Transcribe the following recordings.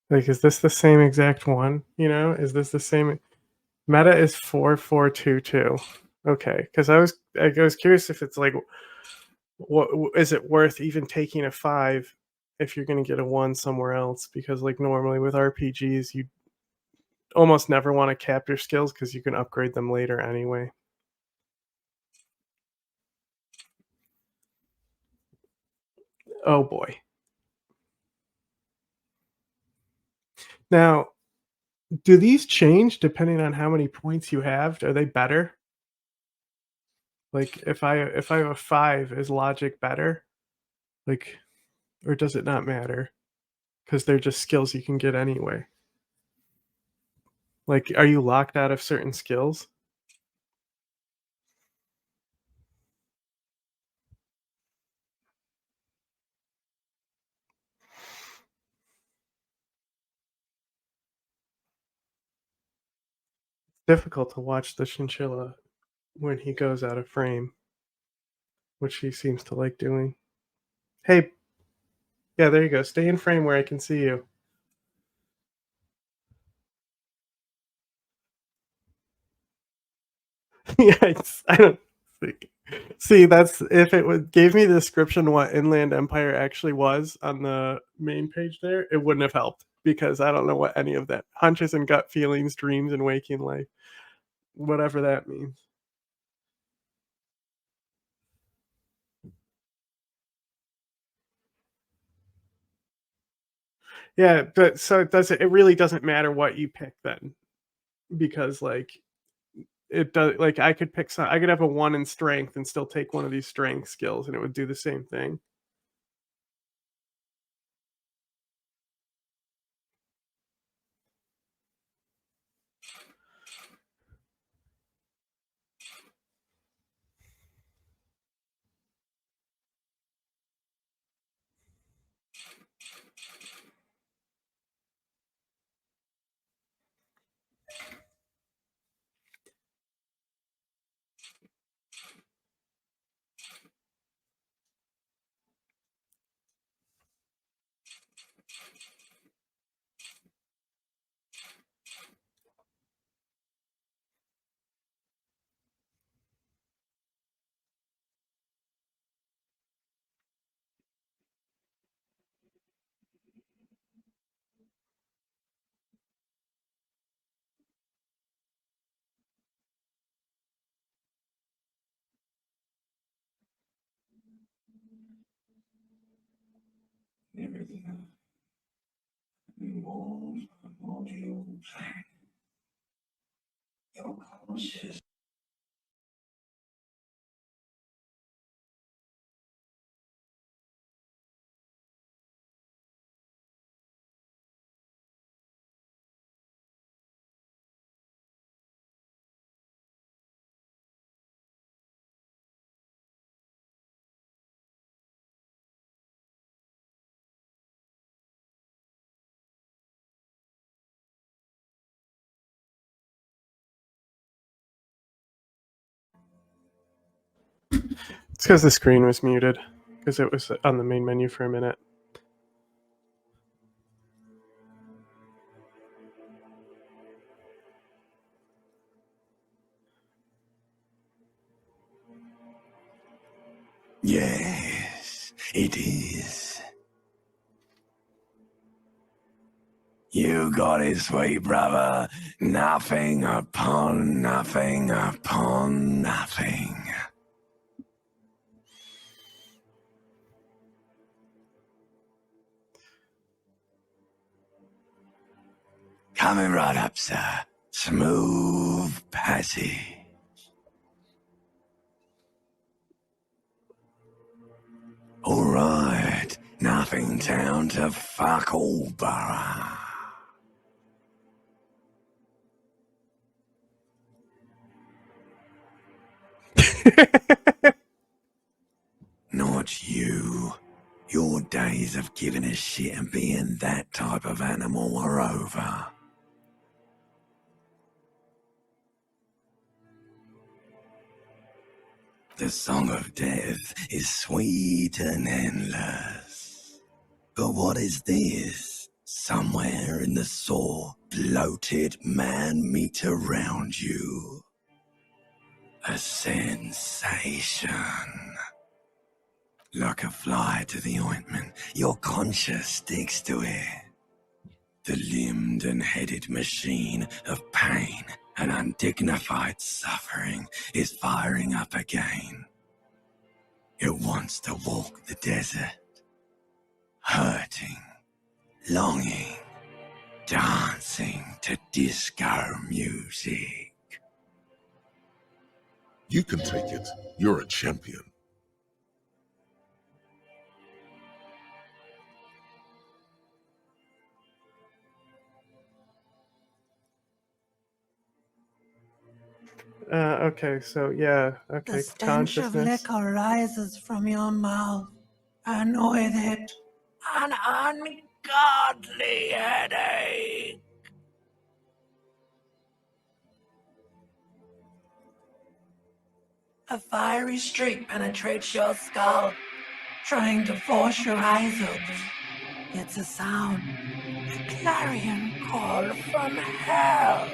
Like, is this the same exact one? You know, is this the same? Meta is 4422. Okay, because I was curious if it's like, what is it worth even taking a five if you're gonna get a one somewhere else? Because like normally with RPGs, you almost never want to cap your skills because you can upgrade them later anyway. Oh boy. Now, do these change depending on how many points you have? Are they better? Like if I have a five, is logic better? Like, or does it not matter? Because they're just skills you can get anyway. Like, are you locked out of certain skills? Difficult to watch the chinchilla when he goes out of frame, which he seems to like doing. Hey, yeah, there you go. Stay in frame where I can see you. Yeah, I don't think. See, that's if it would gave me the description what Inland Empire actually was on the main page there, it wouldn't have helped because I don't know what any of that hunches and gut feelings, dreams and waking life, whatever that means. Yeah, but so it really doesn't matter what you pick then because like it does like I could have a 1 in strength and still take one of these strength skills and it would do the same thing. It's because the screen was muted because it was on the main menu for a minute. Yes, it is. You got it, sweet brother. Nothing upon nothing upon nothing. Coming right up, sir. Smooth passage. All right, nothing town to fuck all borough. Not you. Your days of giving a shit and being that type of animal are over. The song of death is sweet and endless. But what is this? Somewhere in the sore, bloated man-meat around you. A sensation. Like a fly to the ointment, your conscience sticks to it. The limbed and headed machine of pain and undignified suffering is firing up again. It wants to walk the desert, hurting, longing, dancing to disco music. You can take it. You're a champion. Okay, so yeah, okay, The stench of consciousness. liquor rises from your mouth, and with it, an ungodly headache. A fiery streak penetrates your skull, trying to force your eyes open. It's a sound, a clarion call from hell.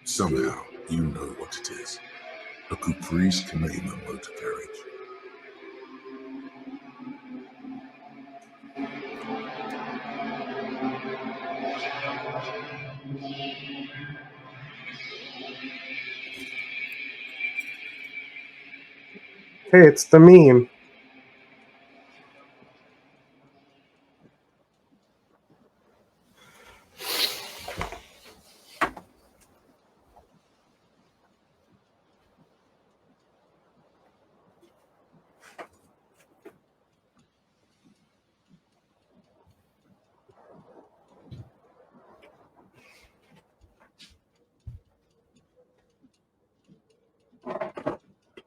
Somehow, you know what it is. A Caprice Canadian motor carriage. Hey, it's the meme.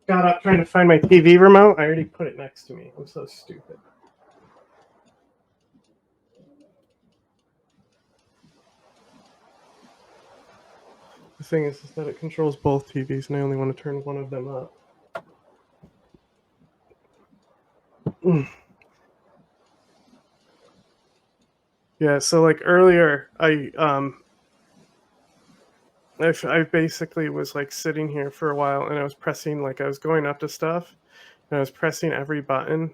Got up trying to find my TV remote. I already put it next to me. I'm so stupid. The thing is that it controls both TVs, and I only want to turn one of them up. Yeah, so like earlier, I basically was like sitting here for a while, and I was pressing, like I was going up to stuff, and I was pressing every button,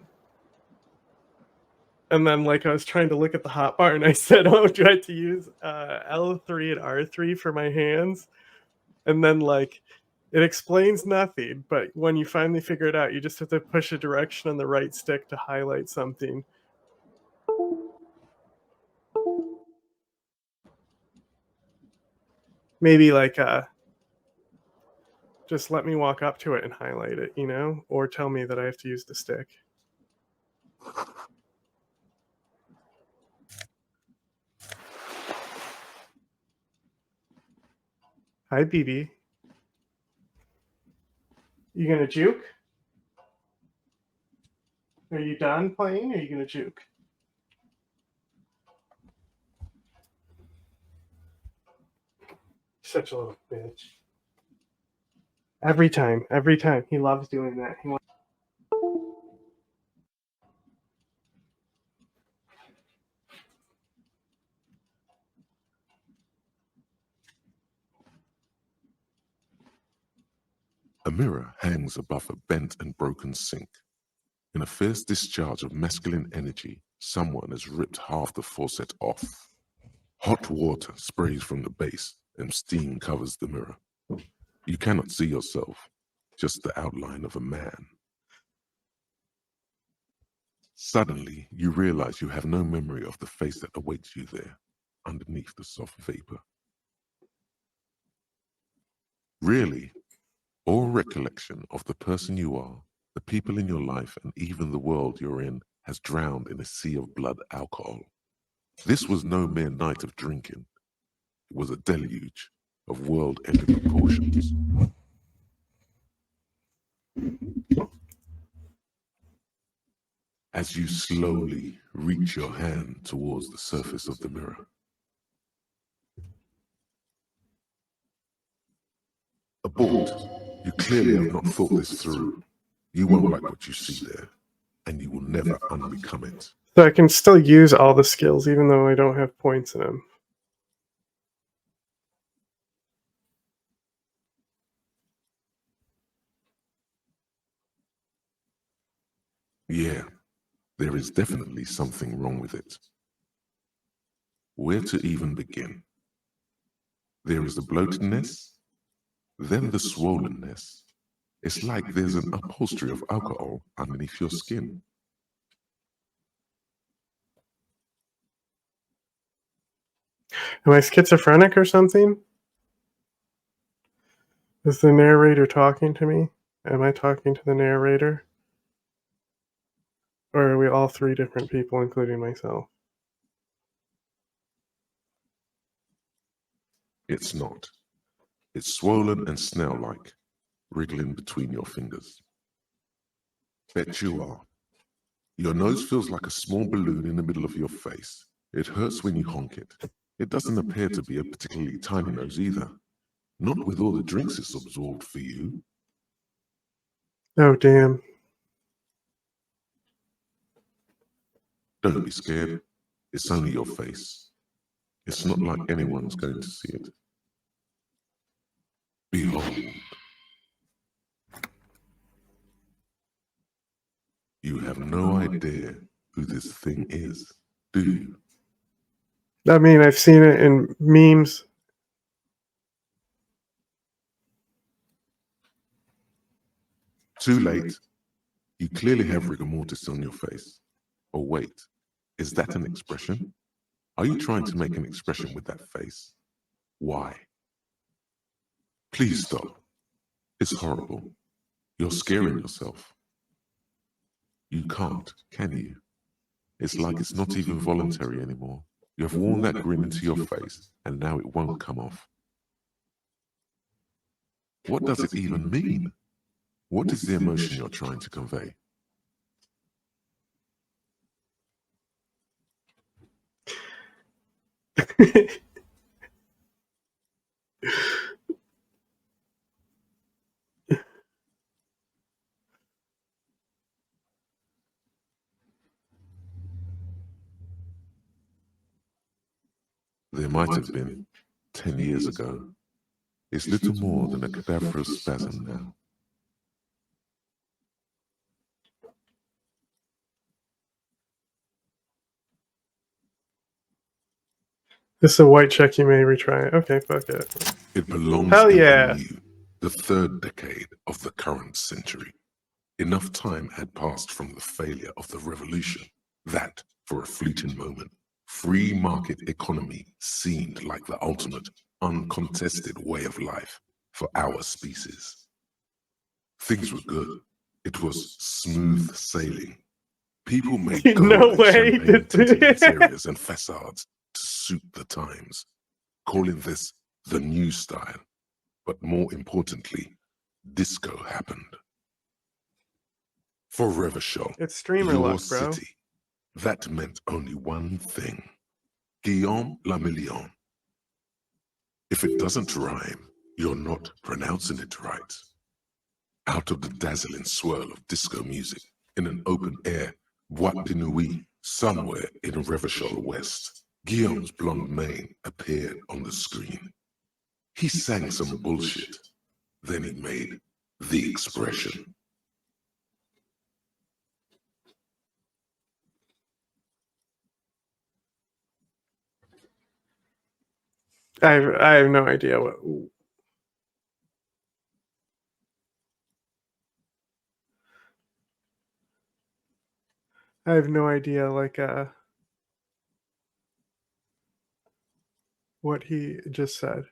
and then like I was trying to look at the hotbar, and I said, "Oh, do I have to use L3 and R3 for my hands?" And then like it explains nothing, but when you finally figure it out, you just have to push a direction on the right stick to highlight something. Maybe like just let me walk up to it and highlight it, you know, or tell me that I have to use the stick. Hi, BB. You gonna juke? Are you done playing? Or are you gonna juke? Such a little bitch. Every time, he loves doing that. He wants. A mirror hangs above a bent and broken sink. In a fierce discharge of masculine energy, someone has ripped half the faucet off. Hot water sprays from the base and steam covers the mirror. You cannot see yourself, just the outline of a man. Suddenly, you realize you have no memory of the face that awaits you there, underneath the soft vapor. Really, all recollection of the person you are, the people in your life, and even the world you're in has drowned in a sea of blood alcohol. This was no mere night of drinking. It was a deluge of world-ending proportions. As you slowly reach your hand towards the surface of the mirror, abort. You clearly have not thought this through. You won't like what you see there, and you will never unbecome it. So I can still use all the skills even though I don't have points in them. Yeah, there is definitely something wrong with it. Where to even begin? There is the bloatedness, then the swollenness. It's like there's an upholstery of alcohol underneath your skin. Am I schizophrenic or something? Is the narrator talking to me? Am I talking to the narrator? Or are we all three different people, including myself? It's not. It's swollen and snail-like, wriggling between your fingers. Bet you are. Your nose feels like a small balloon in the middle of your face. It hurts when you honk it. It doesn't appear to be a particularly tiny nose either. Not with all the drinks it's absorbed for you. Oh, damn. Don't be scared. It's only your face. It's not like anyone's going to see it. Behold. You have no idea who this thing is, do you? I mean, I've seen it in memes. Too late. You clearly have rigor mortis on your face. Oh wait, is that an expression? Are you trying to make an expression with that face? Why? Please stop. It's horrible. You're scaring yourself. You can't, can you? It's like it's not even voluntary anymore. You have worn that grin into your face, and now it won't come off. What does it even mean? What is the emotion you're trying to convey? There might have been 10 years ago. It's little more than a cadaverous spasm now. This is a white check, you may retry it. Okay, fuck it. It belongs Hell in yeah. the new, the third decade of the current century. Enough time had passed from the failure of the revolution that, for a fleeting moment, free market economy seemed like the ultimate, uncontested way of life for our species. Things were good. It was smooth sailing. People made No gold way. and champagne-tinted interiors and facades to suit the times, calling this the new style. But more importantly, disco happened. For Revachol, It's streamer your luck, bro. city, that meant only one thing. Guillaume Lamillion. If it doesn't rhyme, you're not pronouncing it right. Out of the dazzling swirl of disco music, in an open-air boîte de nuit somewhere in Revachol West, Guillaume's blonde mane appeared on the screen. He sang some bullshit. Then he made the expression. I have no idea what. I have no idea, like, what he just said.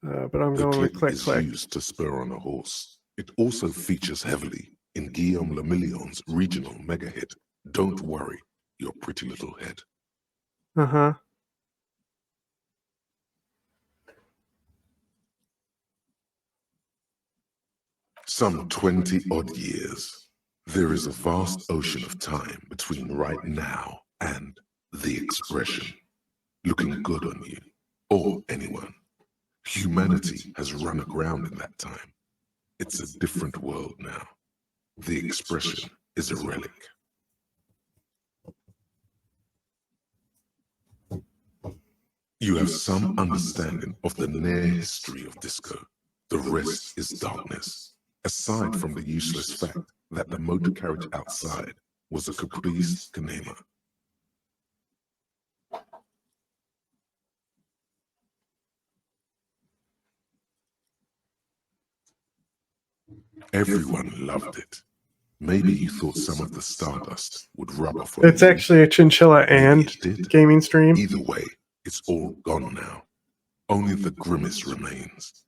But I'm The going with clip click is click. used to spur on a horse. It also features heavily in Guillaume Lamillion's regional mega hit, Don't Worry, Your Pretty Little Head. Uh-huh. Some 20-odd years. There is a vast ocean of time between right now and the expression. Looking good on you, or anyone. Humanity has run aground in that time. It's a different world now. The expression is a relic. You have some understanding of the near history of disco. The rest is darkness, aside from the useless fact that the motor carriage outside was a caprice canema. Everyone loved it. Maybe you thought some of the stardust would rub off on It's you. actually a chinchilla Maybe and it did. gaming stream. Either way, it's all gone now. Only the grimace remains.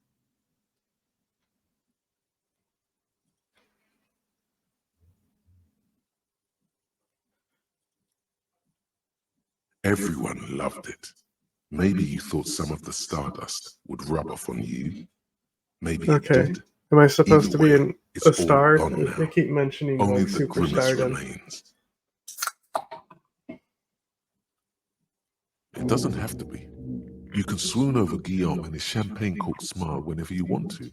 Everyone loved it. Maybe you thought some of the stardust would rub off on you. Maybe Okay. it did. Am I supposed Either to be way, it's a all star? gone now. They keep mentioning Only like the grimace superstardom. remains. It doesn't have to be. You can swoon over Guillaume and his champagne-corked smile whenever you want to.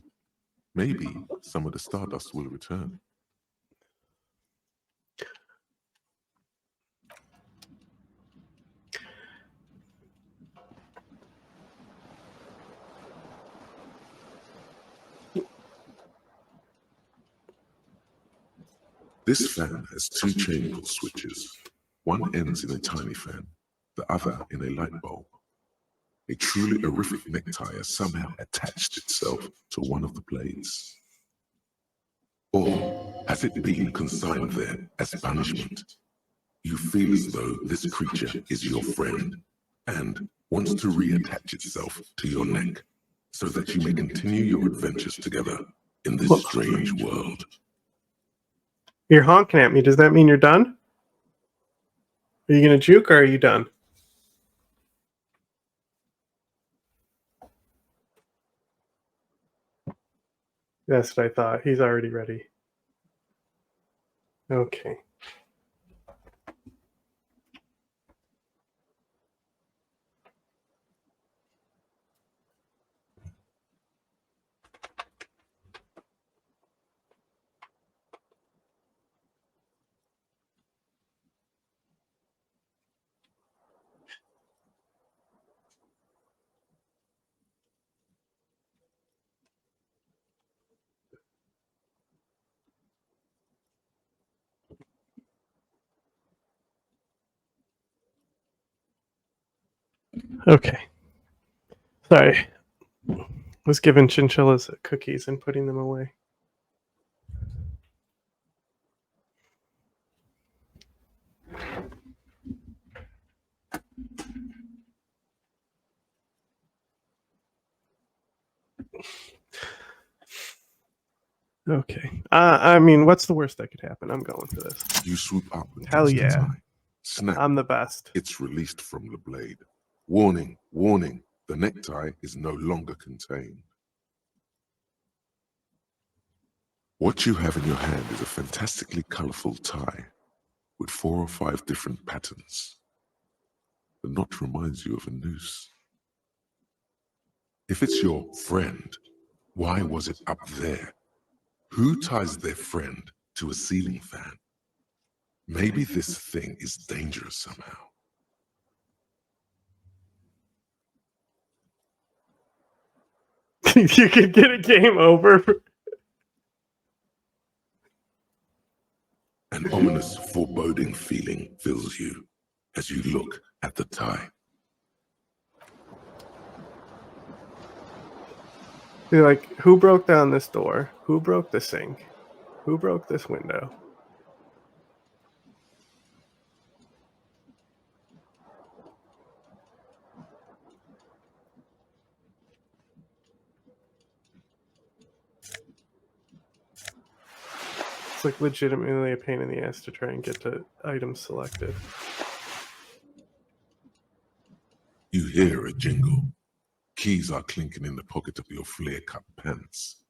Maybe some of the stardust will return. This fan has two chain pull switches. One ends in a tiny fan, the other in a light bulb. A truly horrific necktie has somehow attached itself to one of the blades. Or has it been consigned there as punishment? You feel as though this creature is your friend and wants to reattach itself to your neck so that you may continue your adventures together in this strange world. You're honking at me. Does that mean you're done? Are you going to juke or are you done? That's what I thought. He's already ready. Okay. Okay. Sorry. I was giving chinchillas cookies and putting them away. Okay. I mean, what's the worst that could happen? I'm going for this. You swoop up and Hell touch yeah. the tie. Snap. I'm the best. It's released from the blade. Warning, warning, the necktie is no longer contained. What you have in your hand is a fantastically colorful tie with 4 or 5 different patterns. The knot reminds you of a noose. If it's your friend, why was it up there? Who ties their friend to a ceiling fan? Maybe this thing is dangerous somehow. You could get a game over. An ominous, foreboding feeling fills you as you look at the tie. You're like, who broke down this door? Who broke the sink? Who broke this window? It's like legitimately a pain in the ass to try and get the items selected. You hear a jingle. Keys are clinking in the pocket of your flare-cut pants.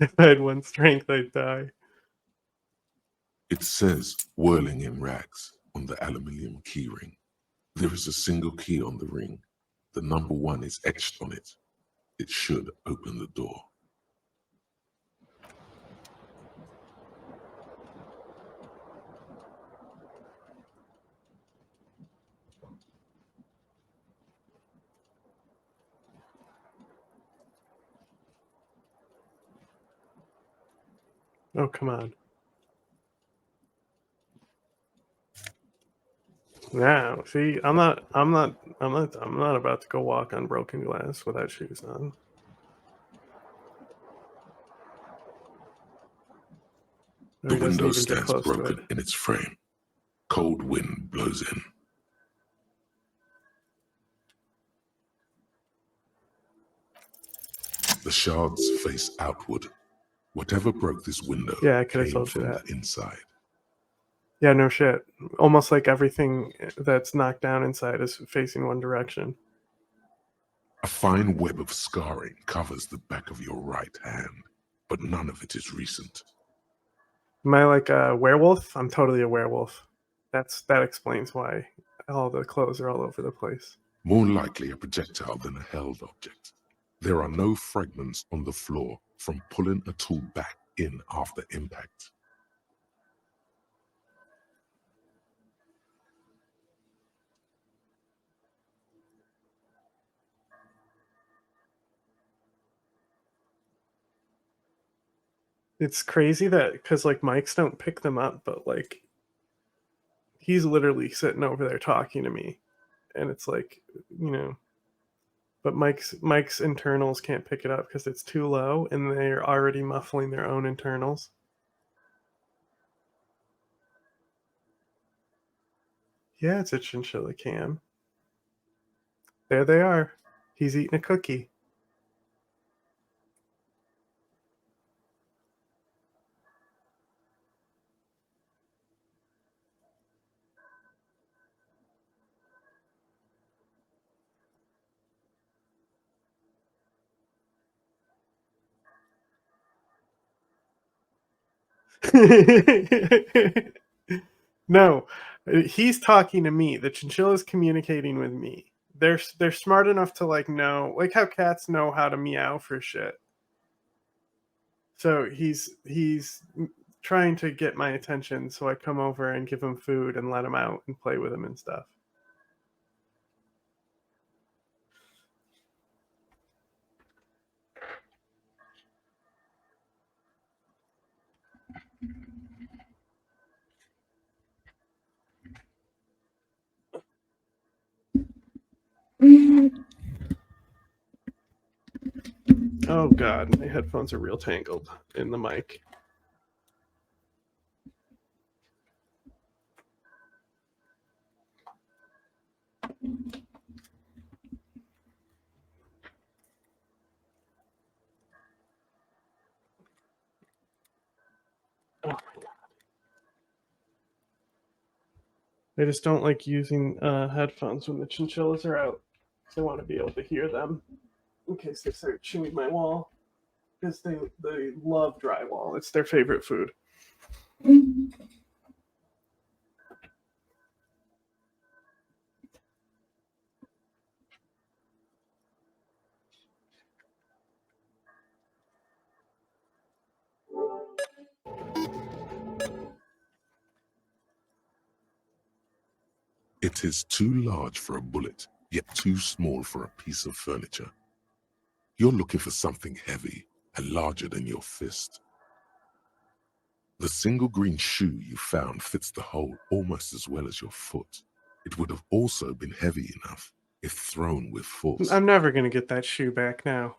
If I had one strength, I'd die. It says whirling in rags on the aluminium keyring. There is a single key on the ring. The number 1 is etched on it. It should open the door. Oh, come on. Now, see, I'm not about to go walk on broken glass without shoes on. The He doesn't window even get stands close to it. broken in its frame. Cold wind blows in. The shards face outward. Whatever broke this window Yeah, I could have came told you from that. the inside. Yeah, no shit. Almost like everything that's knocked down inside is facing one direction. A fine web of scarring covers the back of your right hand, but none of it is recent. Am I like a werewolf? I'm totally a werewolf. That explains why all the clothes are all over the place. More likely a projectile than a held object. There are no fragments on the floor from pulling a tool back in after impact. It's crazy that because like mics don't pick them up, but like he's literally sitting over there talking to me, and it's like, you know, but Mike's internals can't pick it up because it's too low, and they're already muffling their own internals. Yeah, it's a chinchilla cam. There they are. He's eating a cookie. No, he's talking to me. The chinchilla's communicating with me. They're smart enough to like know, like how cats know how to meow for shit. So he's trying to get my attention, so I come over and give him food and let him out and play with him and stuff. Oh god, my headphones are real tangled in the mic. Oh my god. I just don't like using headphones when the chinchillas are out. I want to be able to hear them in case they start chewing my wall. Because they love drywall. It's their favorite food. It is too large for a bullet, yet too small for a piece of furniture. You're looking for something heavy and larger than your fist. The single green shoe you found fits the hole almost as well as your foot. It would have also been heavy enough if thrown with force. I'm never going to get that shoe back now.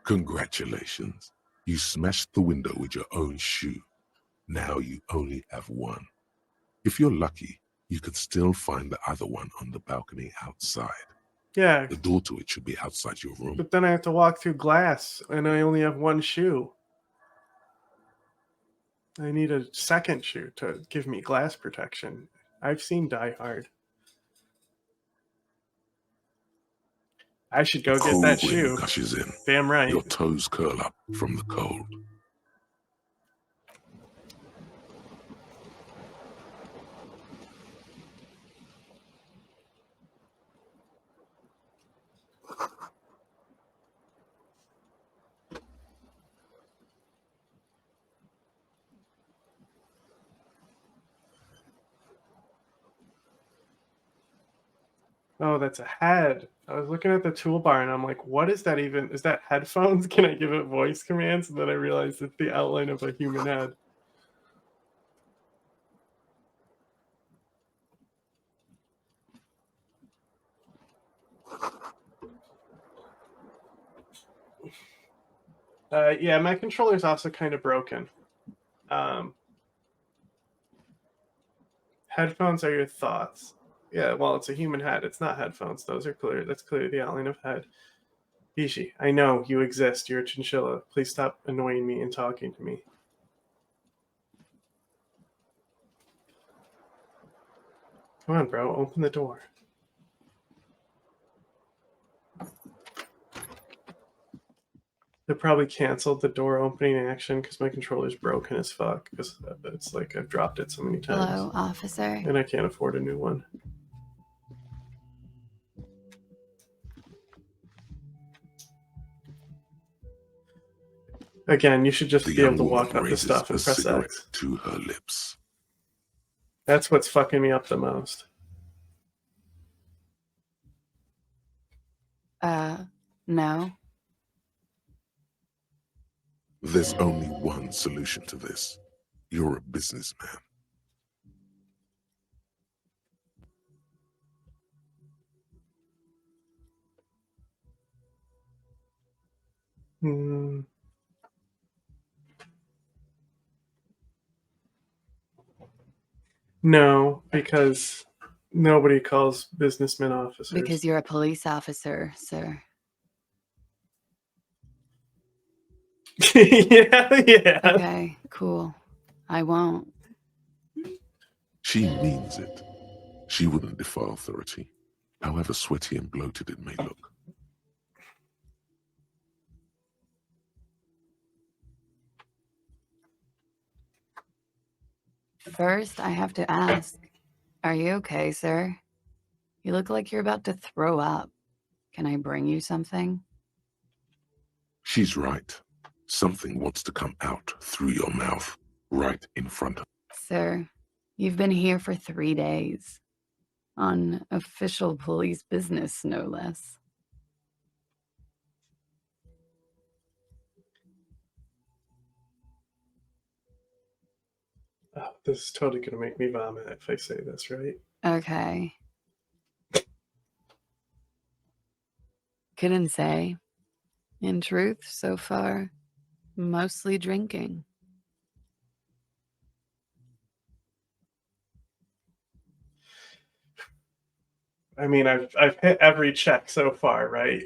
Congratulations. You smashed the window with your own shoe. Now you only have one. If you're lucky, you could still find the other one on the balcony outside. Yeah, The door to it should be outside your room. but then I have to walk through glass, and I only have one shoe. I need a second shoe to give me glass protection. I've seen Die Hard. I should go get that Cold wind shoe. gushes in. Damn right. Your toes curl up from the cold. Oh, that's a head. I was looking at the toolbar and I'm like, what is that even? Is that headphones? Can I give it voice commands? And then I realized it's the outline of a human head. Yeah, my controller's also kind of broken. Headphones are your thoughts. Yeah, well, it's a human head. It's not headphones. Those are clear. That's clearly the outline of head. Bishi, I know you exist. You're a chinchilla. Please stop annoying me and talking to me. Come on, bro. Open the door. They probably canceled the door opening action because my controller's broken as fuck. Because it's like I've dropped it so many times. Hello, officer. And I can't afford a new one. Again, you should just The be able young to woman walk up to raises stuff a and press cigarette X. to her lips. That's what's fucking me up the most. No. There's only one solution to this. You're a businessman. Hmm. No, because nobody calls businessmen officers. Because you're a police officer, sir. yeah. Okay, cool. I won't. She means it. She wouldn't defy authority, however sweaty and bloated it may look. First, I have to ask, are you okay, sir? You look like you're about to throw up. Can I bring you something? She's right. Something wants to come out through your mouth, right in front of. Sir, you've been here for 3 days. On official police business, no less. Oh, this is totally going to make me vomit if I say this, right? Okay. Couldn't say. In truth, so far, mostly drinking. I mean, I've hit every check so far, right?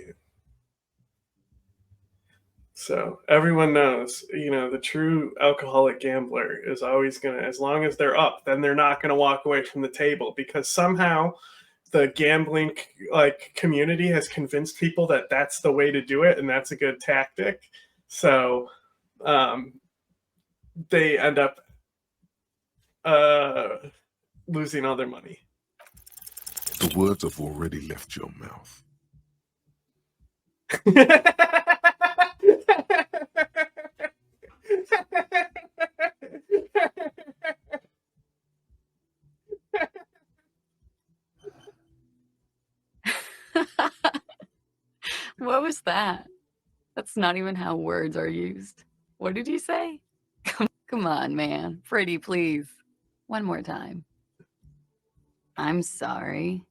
So everyone knows, the true alcoholic gambler is always gonna, as long as they're up, then they're not gonna walk away from the table because somehow the gambling community has convinced people that that's the way to do it and that's a good tactic. So they end up losing all their money. The words have already left your mouth. What was that? That's not even how words are used. What did you say? Come on, man. Pretty, please. One more time. I'm sorry.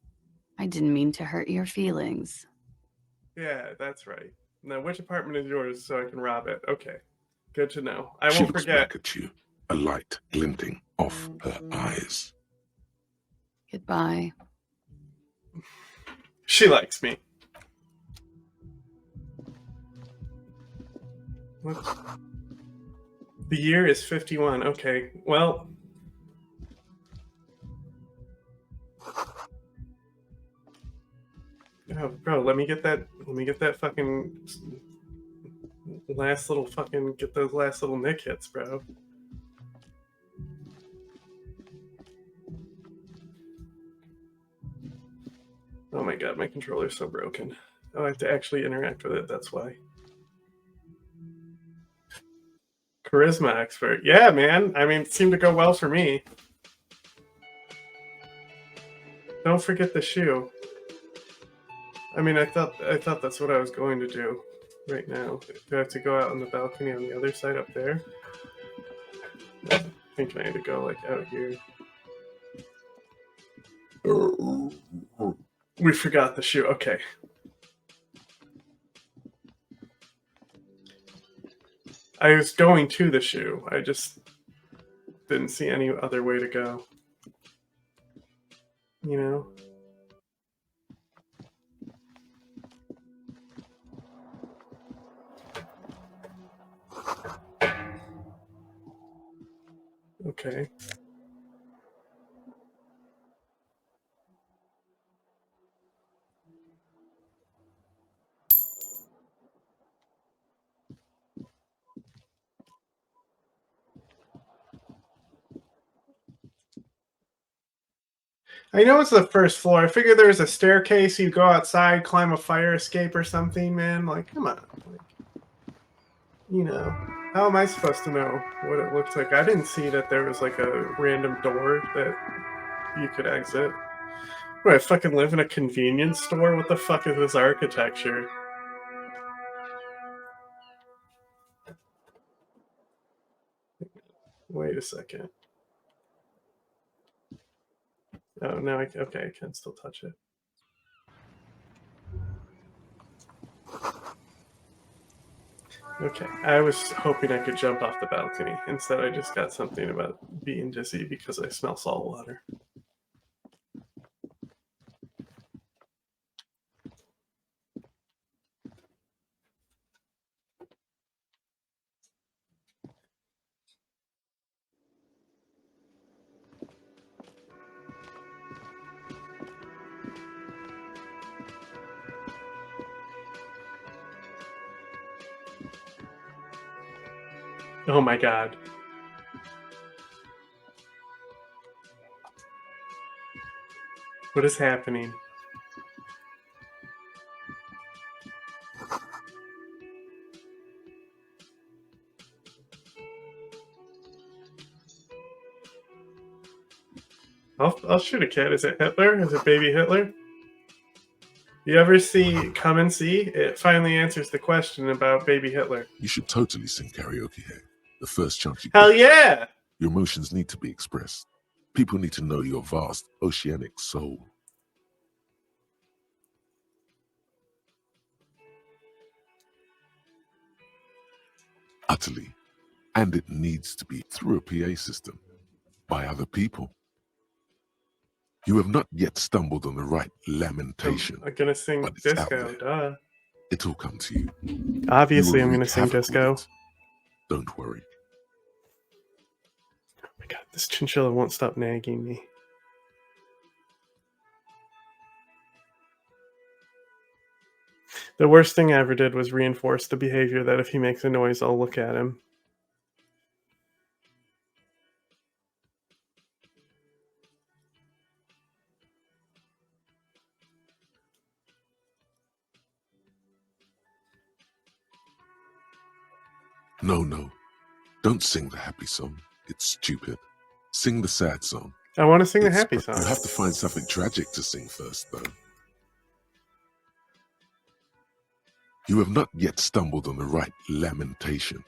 I didn't mean to hurt your feelings. Yeah, that's right. Now, which apartment is yours so I can rob it? Okay, good to know. I She won't looks forget. back at you, a light glinting off her eyes. Goodbye. She likes me. What? The year is 51. Okay, well. Oh, bro, let me get that fucking last little fucking, get those last little nick hits, bro. Oh my god, my controller's so broken. Oh, I have to actually interact with it, that's why. Charisma expert. Yeah, man. I mean, it seemed to go well for me. Don't forget the shoe. I mean, I thought that's what I was going to do right now. Do I have to go out on the balcony on the other side up there? I think I need to go like out here. We forgot the shoe. Okay. I was going to the shoe. I just didn't see any other way to go. You know? Okay. I know it's the first floor. I figured there was a staircase. You go outside, climb a fire escape or something, man. Like, come on. Like, you know, how am I supposed to know what it looks like? I didn't see that there was like a random door that you could exit. What, I fucking live in a convenience store? What the fuck is this architecture? Wait a second. Oh, now I can still touch it. Okay, I was hoping I could jump off the balcony. Instead, I just got something about being dizzy because I smell salt water. Oh my god. What is happening? I'll shoot a kid. Is it Hitler? Is it baby Hitler? You ever see Come and See? It finally answers the question about baby Hitler. You should totally sing karaoke here. The first chance you Hell get. yeah! Your emotions need to be expressed. People need to know your vast, oceanic soul. Utterly. And it needs to be through a PA system. By other people. You have not yet stumbled on the right lamentation. I'm gonna sing but it's out disco, there. duh. It'll come to you. Obviously, You will I'm gonna wreak sing havoc with disco. it. Don't worry. Oh my god, this chinchilla won't stop nagging me. The worst thing I ever did was reinforce the behavior that if he makes a noise, I'll look at him. No. Don't sing the happy song. It's stupid. Sing the sad song. I want to sing the happy song. You have to find something tragic to sing first, though. You have not yet stumbled on the right lamentation,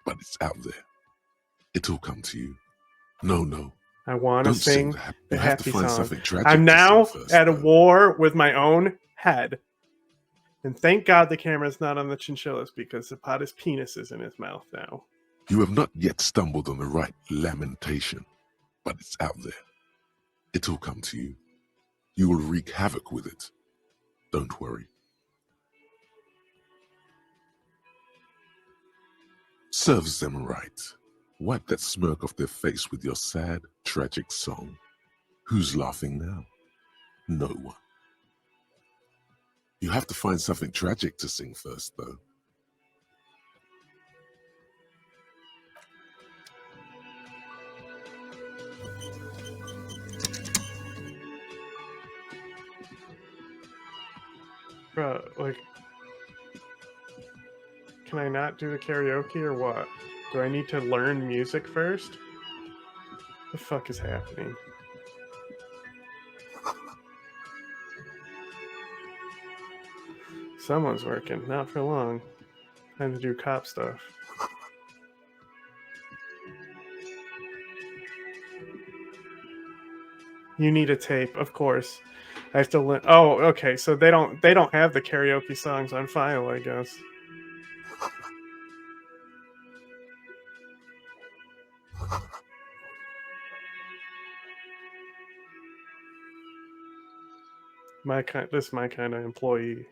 but it's out there. It'll come to you. No. I want to Don't sing the the You have to happy find song. something tragic I'm to now sing first, at a though. war with my own head. And thank God the camera's not on the chinchillas because the pot penis is in his mouth now. You have not yet stumbled on the right lamentation, but it's out there. It'll come to you. You will wreak havoc with it. Don't worry. Serves them right. Wipe that smirk off their face with your sad, tragic song. Who's laughing now? No one. You have to find something tragic to sing first, though. Bro, like, can I not do the karaoke or what? Do I need to learn music first? What the fuck is happening? – Someone's working. Not for long. Time to do cop stuff. You need a tape, of course. I have to. Oh, okay. So they don't have the karaoke songs on file, I guess. This is my kind of employee.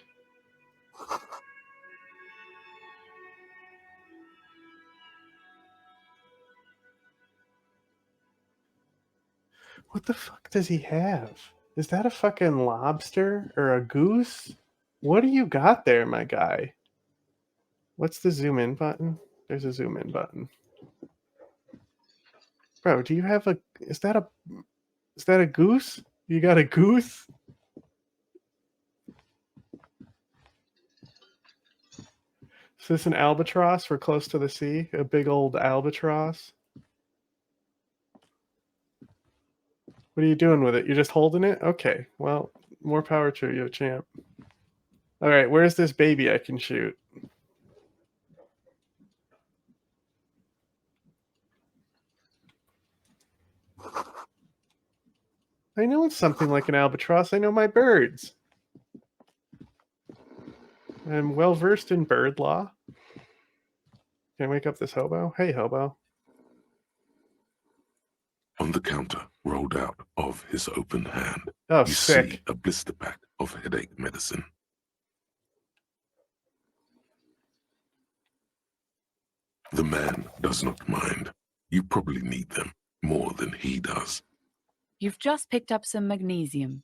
What the fuck does he have? Is that a fucking lobster or a goose? What do you got there, my guy? What's the zoom in button? There's a zoom in button. Bro, do you have a is that a goose? You got a goose? Is this an albatross? We're close to the sea. A big old albatross. What are you doing with it? You're just holding it? Okay. Well, more power to you, champ. All right, where's this baby I can shoot? I know it's something like an albatross. I know my birds. I'm well versed in bird law. Can I wake up this hobo? Hey, hobo. On the counter, rolled out of his open hand, Oh, you sick. see a blister pack of headache medicine. The man does not mind. You probably need them more than he does. You've just picked up some magnesium.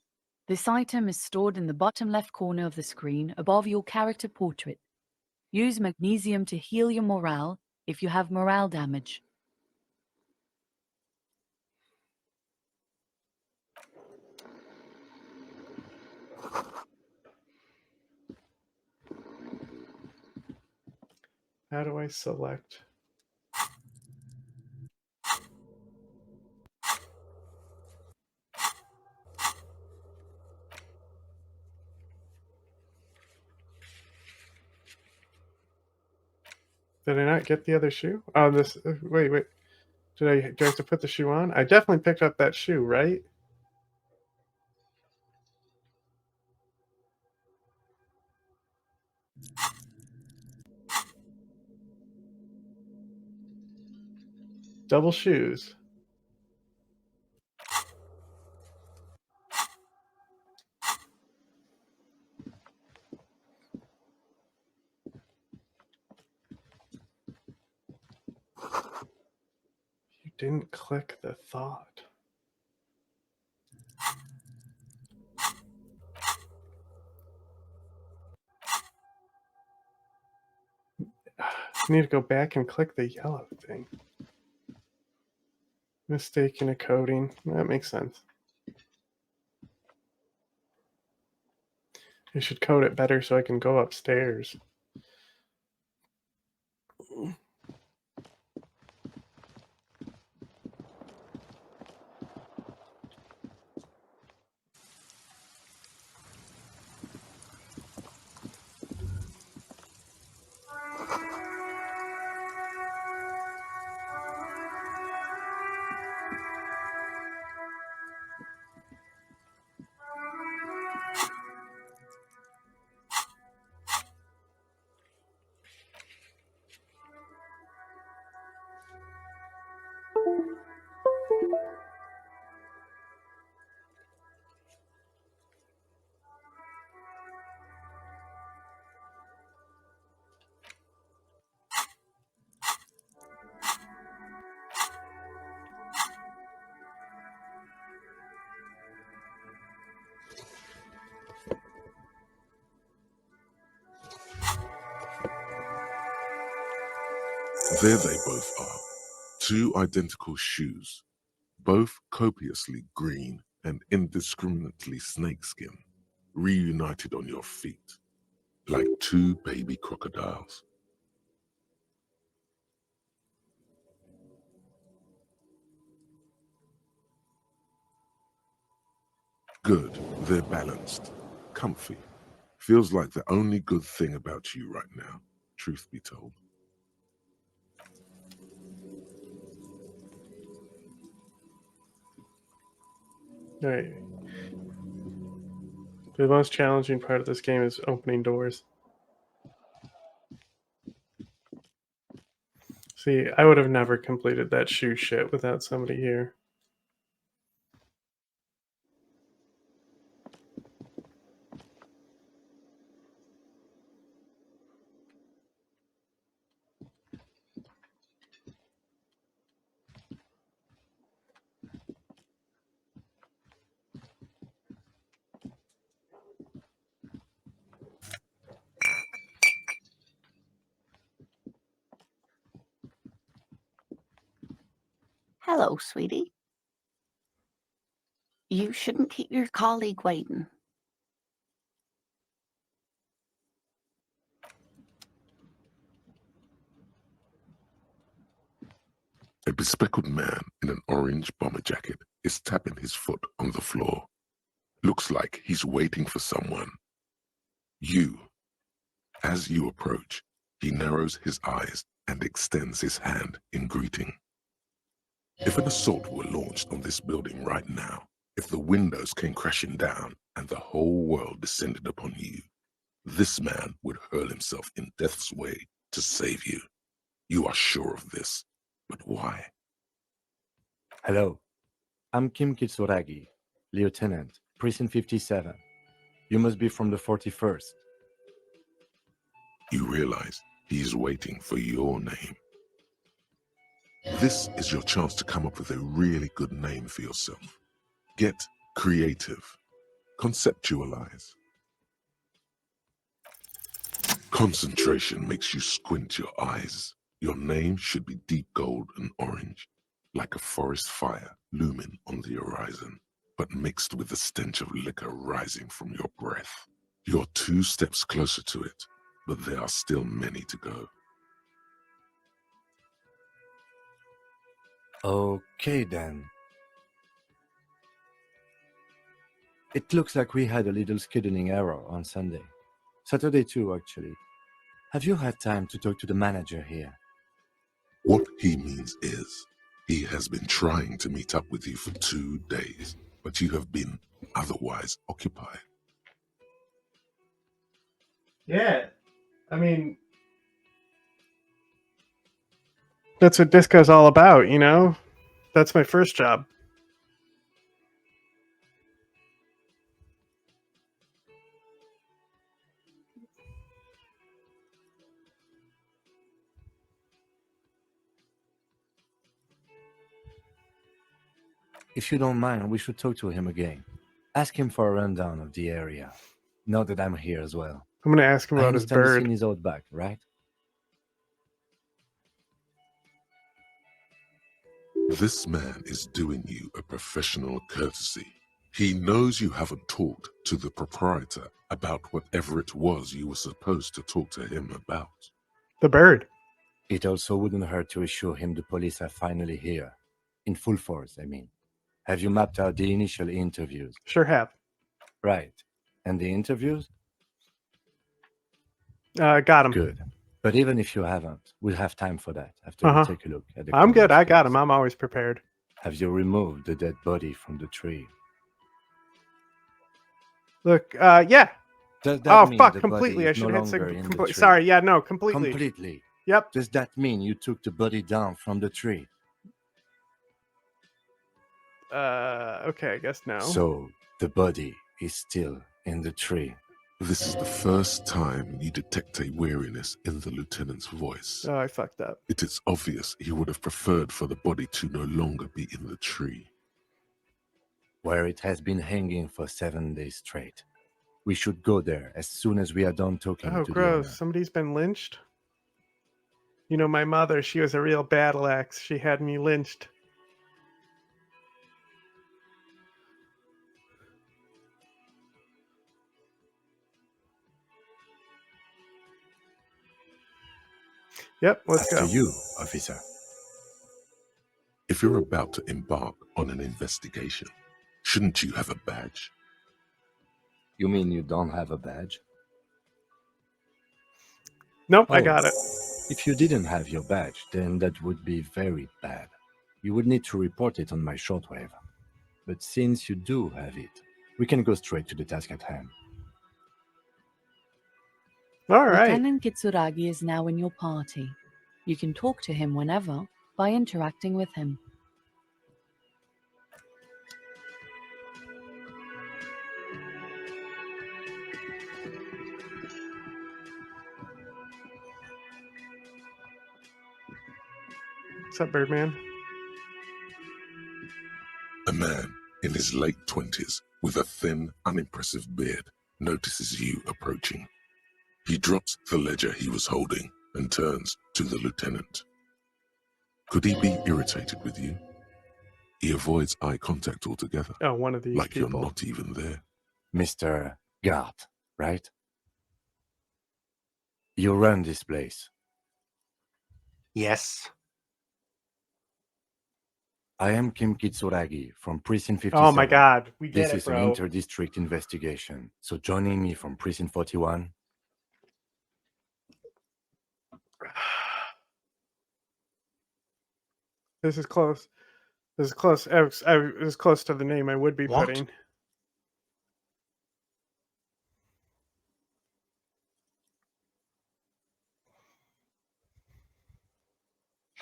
This item is stored in the bottom left corner of the screen above your character portrait. Use magnesium to heal your morale if you have morale damage. How do I select? Did I not get the other shoe? Oh, this. Wait. Do I have to put the shoe on? I definitely picked up that shoe, right? Double shoes. You didn't click the thought. I need to go back and click the yellow thing. Mistake in a coding. That makes sense. I should code it better so I can go upstairs. There they both are. Two identical shoes, both copiously green and indiscriminately snakeskin, reunited on your feet, like two baby crocodiles. Good, they're balanced, comfy, Feels like the only good thing about you right now, truth be told. All right. The most challenging part of this game is opening doors. See, I would have never completed that shoe shit without somebody here. Hello, sweetie. You shouldn't keep your colleague waiting. A bespectacled man in an orange bomber jacket is tapping his foot on the floor. Looks like he's waiting for someone. As you approach, he narrows his eyes and extends his hand in greeting. If an assault were launched on this building right now, if the windows came crashing down and the whole world descended upon you, this man would hurl himself in death's way to save you. You are sure of this, but why? Hello, I'm Kim Kitsuragi, Lieutenant, Precinct 57. You must be from the 41st. You realize he is waiting for your name. This is your chance to come up with a really good name for yourself. Get creative. Conceptualize. Concentration makes you squint your eyes. Your name should be deep gold and orange, like a forest fire looming on the horizon, but mixed with the stench of liquor rising from your breath. You're 2 steps closer to it, but there are still many to go. Okay then. It looks like we had a little scheduling error on Sunday. Saturday too, actually. Have you had time to talk to the manager here? What he means is, he has been trying to meet up with you for 2 days, but you have been otherwise occupied. Yeah. I mean, that's what Disco's all about, you know? That's my first job. If you don't mind, we should talk to him again. Ask him for a rundown of the area. Now that I'm here as well. I'm going to ask him I about his understand the bird. scene is out back, right? This man is doing you a professional courtesy. He knows you haven't talked to the proprietor about whatever it was you were supposed to talk to him about. The bird. It also wouldn't hurt to assure him the police are finally here. In full force, I mean. Have you mapped out the initial interviews? Sure have. Right. And the interviews? Got him. Good. But even if you haven't, we'll have time for that after we take a look at the I'm good. corner I got space. him. I'm always prepared. Have you removed the dead body from the tree? Look, yeah. Does that mean fuck, the completely. body I is no should have said longer in the completely. tree? Sorry, yeah, no, completely. Completely. Yep. Does that mean you took the body down from the tree? Okay, I guess no. So the body is still in the tree. This is the first time you detect a weariness in the lieutenant's voice. Oh, I fucked up. It is obvious he would have preferred for the body to no longer be in the tree. Where it has been hanging for 7 days straight. We should go there as soon as we are done talking Oh, to the gross. owner. Somebody's been lynched? You know, my mother, she was a real battle axe. She had me lynched. Yep, let's After go. you, officer. If you're about to embark on an investigation, shouldn't you have a badge? You mean you don't have a badge? Nope, I got it. If you didn't have your badge, then that would be very bad. You would need to report it on my shortwave. But since you do have it, we can go straight to the task at hand. All right. Lieutenant Kitsuragi is now in your party. You can talk to him whenever by interacting with him. What's up, Birdman? A man in his late 20s with a thin, unimpressive beard notices you approaching. He drops the ledger he was holding and turns to the lieutenant. Could he be irritated with you? He avoids eye contact altogether, Oh, one of these like people. you're not even there. Mr. Gart, right? You run this place. Yes. I am Kim Kitsuragi from Precinct 57. Oh my God, we get This it, is bro. an inter-district investigation. So joining me from Precinct 41. This is close. This is close. This is close to the name I would be What? putting.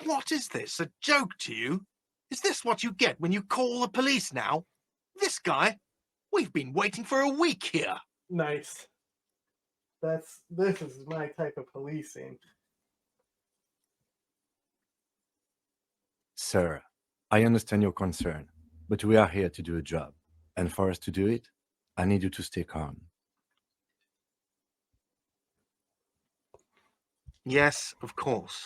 What is this? A joke to you? Is this what you get when you call the police now? This guy? We've been waiting for a week here. Nice. This is my type of policing. Sir, I understand your concern, but we are here to do a job. And for us to do it, I need you to stay calm. Yes, of course.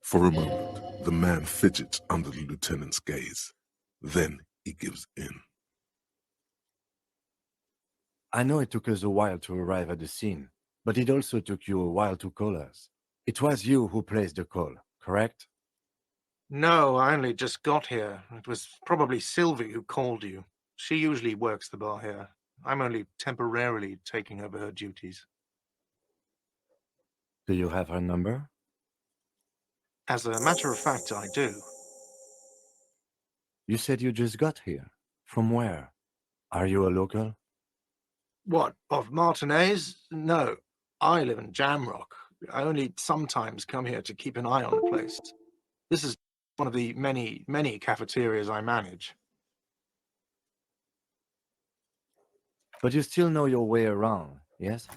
For a moment, the man fidgets under the lieutenant's gaze. Then he gives in. I know it took us a while to arrive at the scene, but it also took you a while to call us. It was you who placed the call, correct? No, I only just got here. It was probably Sylvie who called you. She usually works the bar here. I'm only temporarily taking over her duties. Do you have her number? As a matter of fact, I do. You said you just got here. From where? Are you a local? What, of Martinez? No, I live in Jamrock. I only sometimes come here to keep an eye on the place. This is one of the many, many cafeterias I manage. But you still know your way around, yes?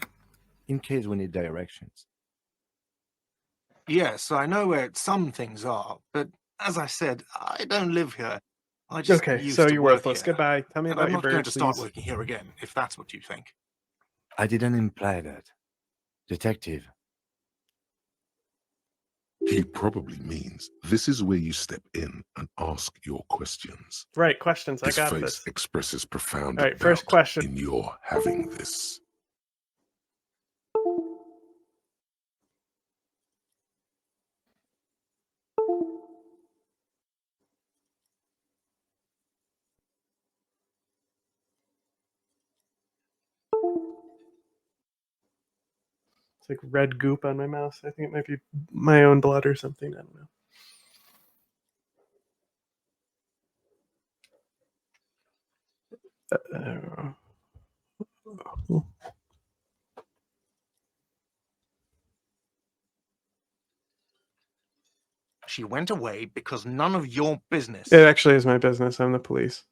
In case we need directions. Yes, I know where some things are, but as I said, I don't live here. I just Okay, used so to you're work worthless. here. Goodbye. Tell me And about I'm your not going bird, to start please. working here again, if that's what you think. I didn't imply that. Detective, He probably means this is where you step in and ask your questions. Right, questions. I His got face this. expresses profound All right, first doubt question. in your having this. It's like red goop on my mouse. I think it might be my own blood or something. I don't know. She went away because none of your business. It actually is my business. I'm the police.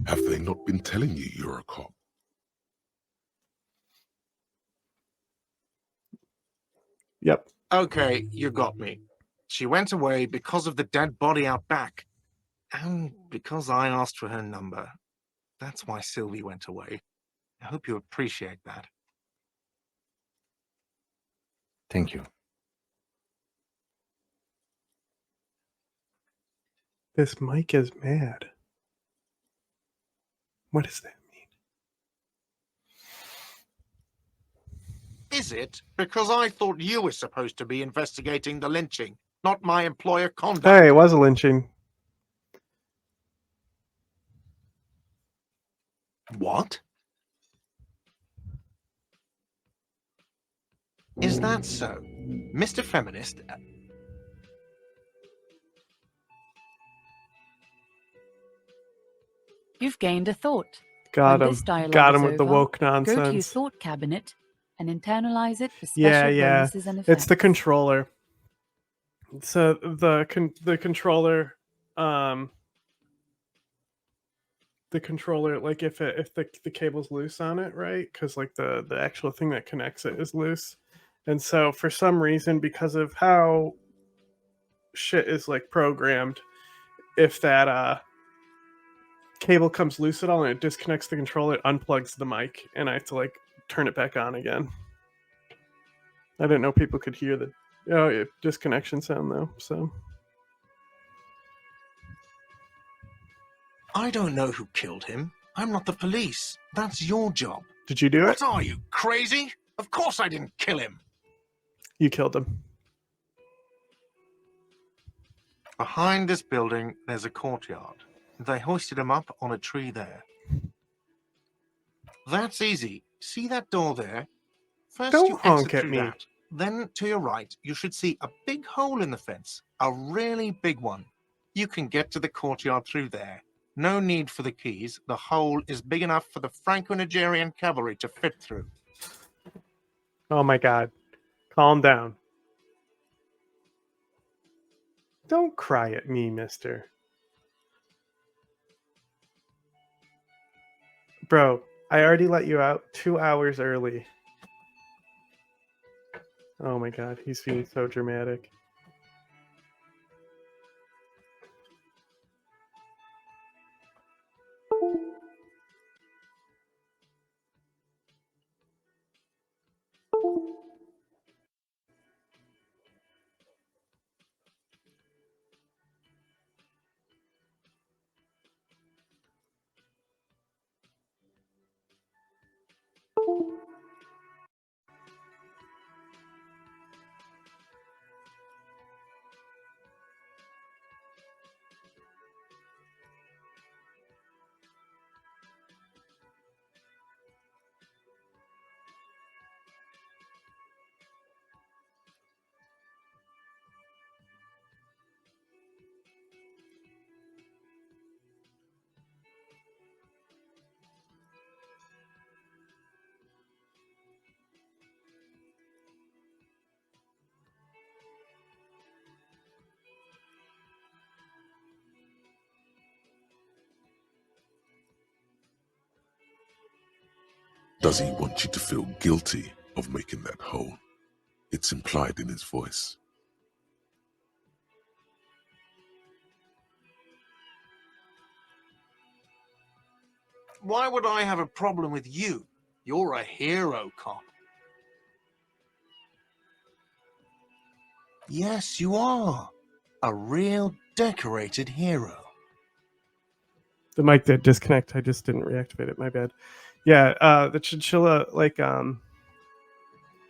Have they not been telling you you're a cop? Yep. Okay, you got me. She went away because of the dead body out back. And because I asked for her number. That's why Sylvie went away. I hope you appreciate that. thank you. This mic is mad. What does that mean? Is it? Because I thought you were supposed to be investigating the lynching, not my employer conduct. Hey, it was a lynching. What? Is that so? Mr. Feminist? You've gained a thought. Got When him. this dialogue Got is him with the over, woke go to your nonsense. thought cabinet and internalize it for Yeah, special yeah. bonuses and effects. It's the controller. So the controller, like if the cable's loose on it, right? Because like the actual thing that connects it is loose, and so for some reason, because of how shit is like programmed, if that cable comes loose at all and it disconnects the controller, it unplugs the mic, and I have to like turn it back on again. I didn't know people could hear the disconnection sound though. So I don't know who killed him. I'm not the police. That's your job. did you do it? What are you, crazy? Of course I didn't kill him. You killed him. Behind this building, there's a courtyard. They hoisted him up on a tree there. That's easy. See that door there? First Don't you honk exit at through me. that. Then to your right, you should see a big hole in the fence. A really big one. You can get to the courtyard through there. No need for the keys. The hole is big enough for the Franco-Nigerian cavalry to fit through. Oh my god. Calm down. Don't cry at me, mister. Bro, I already let you out 2 hours early. Oh my god, he's being so dramatic. Does he want you to feel guilty of making that hole? It's implied in his voice. Why would I have a problem with you? You're a hero, cop. Yes, you are. A real decorated hero. The mic did disconnect. I just didn't reactivate it. My bad. Yeah, the chinchilla like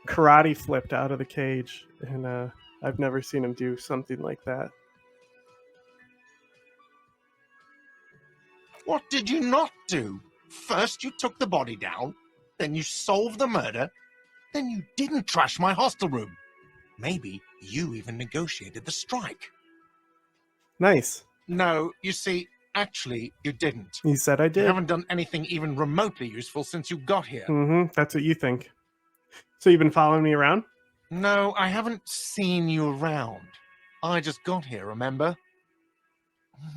karate flipped out of the cage, and I've never seen him do something like that. What did you not do? First you took the body down, then you solved the murder, then you didn't trash my hostel room. Maybe you even negotiated the strike. Nice. No, you see, actually, you didn't. You said I You did. haven't done anything even remotely useful since you got here. Mm-hmm. That's what you think. So you've been following me around? No, I haven't seen you around. I just got here, remember?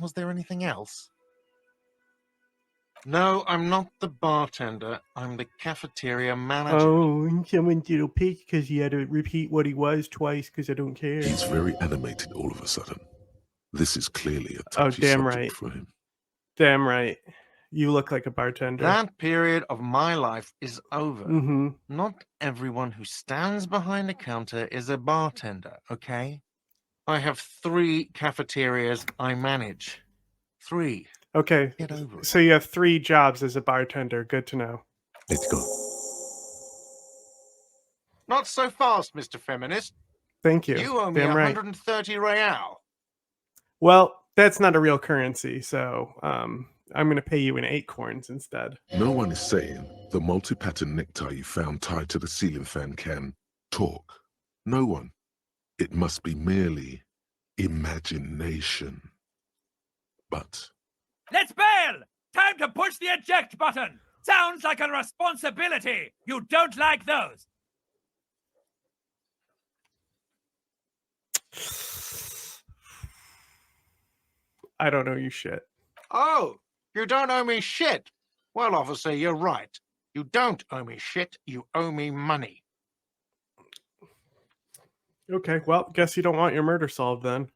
Was there anything else? No, I'm not the bartender. I'm the cafeteria manager. Oh, someone did a pitch because he had to repeat what he was twice because I don't care. He's very animated all of a sudden. This is clearly a Oh, touchy damn subject right. for him. Damn right. You look like a bartender. That period of my life is over. Mm-hmm. Not everyone who stands behind a counter is a bartender, okay? I have 3 cafeterias I manage. 3. Okay. Get over it. So you have 3 jobs as a bartender. Good to know. Let's go. Not so fast, Mr. Feminist. Thank you. You owe me Damn right. 130 real. Well, that's not a real currency, so I'm going to pay you in acorns instead. No one is saying the multi-pattern necktie you found tied to the ceiling fan can talk. No one. It must be merely imagination. But Let's bail! Time to push the eject button! Sounds like a responsibility! You don't like those! I don't know you shit. Oh, you don't owe me shit. Well, officer, you're right. You don't owe me shit. You owe me money. Okay, well, guess you don't want your murder solved then.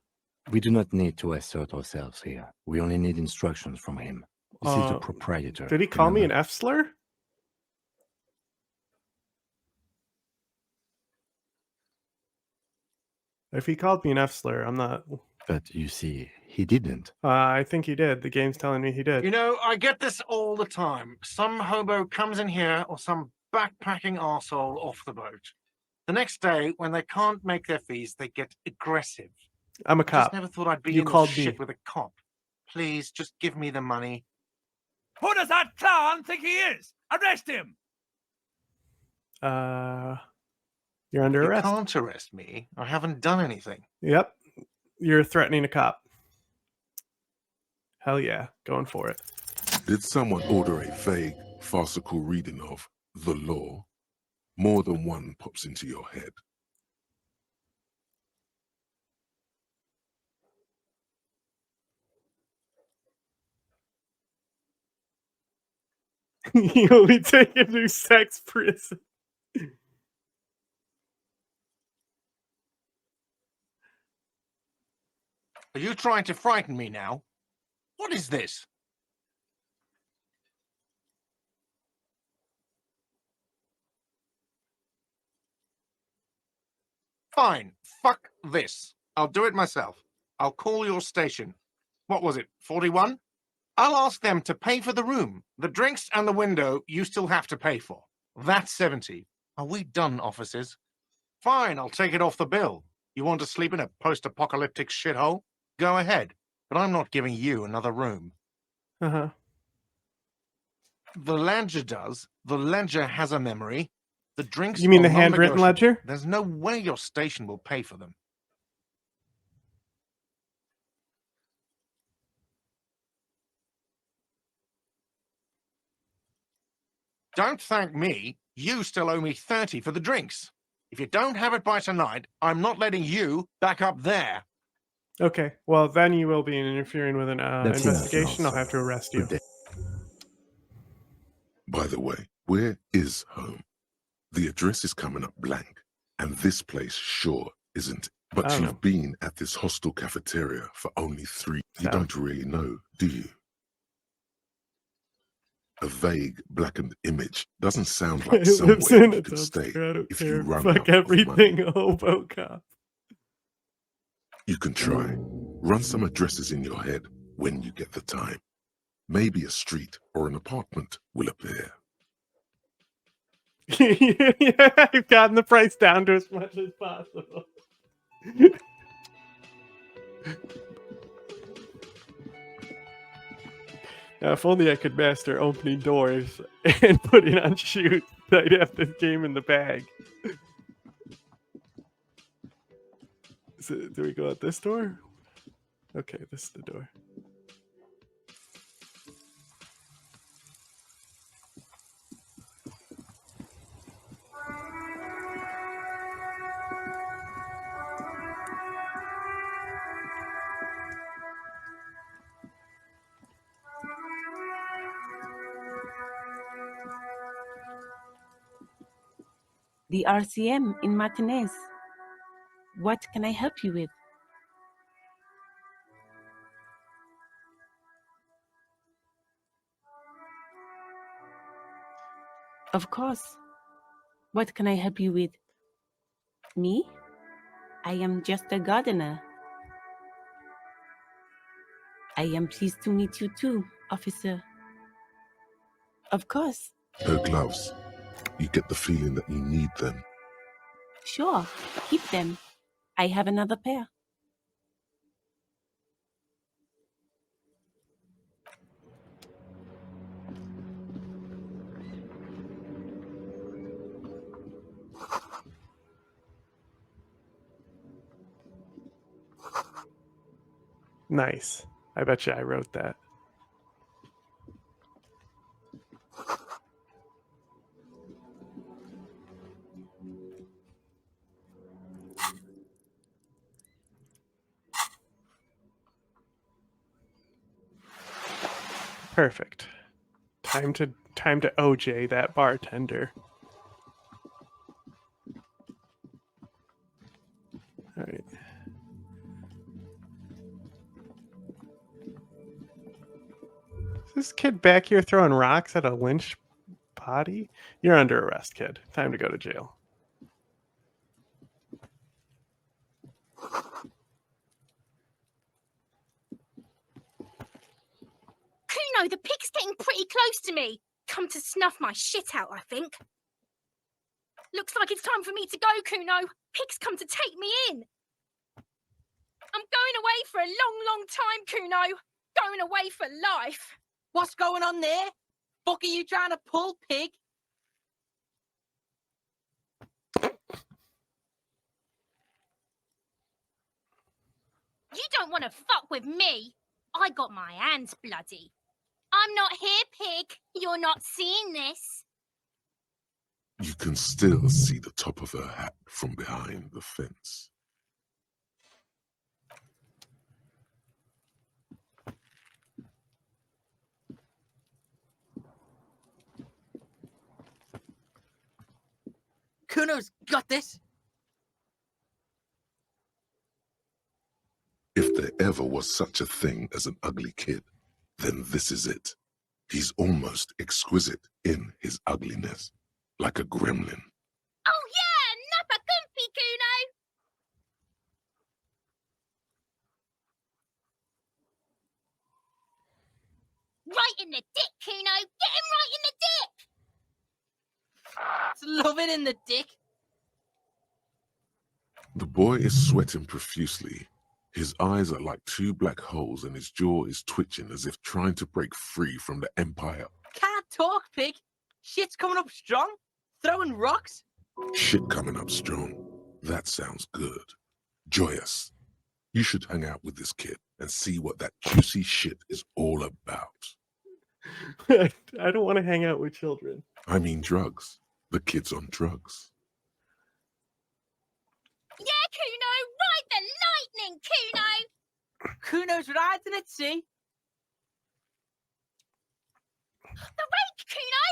We do not need to assert ourselves here. We only need instructions from him. This is the proprietor. Did he call me an remember? F slur? If he called me an F slur, I'm not. But you see, he didn't. I think he did. The game's telling me he did. You know, I get this all the time. Some hobo comes in here or some backpacking arsehole off the boat. The next day, when they can't make their fees, they get aggressive. I'm a Just cop. never thought I'd be You in this called shit me. with a cop. Please, just give me the money. Who does that clown think he is? Arrest him! You're under You arrest. can't arrest me. I haven't done anything. Yep. You're threatening a cop. Hell yeah. Going for it. did someone order a vague, farcical reading of the law? More than one pops into your head. You only take a new sex prison. Are you trying to frighten me now? What is this? Fine. Fuck this. I'll do it myself. I'll call your station. What was it, 41? I'll ask them to pay for the room. The drinks and the window you still have to pay for. That's 70. Are we done, officers? Fine, I'll take it off the bill. You want to sleep in a post-apocalyptic shithole? Go ahead. But I'm not giving you another room. Uh-huh. The ledger does. The ledger has a memory. The drinks You mean are the handwritten non-negotiable. ledger? There's no way your station will pay for them. Don't thank me. You still owe me 30 for the drinks. If you don't have it by tonight, I'm not letting you back up there. Okay. Well, then you will be interfering with an That's enough investigation. I'll nonsense. have to arrest you. Good day. By the way, where is home? The address is coming up blank, and this place sure isn't. But I don't you've know. been at this hostel cafeteria for only 3. You So- don't really know, do you? A vague, blackened image doesn't sound like It lives somewhere in you a could stay dumpster. I don't if care. you run Fuck out of money. everything, hobo cop. You can try. Run some addresses in your head when you get the time. Maybe a street or an apartment will appear. Yeah, I've gotten the price down to as much as possible. Now, if only I could master opening doors and putting on shoes, I'd have this game in the bag. Do we go out this door? Okay, this is the door. The RCM in Martinez. What can I help you with? Of course. What can I help you with? Me? I am just a gardener. I am pleased to meet you too, officer. Of course. Her gloves. You get the feeling that you need them. Sure. Keep them. I have another pair. Nice. I bet you I wrote that. Perfect. Time to OJ that bartender. All right. Is this kid back here throwing rocks at a lynched body? You're under arrest, kid. Time to go to jail. Kuno, the pig's getting pretty close to me. Come to snuff my shit out, I think. Looks like it's time for me to go, Kuno. Pig's come to take me in. I'm going away for a long, long time, Kuno. Going away for life. What's going on there? Fuck are you trying to pull, pig? You don't want to fuck with me. I got my hands bloody. I'm not here, pig. You're not seeing this. You can still see the top of her hat from behind the fence. Kuno's got this. If there ever was such a thing as an ugly kid, then this is it. He's almost exquisite in his ugliness, like a gremlin. Oh yeah, nappa comfy, Kuno. Right in the dick, Kuno. Get him right in the dick. It's loving in the dick. The boy is sweating profusely. His eyes are like two black holes and his jaw is twitching as if trying to break free from the empire. Can't talk, pig. Shit's coming up strong. Throwing rocks. Shit coming up strong. That sounds good. Joyous. You should hang out with this kid and see what that juicy shit is all about. I don't want to hang out with children. I mean drugs. The kid's on drugs. Yeah, Kuno, ride the lightning, Kuno. Kuno's riding it, see? The rake, Kuno.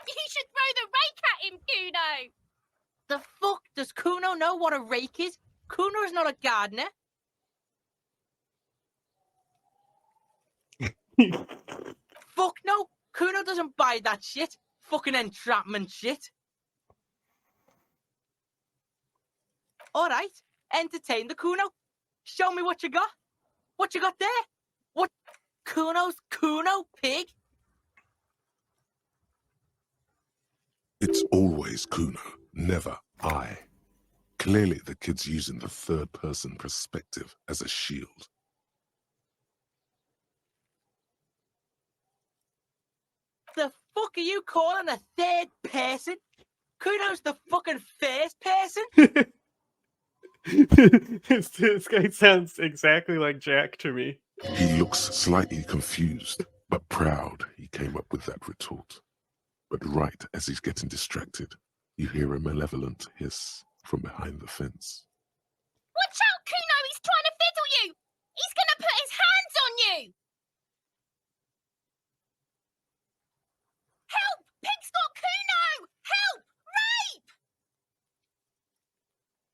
You should throw the rake at him, Kuno. The fuck does Kuno know what a rake is? Kuno's not a gardener. Fuck no. Kuno doesn't buy that shit. Fucking entrapment shit. All right, entertain the Kuno. Show me what you got. What you got there? What? Kuno's Kuno, pig? It's always Kuno, never I. Clearly the kid's using the third-person perspective as a shield. The fuck are you calling a third person? Kuno's the fucking first person? This guy sounds exactly like Jack to me. He looks slightly confused, but proud he came up with that retort. But right as he's getting distracted, you hear a malevolent hiss from behind the fence. Watch out, Kuno, he's trying to fiddle you. He's going to put his hands on you. Help! Pig's got Kuno! Help! Rape!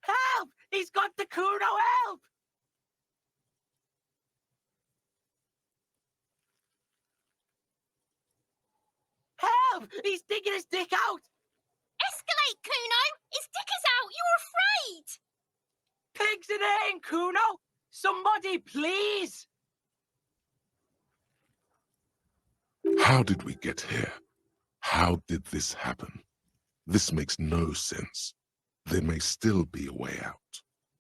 Help! He's got the Kuno, help! Help! He's digging his dick out! Escalate, Kuno! His dick is out! You're afraid! Pigs in air, Kuno! Somebody, please! How did we get here? How did this happen? This makes no sense. There may still be a way out.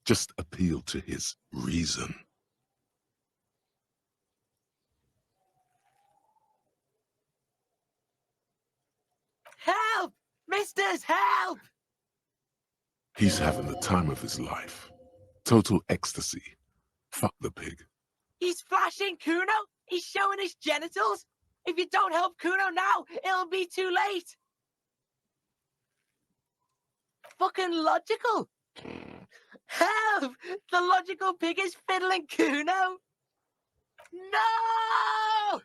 Just appeal to his reason. Help! Misters, help! He's having the time of his life. Total ecstasy. Fuck the pig. He's flashing Kuno. He's showing his genitals. If you don't help Kuno now, it'll be too late. Fucking logical. Help! The logical pig is fiddling Kuno. No!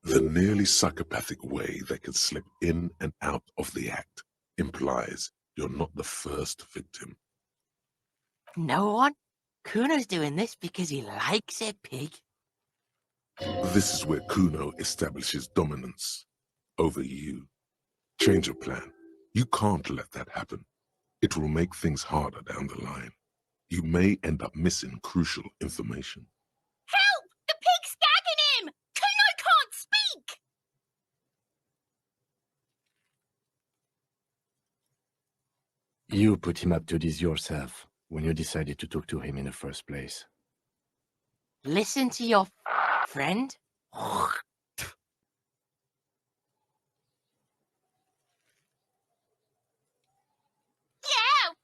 The nearly psychopathic way they can slip in and out of the act implies you're not the first victim. No one? Kuno's doing this because he likes it, pig. This is where Kuno establishes dominance over you. Change of plan. You can't let that happen. It will make things harder down the line. You may end up missing crucial information. Help! The pig's gagging him! Kuno can't speak! You put him up to this yourself when you decided to talk to him in the first place. Listen to your friend. Yeah,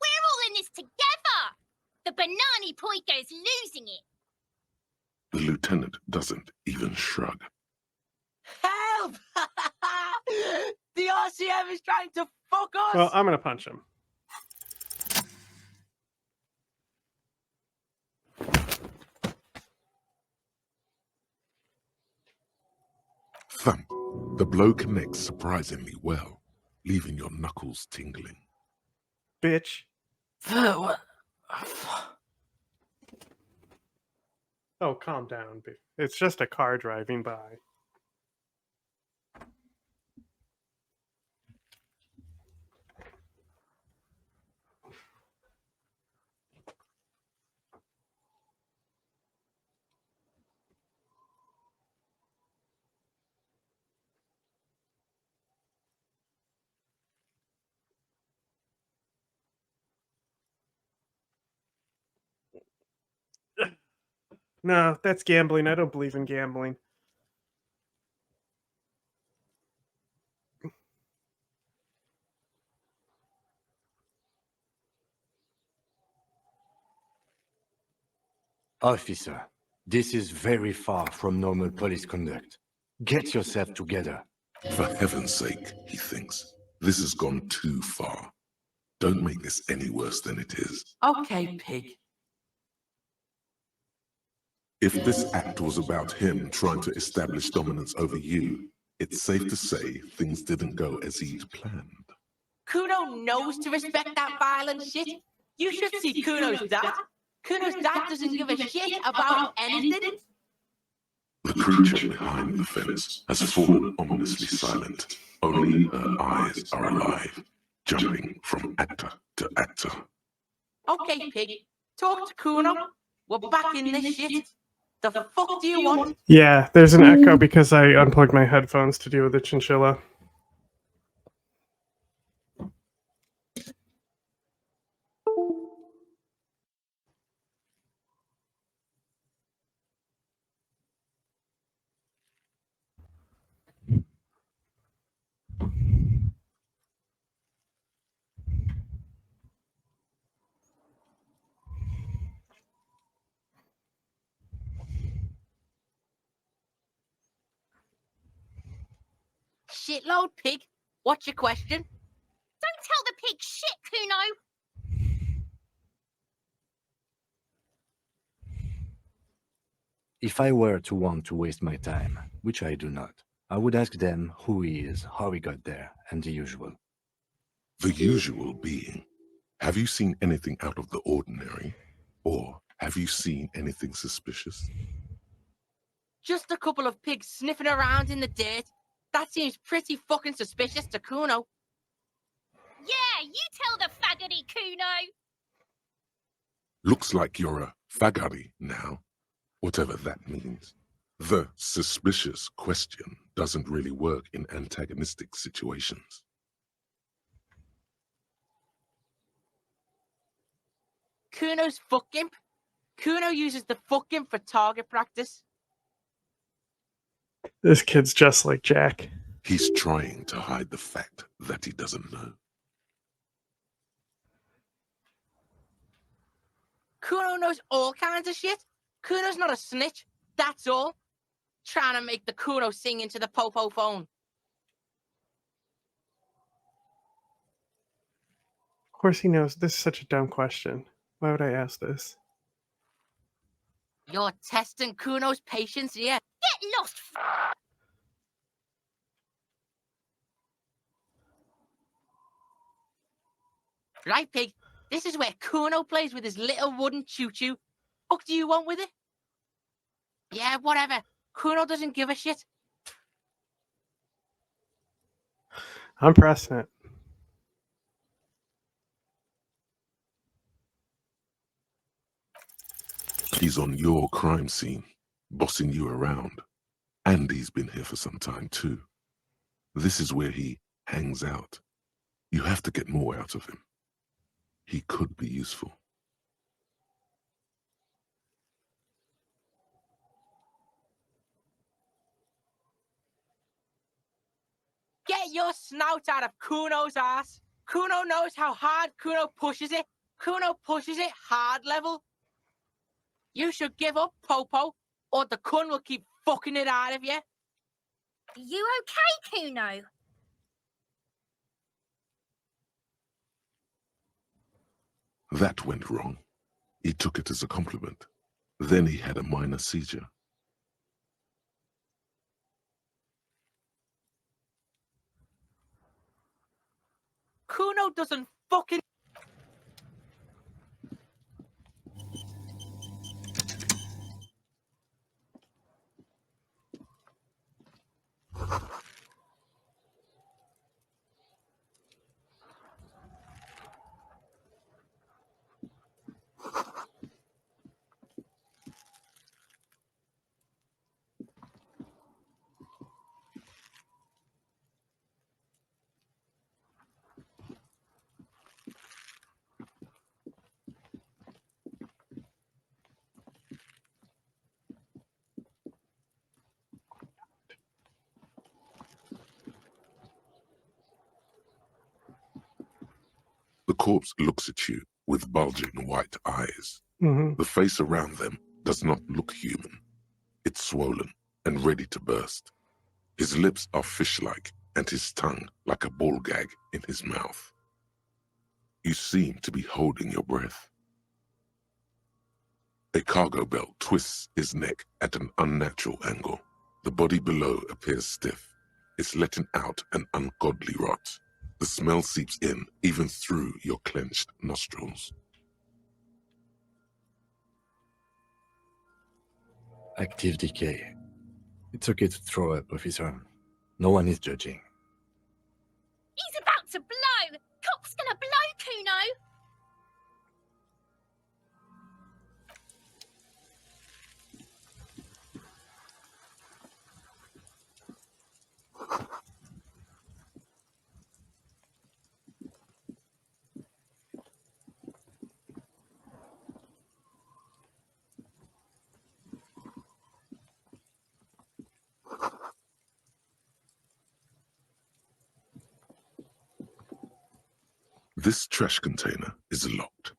we're all in this together! The Banani Poiko's losing it. The lieutenant doesn't even shrug. Help! The RCM is trying to fuck us! Well, I'm gonna punch him. Thump. The blow connects surprisingly well, leaving your knuckles tingling. Bitch. Oh, calm down. It's just a car driving by. No, that's gambling. I don't believe in gambling. Officer, this is very far from normal police conduct. Get yourself together. For heaven's sake, he thinks, this has gone too far. Don't make this any worse than it is. Okay, pig. If this act was about him trying to establish dominance over you, it's safe to say things didn't go as he'd planned. Kuno knows to respect that violent shit. You should see Kuno's dad. Kuno's dad doesn't give a shit about anything. The creature behind the fence has fallen ominously silent. Only her eyes are alive, jumping from actor to actor. Okay, pig. Talk to Kuno. We're back in this shit. The fuck do you want? Yeah, there's an echo because I unplugged my headphones to deal with the chinchilla. Shitload, pig. What's your question? Don't tell the pig shit, Kuno! If I were to want to waste my time, which I do not, I would ask them who he is, how he got there, and the usual. The usual being, have you seen anything out of the ordinary? Or have you seen anything suspicious? Just a couple of pigs sniffing around in the dirt. That seems pretty fucking suspicious to Kuno. Yeah, you tell the faggoty, Kuno! Looks like you're a fagari now, whatever that means. The suspicious question doesn't really work in antagonistic situations. Kuno's fuck imp. Kuno uses the fuck imp for target practice. This kid's just like Jack. He's trying to hide the fact that he doesn't know. Kuno knows all kinds of shit. Kuno's not a snitch, that's all. Trying to make the Kuno sing into the popo phone. Of course he knows. This is such a dumb question. Why would I ask this? You're testing Kuno's patience, yeah? Get lost! Right, Pig? This is where Kuno plays with his little wooden choo-choo. What do you want with it? Yeah, whatever. Kuno doesn't give a shit. I'm pressing it. He's on your crime scene, bossing you around. And he's been here for some time too. This is where he hangs out. You have to get more out of him. He could be useful. Get your snout out of Kuno's ass. Kuno knows how hard Kuno pushes it. Kuno pushes it hard level. You should give up, Popo, or the Kun will keep fucking it out of you. You okay, Kuno? That went wrong. He took it as a compliment. Then he had a minor seizure. Kuno doesn't fucking... The corpse looks at you with bulging white eyes. Mm-hmm. The face around them does not look human. It's swollen and ready to burst. His lips are fish-like and his tongue like a ball gag in his mouth. You seem to be holding your breath. A cargo belt twists his neck at an unnatural angle. The body below appears stiff. It's letting out an ungodly rot. The smell seeps in even through your clenched nostrils. Active decay. It's okay to throw up, officer. No one is judging. He's about to blow! Cop's gonna blow, Kuno! This trash container is locked.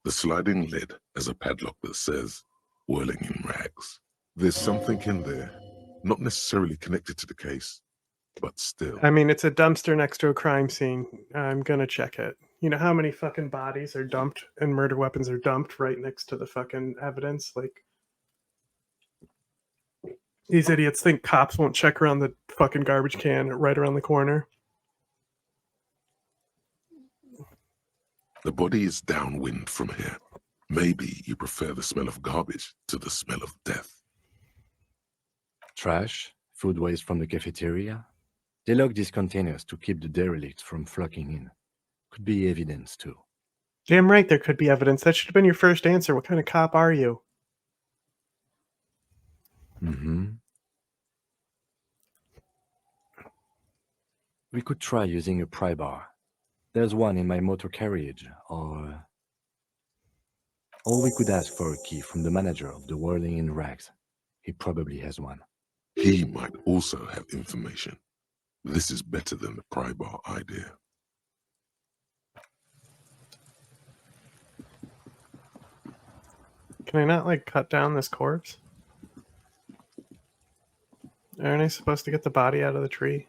The sliding lid has a padlock that says, "Whirling in rags." There's something in there, not necessarily connected to the case, but still. I mean, it's a dumpster next to a crime scene. I'm gonna check it. You know how many fucking bodies are dumped and murder weapons are dumped right next to the fucking evidence? Like, these idiots think cops won't check around the fucking garbage can right around the corner. The body is downwind from here. Maybe you prefer the smell of garbage to the smell of death. Trash, food waste from the cafeteria. They lock these containers to keep the derelicts from flocking in. Could be evidence too. Damn right there could be evidence. That should have been your first answer. What kind of cop are you? Mm-hmm. We could try using a pry bar. There's one in my motor carriage, or we could ask for a key from the manager of the Whirling in Rags. He probably has one. He might also have information. This is better than the pry bar idea. Can I not, like, cut down this corpse? Aren't I supposed to get the body out of the tree?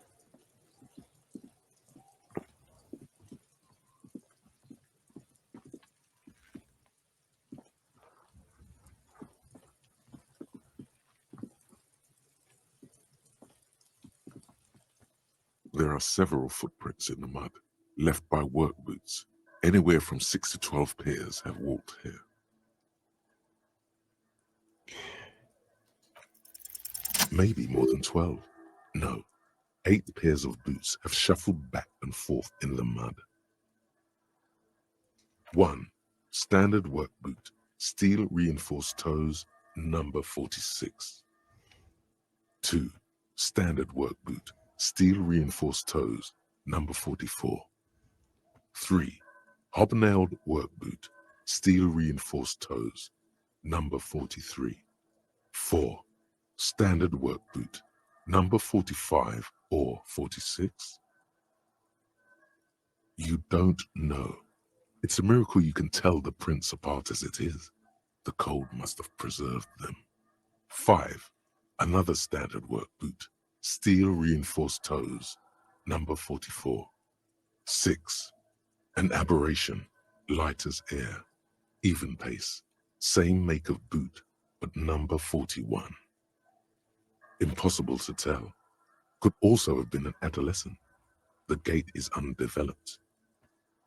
There are several footprints in the mud, left by work boots. Anywhere from 6 to 12 pairs have walked here. Maybe more than 12. No, 8 pairs of boots have shuffled back and forth in the mud. 1. Standard work boot, steel reinforced toes, number 46. 2. Standard work boot, steel reinforced toes, number 44. 3. Hobnailed work boot, steel reinforced toes, number 43. 4. Standard work boot, number 45 or 46. You don't know. It's a miracle you can tell the prints apart as it is. The cold must have preserved them. 5. Another standard work boot, steel reinforced toes, number 44. 6. An aberration, light as air, even pace, same make of boot, but number 41. Impossible to tell. Could also have been an adolescent. The gait is undeveloped.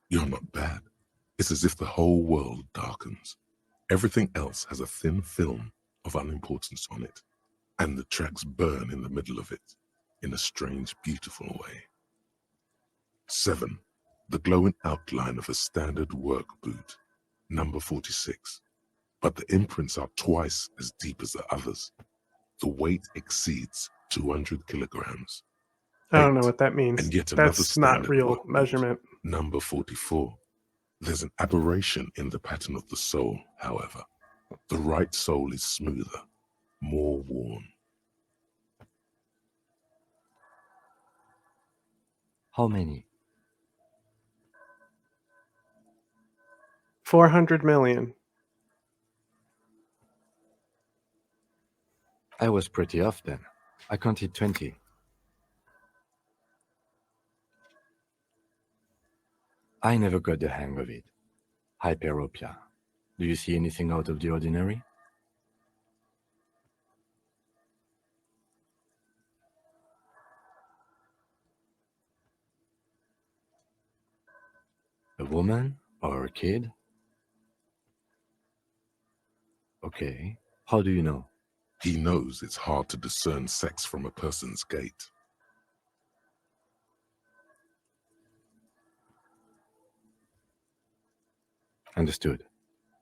You're not bad. It's as if the whole world darkens. Everything else has a thin film of unimportance on it, and the tracks burn in the middle of it, in a strange, beautiful way. 7. The glowing outline of a standard work boot, number 46. But the imprints are twice as deep as the others. The weight exceeds 200 kilograms. I don't know 8. what that means. And yet another That's not standard real work boot, measurement. number 44. There's an aberration in the pattern of the sole, however. The right sole is smoother, more worn. How many? 400 million. I was pretty off then. I counted 20. I never got the hang of it. Hyperopia. Do you see anything out of the ordinary? A woman or a kid? Okay. How do you know? He knows it's hard to discern sex from a person's gait. Understood.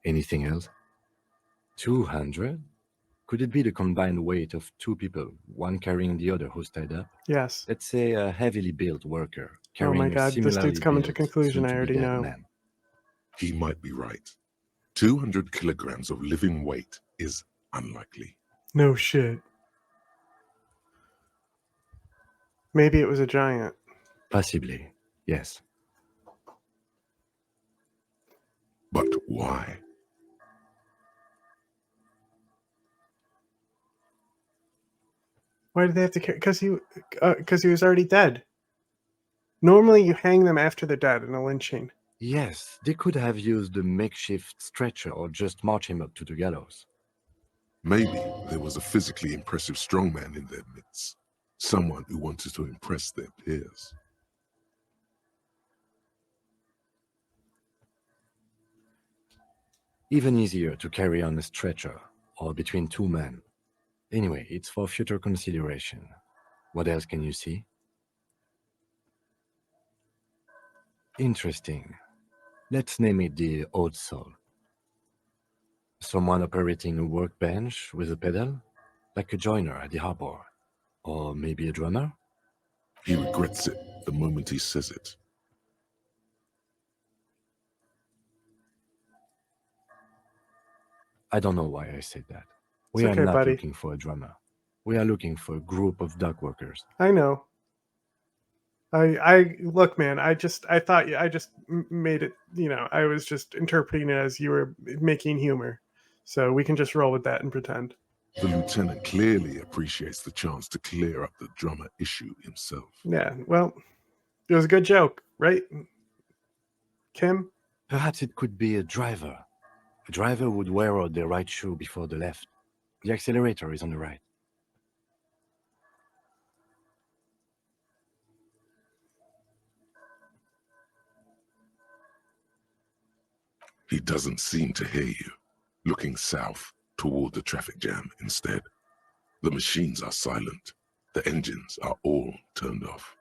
Anything else? 200? Could it be the combined weight of two people, one carrying the other who's tied up? Yes. Let's say a heavily built worker Oh carrying my god, a this similarly dude's coming to built, conclusion. I soon-to-be already dead know. man. He might be right. 200 kilograms of living weight is unlikely. No shit. Maybe it was a giant. Possibly, yes. But why? Why did they have to carry? Because he was already dead. Normally, you hang them after they're dead in a lynching. Yes, they could have used a makeshift stretcher or just march him up to the gallows. Maybe there was a physically impressive strongman in their midst. Someone who wanted to impress their peers. Even easier to carry on a stretcher or between two men. Anyway, it's for future consideration. What else can you see? Interesting. Let's name it the odd soul. Someone operating a workbench with a pedal, like a joiner at the harbor. Or maybe a drummer? He regrets it the moment he says it. I don't know why I said that. We It's are okay, not buddy. looking for a drummer. We are looking for a group of dock workers. I know. I look, man. I just made it. I was just interpreting it as you were making humor. So we can just roll with that and pretend. The lieutenant clearly appreciates the chance to clear up the drummer issue himself. Yeah, well, it was a good joke, right, Kim? Perhaps it could be a driver. A driver would wear out the right shoe before the left. The accelerator is on the right. He doesn't seem to hear you, looking south toward the traffic jam instead. The machines are silent. The engines are all turned off.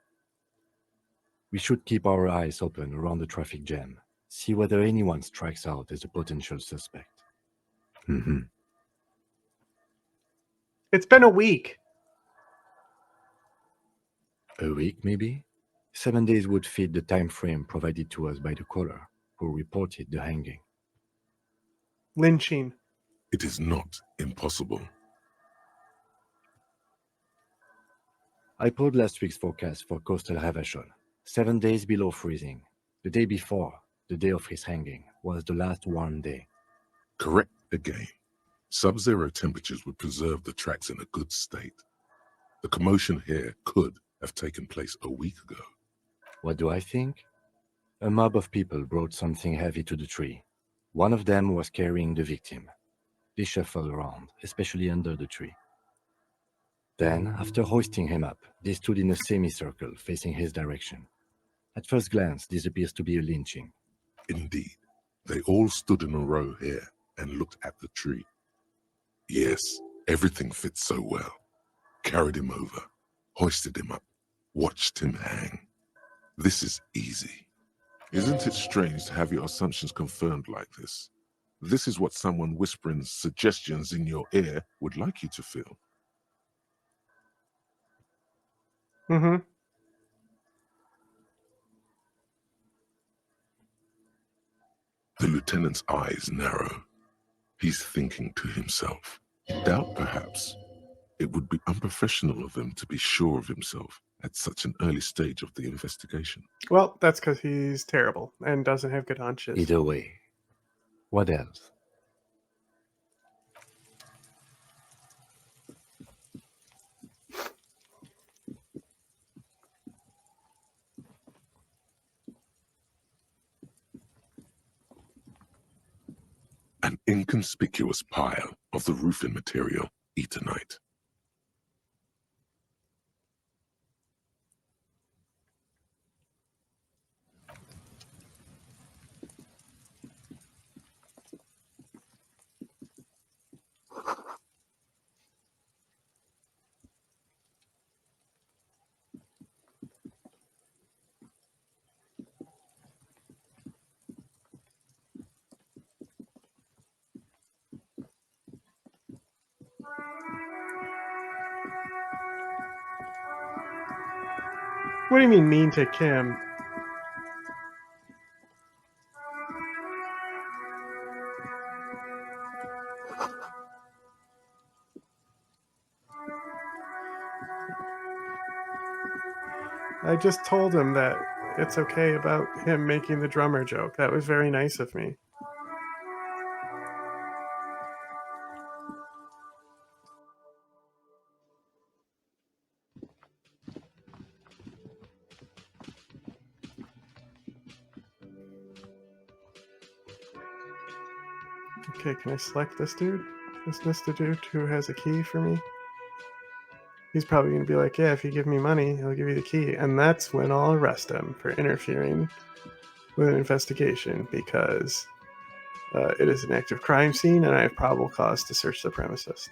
We should keep our eyes open around the traffic jam, see whether anyone strikes out as a potential suspect. Mm-hmm. It's been a week. A week, maybe? 7 days would fit the time frame provided to us by the caller, who reported the hanging. Lynching. It is not impossible. I pulled last week's forecast for coastal Havashon. 7 days below freezing. The day before, the day of his hanging, was the last warm day. Correct again. Sub-zero temperatures would preserve the tracks in a good state. The commotion here could have taken place a week ago. What do I think? A mob of people brought something heavy to the tree. One of them was carrying the victim. They shuffled around, especially under the tree. Then, after hoisting him up, they stood in a semicircle facing his direction. At first glance, this appears to be a lynching. Indeed. They all stood in a row here and looked at the tree. Yes, everything fits so well. Carried him over, hoisted him up, watched him hang. This is easy. Isn't it strange to have your assumptions confirmed like this? This is what someone whispering suggestions in your ear would like you to feel. Mm-hmm. The lieutenant's eyes narrow. He's thinking to himself. Doubt, perhaps. It would be unprofessional of him to be sure of himself at such an early stage of the investigation. Well, that's because he's terrible and doesn't have good hunches. Either way. What else? An inconspicuous pile of the roofing material, Eternite. What do you mean mean to Kim? I just told him that it's okay about him making the drummer joke. That was very nice of me. Okay, can I select this dude? Is this the dude who has a key for me? He's probably going to be like, yeah, if you give me money, I'll give you the key. And that's when I'll arrest him for interfering with an investigation because it is an active crime scene and I have probable cause to search the premises.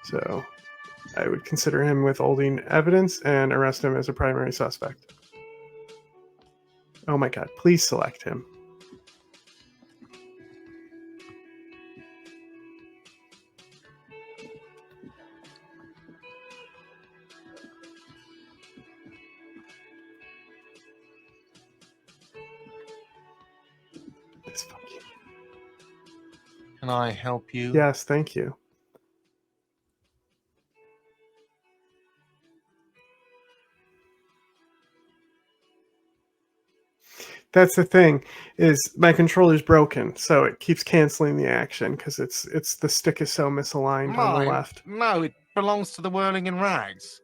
So I would consider him withholding evidence and arrest him as a primary suspect. Oh my god, please select him. This fucking... Can I help you? Yes, thank you. That's the thing, is my controller's broken, so it keeps canceling the action because it's the stick is so misaligned on the Mine? left. No, it belongs to the Whirling in Rags.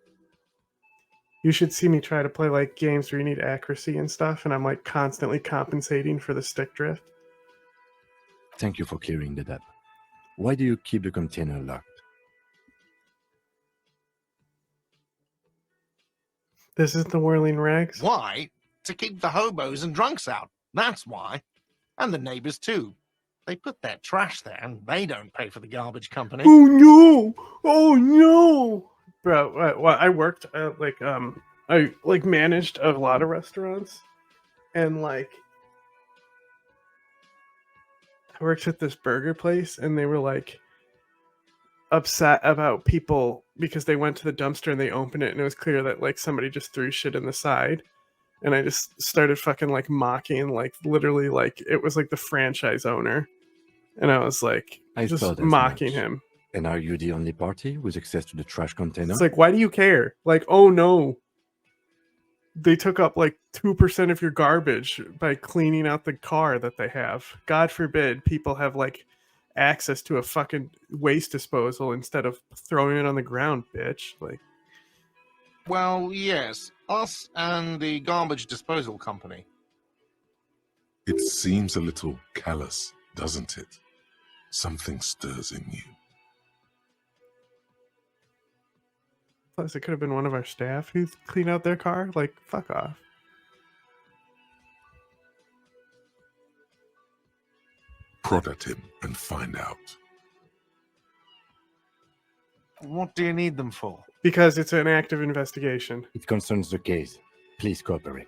You should see me try to play like games where you need accuracy and stuff, and I'm like constantly compensating for the stick drift. Thank you for clearing that up. Why do you keep the container locked? This is the Whirling Rags. Why? To keep the hobos and drunks out. That's why. And the neighbors too. They put their trash there and they don't pay for the garbage company. Oh no! Oh no! Bro, well, I worked at I like managed a lot of restaurants, and like I worked at this burger place, and they were like upset about people because they went to the dumpster and they opened it, and it was clear that like somebody just threw shit in the side. And I just started fucking like mocking, like literally, like it was like the franchise owner, and I was like I just thought as mocking much. him. And are you the only party with access to the trash container? It's like, why do you care? Like, oh no, they took up like 2% of your garbage by cleaning out the car that they have. God forbid people have like access to a fucking waste disposal instead of throwing it on the ground, bitch. Like, Well, yes. Us and the garbage disposal company. It seems a little callous, doesn't it? Something stirs in you. plus it could have been one of our staff who cleaned out their car. Like, fuck off. Prod at him and find out. What do you need them for? Because it's an active investigation. It concerns the case. Please cooperate.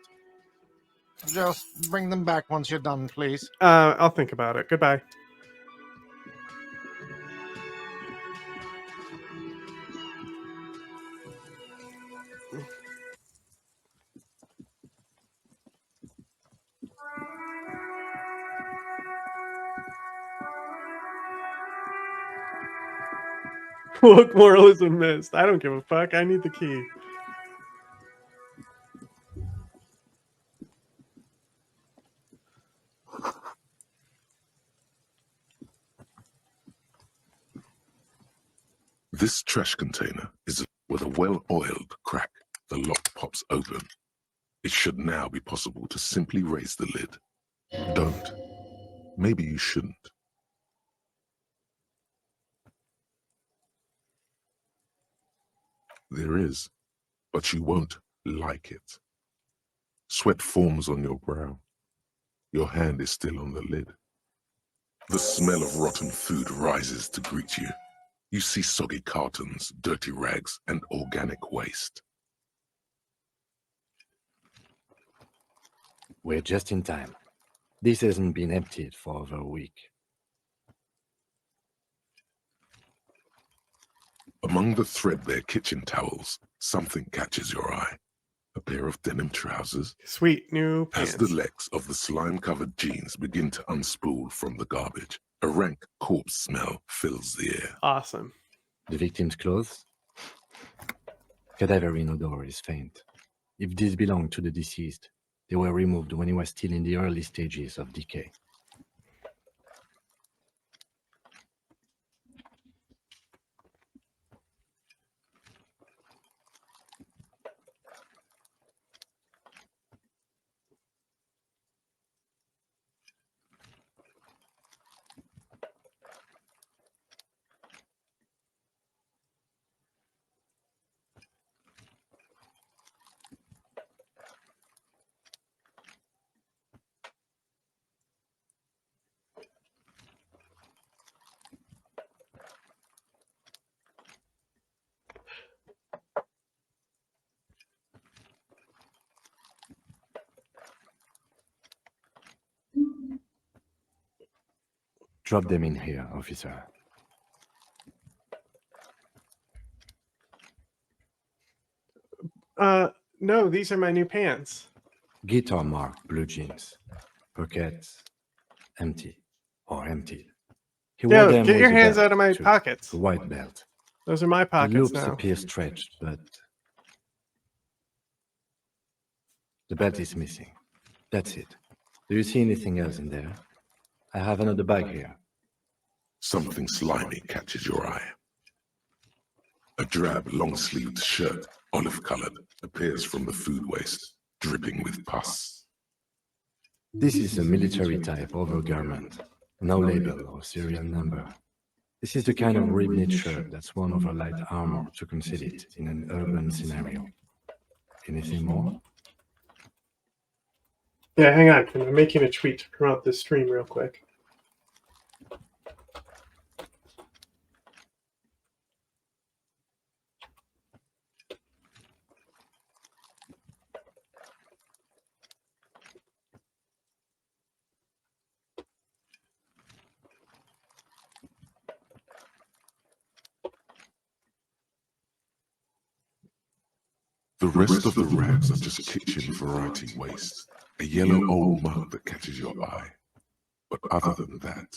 Just bring them back once you're done, please. I'll think about it. Goodbye. Look, moralism missed. I don't give a fuck. I need the key. This trash container is with a well-oiled crack. The lock pops open. It should now be possible to simply raise the lid. Don't. Maybe you shouldn't. There is, but you won't like it. Sweat forms on your brow. Your hand is still on the lid. The smell of rotten food rises to greet you. You see soggy cartons, dirty rags, and organic waste. We're just in time. This hasn't been emptied for over a week. Among the threadbare kitchen towels, something catches your eye. A pair of denim trousers. Sweet new pants. As the legs of the slime-covered jeans begin to unspool from the garbage, a rank corpse smell fills the air. Awesome. The victim's clothes? Cadaverine odor is faint. If these belong to the deceased, they were removed when he was still in the early stages of decay. Drop them in here, officer. No, these are my new pants. Guitar marked blue jeans. Pockets empty or emptied. He wore Yo, them get with your a hands belt, out of my too. pockets. A white belt. Those are my The pockets loops now. appear stretched, but the belt is missing. That's it. Do you see anything else in there? I have another bag here. Something slimy catches your eye. A drab, long-sleeved shirt, olive-colored, appears from the food waste, dripping with pus. This is a military-type overgarment. No label or serial number. This is the kind of rib-knit shirt that's worn over light armor to conceal it in an urban scenario. Anything more? Yeah, hang on. I'm making a tweet to promote this stream real quick. The rest of the rags are just kitchen variety waste. A yellow old mug that catches your eye. But other than that...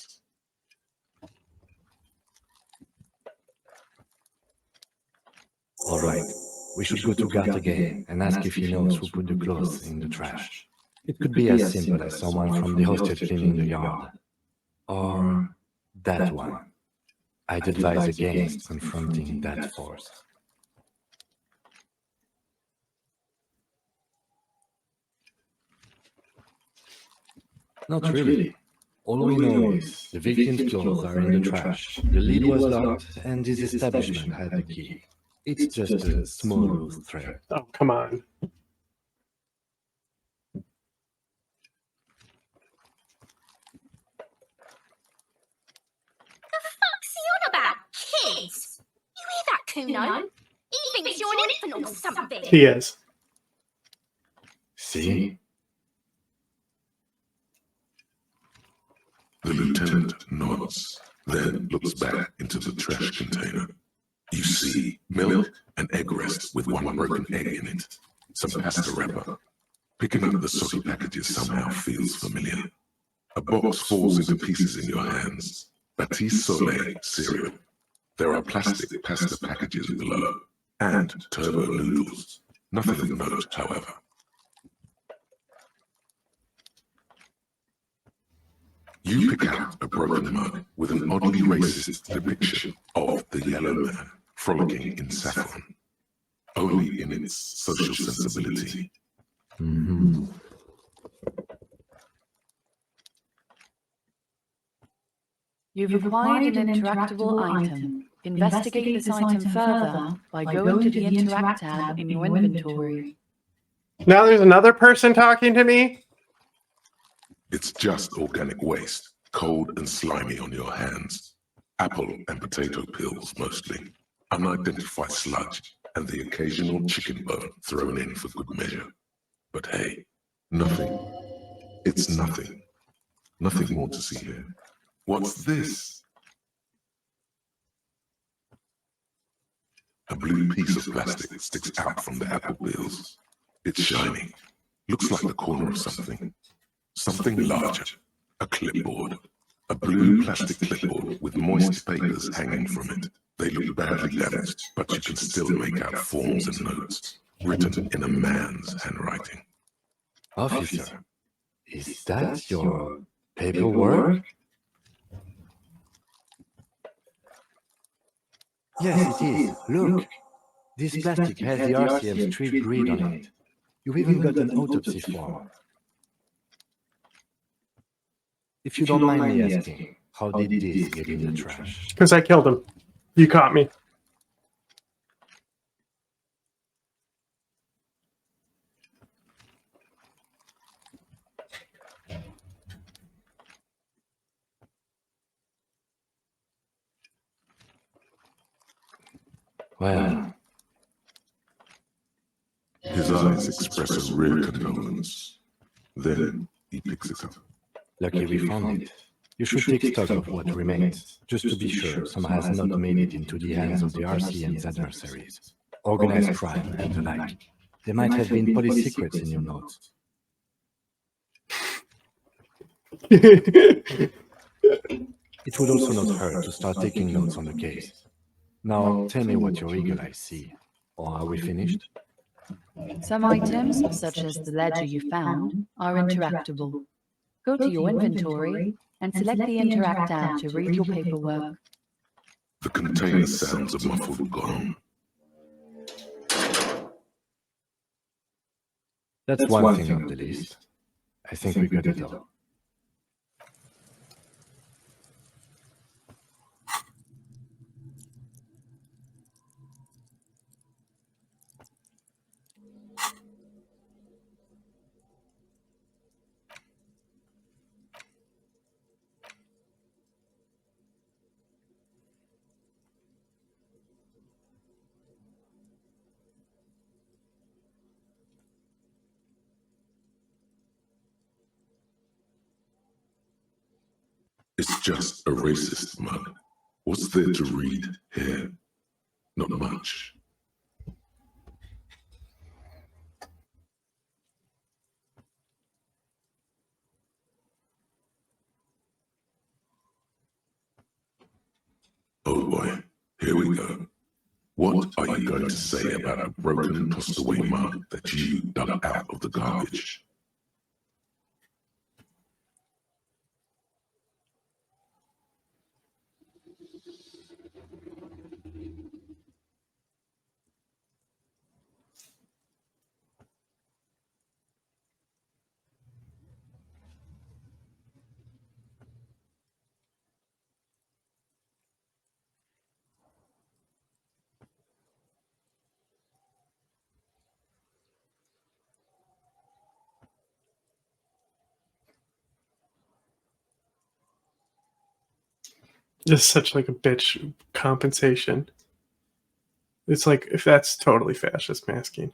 All right, we should go to Gart again and ask if he knows who put the clothes in the trash. It could be as simple as someone from the hostel cleaning the yard. Or that one. I'd advise against confronting that force. Not really. All we know is the victim's clothes are in the trash, the lid was locked, and this establishment had the key. It's just a small loose thread. Oh, come on. The fuck's he on about? Kids? You hear that, Kuno? He thinks you're an infant or something. He is. See? The lieutenant nods, then looks back into the trash container. You see milk and egg rest with one broken egg in it, some pasta wrapper. Picking up the soggy packages somehow feels familiar. A box falls into pieces in your hands. Batiste Soleil cereal. There are plastic pasta packages below, and turbo noodles. Nothing of note, however. You pick out a broken mug with an oddly racist depiction of the yellow man frolicking in saffron, only in its social sensibility. Mm-hmm. You've acquired an interactable item. Investigate this item further by going to the Interact tab in your inventory. Now there's another person talking to me? It's just organic waste, cold and slimy on your hands. Apple and potato peels, mostly. Unidentified sludge, and the occasional chicken bone thrown in for good measure. But hey, nothing. It's nothing. Nothing more to see here. What's this? A blue piece of plastic sticks out from the apple peels. It's shiny. Looks like the corner of something. Something larger. A clipboard. A blue plastic clipboard with moist papers hanging from it. They look badly damaged, but you can still make out forms and notes, written in a man's handwriting. Officer, is that your paperwork? Yes, it is. Look. This plastic has the RCM strip grid on it. You even got an autopsy form. If you don't mind me asking, how did this get in the trash? Because I killed him. You caught me. Well, his eyes express a rare condolence. Then he picks it up. Lucky we found it. You should take stock of what remains, just to be sure some has not made it into the hands of the RCM's adversaries. Organized crime and the like. There might have been police secrets in your notes. It would also not hurt to start taking notes on the case. Now, tell me what your eagle eyes see. Or are we finished? Some items, such as the ledger you found, are interactable. Go to your inventory and select the Interact tab to read your paperwork. The container sounds a muffled gong. That's one thing on the list. I think we got it all. It's just a racist mug. What's there to read here? Not much. Oh boy, here we go. What are you going to say about a broken, tossed away mug that you dug out of the garbage? Just such like a bitch compensation. It's like if that's totally fascist masking.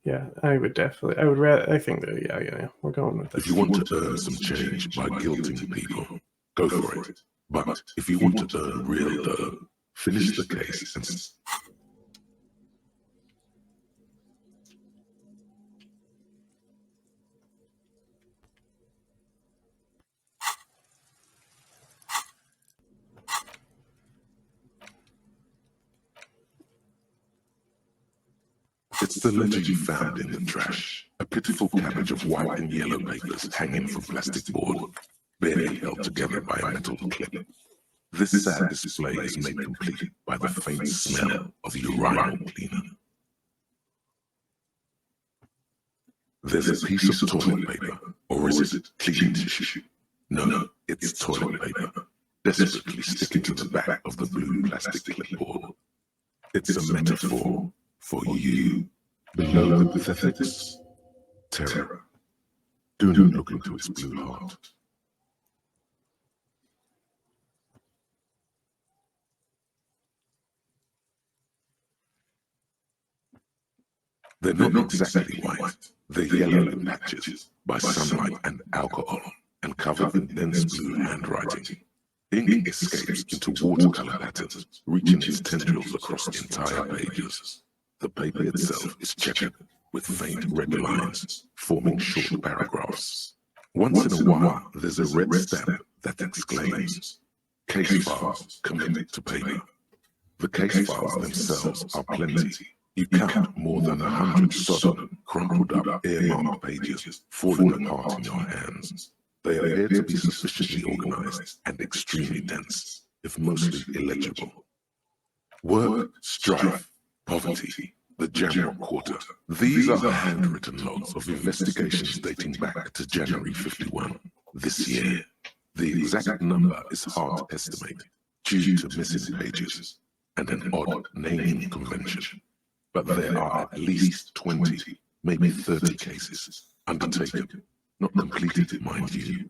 Yeah, I would definitely. I would rather. I think that yeah, we're going with this. If you want to earn some change by guilting people, go for it. But if you want to earn real dough, finish the case and it's the letter you found in the trash. A pitiful cabbage of white and yellow papers hanging from plastic board, barely held together by a metal clip. This sad display is made complete by the faint smell of urinal cleaner. There's a piece of toilet paper, or is it cleaning tissue? No, it's toilet paper, desperately sticking to the back of the blue plastic clipboard. It's a metaphor for you. Below the pathetics, terror. Do not look into its blue heart. They're not exactly white. They're yellow in patches by sunlight and alcohol, and covered in dense blue handwriting. Ink escapes into watercolor patterns, reaching its tendrils across entire pages. The paper itself is checkered with faint red lines, forming short paragraphs. Once in a while, there's a red stamp that exclaims, "Case files commit to paper." The case files themselves are plenty. You count more than 100 sodden, crumpled up, earmarked pages falling apart in your hands. They appear to be sufficiently organized and extremely dense, if mostly illegible. Work, strife, poverty, the Jamrock Quarter. These are handwritten logs of investigations dating back to January 51, this year. The exact number is hard to estimate, due to missing pages and an odd naming convention. But there are at least 20, maybe 30 cases undertaken, not completed, mind you.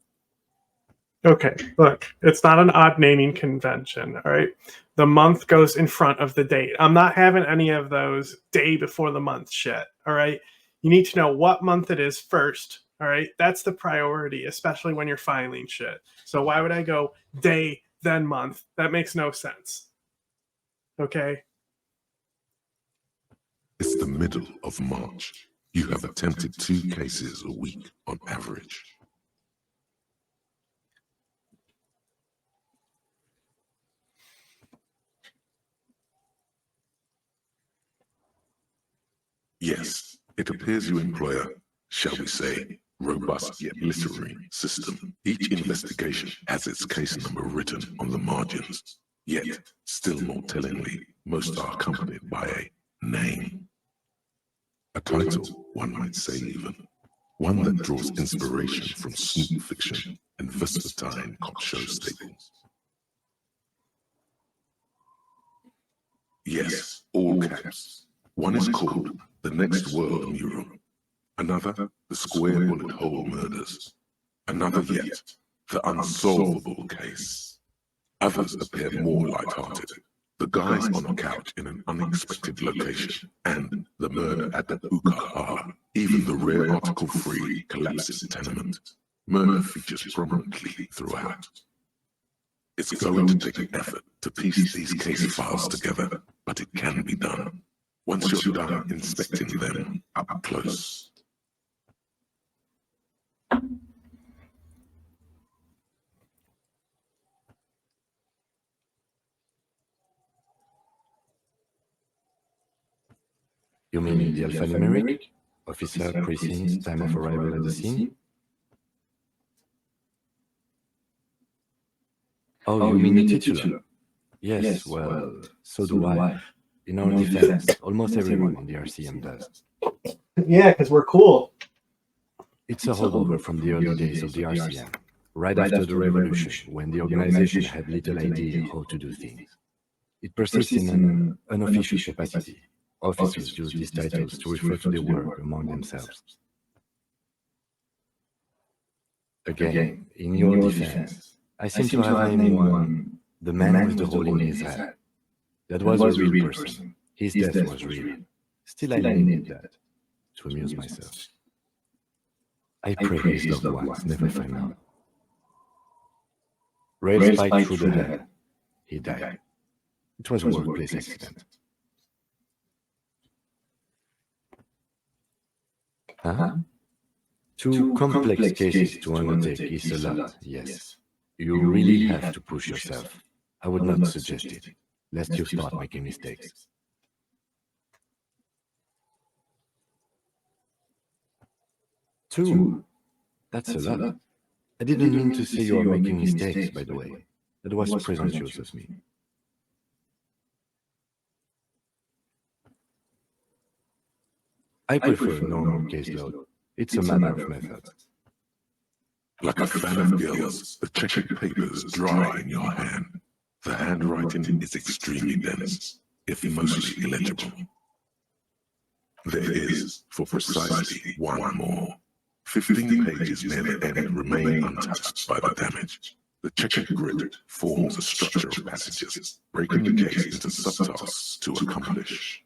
Okay, look, it's not an odd naming convention, all right? The month goes in front of the date. I'm not having any of those day before the month shit, all right? You need to know what month it is first, all right? That's the priority, especially when you're filing shit. So why would I go day, then month? That makes no sense. Okay? It's the middle of March. You have attempted 2 cases a week on average. Yes, It appears you employ a, shall we say, robust yet literary system. Each investigation has its case number written on the margins. Yet, still more tellingly, most are accompanied by a name. A title, one might say even. One that draws inspiration from snoop fiction and vespertine cop show staples. Yes, all caps. One is called The Next World Mural. Another, The Square Bullet Hole Murders. Another yet, The Unsolvable Case. Others appear more light-hearted. The guys on a couch in an unexpected location, and The Murder at the Hookah Parlor. Even the rare article-free Collapsing Tenement. Murder features prominently throughout. It's going to take an effort to piece these case files together, but it can be done. Once you're done inspecting them up close. You mean the alphanumeric? Officer, precinct, time of arrival at the scene? Oh, you mean the titular? Yes, well, so do I. In our defense, almost everyone in the RCM does. Yeah, because we're cool. It's a holdover from the early days of the RCM, right after the revolution, when the organization had little idea how to do things. It persists in an unofficial capacity. Officers use these titles to refer to their work among themselves. Again, in your defense, I seem to have named one, the man with the hole in his head. That was a real person. His death was real. Still I named it that, to amuse myself. I pray his loved ones never find out. Rail spiked through the head. He died. It was a workplace accident. Huh? Two complex cases to undertake is a lot, yes. You really have to push yourself. I would not suggest it, lest you start making mistakes. Two? That's a lot. I didn't mean to say you are making mistakes, by the way. That was presumptuous of me. I prefer normal caseload. It's a matter of method. Like a fan of girls, the checkered papers dry in your hand. The handwriting is extremely dense, if mostly illegible. There is, for precisely one more. 15 pages near the end remain untouched by the damage. The checkered grid forms a structure of passages, breaking the case into subtasks to accomplish.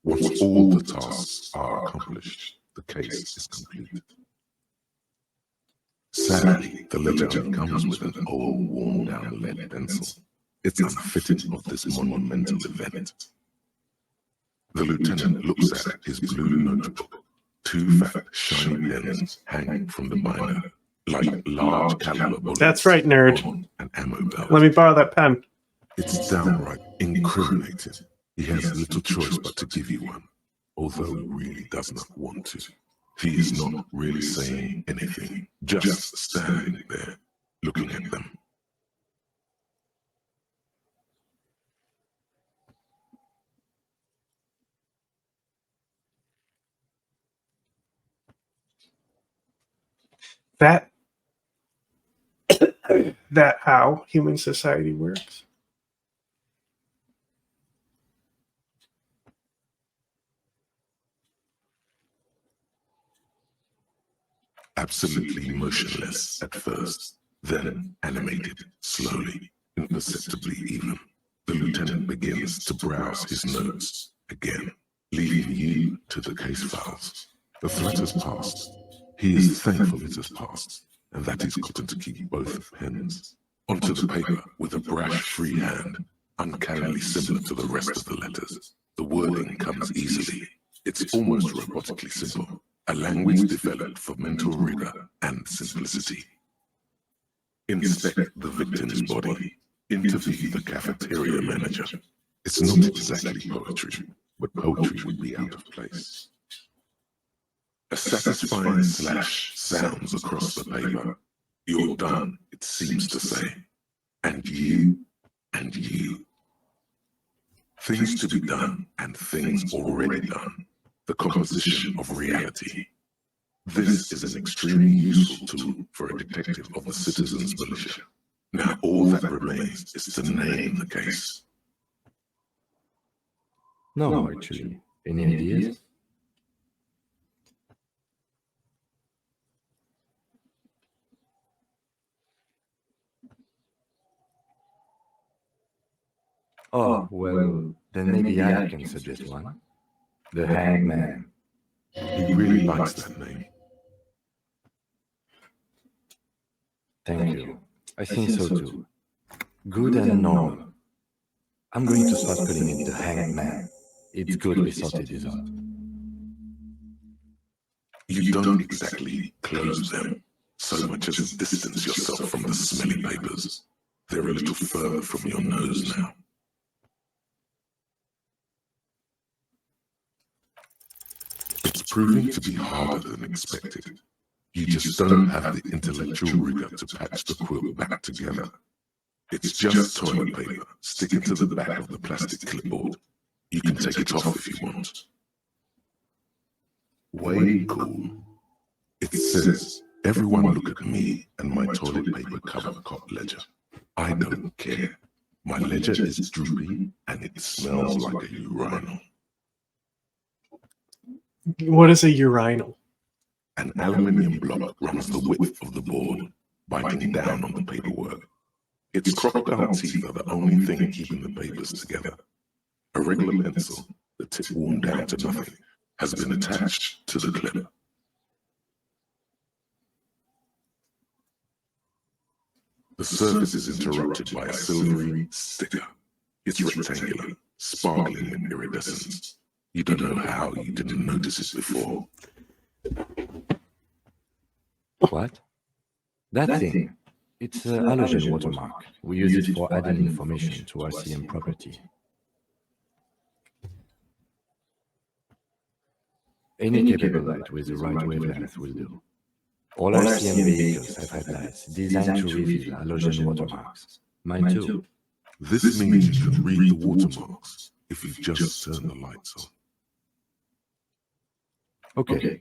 Once all the tasks are accomplished, the case is complete. Sadly, the letter only comes with an old, worn-down lead pencil. It's unfitting of this monumental event. The lieutenant looks at his blue notebook. 2 fat, shiny pens hang from the binder, like large caliber bullets. That's right, nerd. On an ammo belt. Let me borrow that pen. It's downright incriminating. He has little choice but to give you one, although he really does not want to. He is not really saying anything, just standing there, looking at them. That how human society works. Absolutely motionless at first, then animated, slowly, imperceptibly even. The lieutenant begins to browse his notes again, leaving you to the case files. The threat has passed. He is thankful it has passed, and that he's gotten to keep both pens. Onto the paper with a brash free hand, uncannily similar to the rest of the letters. The wording comes easily. It's almost robotically simple. A language developed for mental rigor and simplicity. Inspect the victim's body. Interview the cafeteria manager. It's not exactly poetry, but poetry would be out of place. A satisfying slash sounds across the paper. You're done, it seems to say. And you, and you. Things to be done and things already done. The composition of reality. This is an extremely useful tool for a detective of the citizens' militia. Now all that remains is to name the case. No, actually. Any ideas? Oh, well, then maybe I can suggest one. The Hanged Man. He really likes that name. Thank you. I think so too. Good and normal. I'm going to start calling it the Hanged Man. It's good we sorted this out. You don't exactly close them so much as distance yourself from the smelly papers. They're a little further from your nose now. It's proving to be harder than expected. You just don't have the intellectual rigor to patch the quilt back together. It's just toilet paper sticking to the back of the plastic clipboard. You can take it off if you want. Way cool. It says, everyone look at me and my toilet paper covered cop ledger. I don't care. My ledger is droopy and it smells like a urinal. What is a urinal? An aluminium block runs the width of the board, biting down on the paperwork. Its crocodile teeth are the only thing keeping the papers together. A regular pencil, the tip worn down to nothing, has been attached to the clip. The surface is interrupted by a silvery sticker. It's rectangular, sparkling with iridescence. You don't know how you didn't notice it before. What? That thing. It's a halogen watermark. We use it for adding information to our CM property. Any capable light with the right wavelength will do. All our CM vehicles have headlights designed to reveal halogen watermarks. Mine too. This means you can read the watermarks if you just turn the lights on. Okay.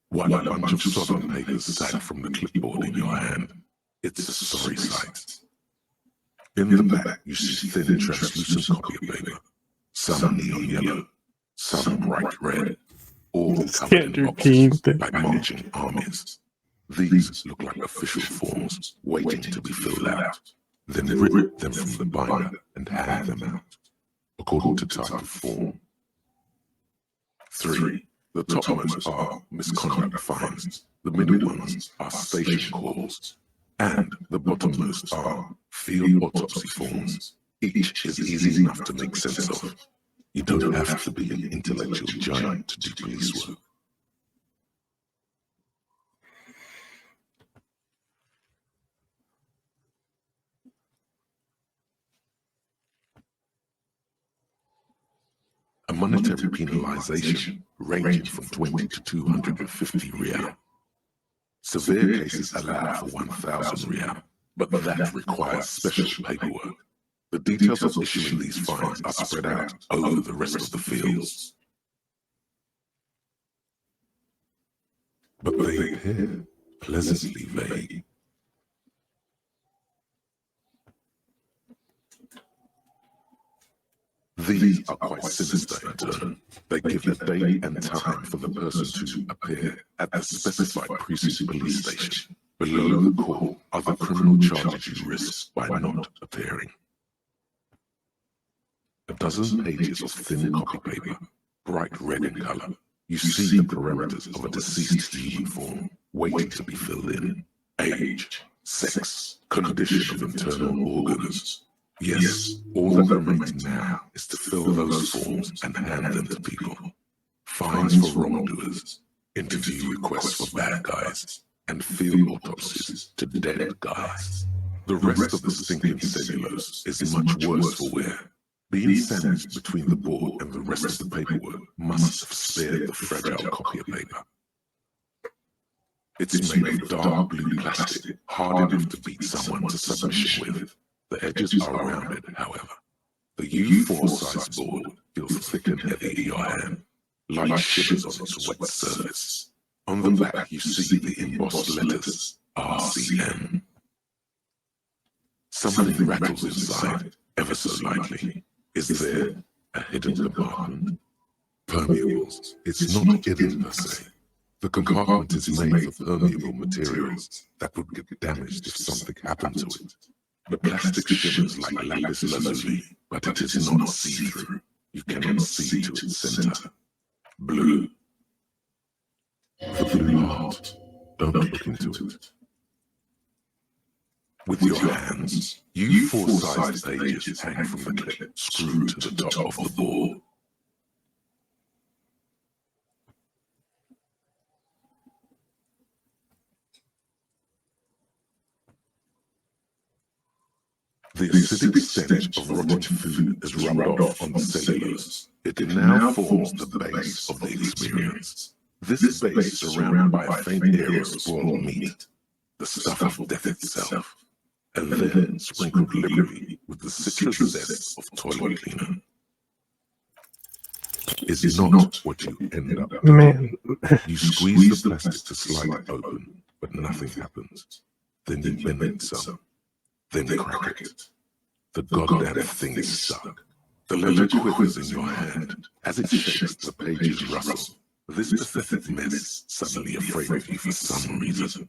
While a bunch of sodden papers sag from the clipboard in your hand, it's a sorry sight. In the back, you see thin, translucent copy paper. Some neon yellow, some bright red, all covered in boxes like marching armies. These look like official forms waiting to be filled out. Then rip them from the binder and hand them out, according to type of form. 3. The topmost are misconduct fines, the middle ones are station calls, and the bottommost are field autopsy forms. Each is easy enough to make sense of. You don't have to be an intellectual giant to do police work. A monetary penalization ranging from 20 to 250 real. Severe cases allow for 1,000 real, but that requires special paperwork. The details of issuing these fines are spread out over the rest of the fields. But they appear pleasantly vague. These are quite sinister in turn. They give a date and time for the person to appear at the specified precinct police station. Below the call are the criminal charges you risk by not appearing. A dozen pages of thin copy paper, bright red in color. You see the parameters of a deceased human form waiting to be filled in. Age, sex, condition of internal organs. Yes, all that remains now is to fill those forms and hand them to people. Fines for wrongdoers, interview requests for bad guys, and field autopsies to dead guys. The rest of the stinking cellulose is much worse for wear. Being sandwiched between the board and the rest of the paperwork must have spared the fragile copy of paper. It's made of dark blue plastic, hard enough to beat someone to submission with. The edges are rounded, however. The U4 size board feels thick and heavy in your hand, light shivers on its wet surface. On the back you see the embossed letters RCM. Something rattles inside, ever so lightly. Is there a hidden compartment? Permeables. It's not hidden per se. The compartment is made of permeable materials that would get damaged if something happened to it. The plastic shimmers like lapis lazuli, but it is not see-through. You cannot see to its center. Blue. The blue heart. Don't look into it. With your hands, U4-sized pages hang from the clip screwed to the top of the board. The acidic stench of rotten food has rubbed off on the cellulose. It now forms the base of the experience. This base is surrounded by a faint air of spoiled meat, the stuff of death itself, and then sprinkled liberally with the citrus zest of toilet cleaner. Is not what you end up with. Man. You squeeze the plastic to slide it open, but nothing happens. Then you bend it some. Then crack it. The goddamn thing is stuck. The ledger quivers in your hand. As it shakes, the pages rustle. This pathetic mess suddenly afraid of you for some reason.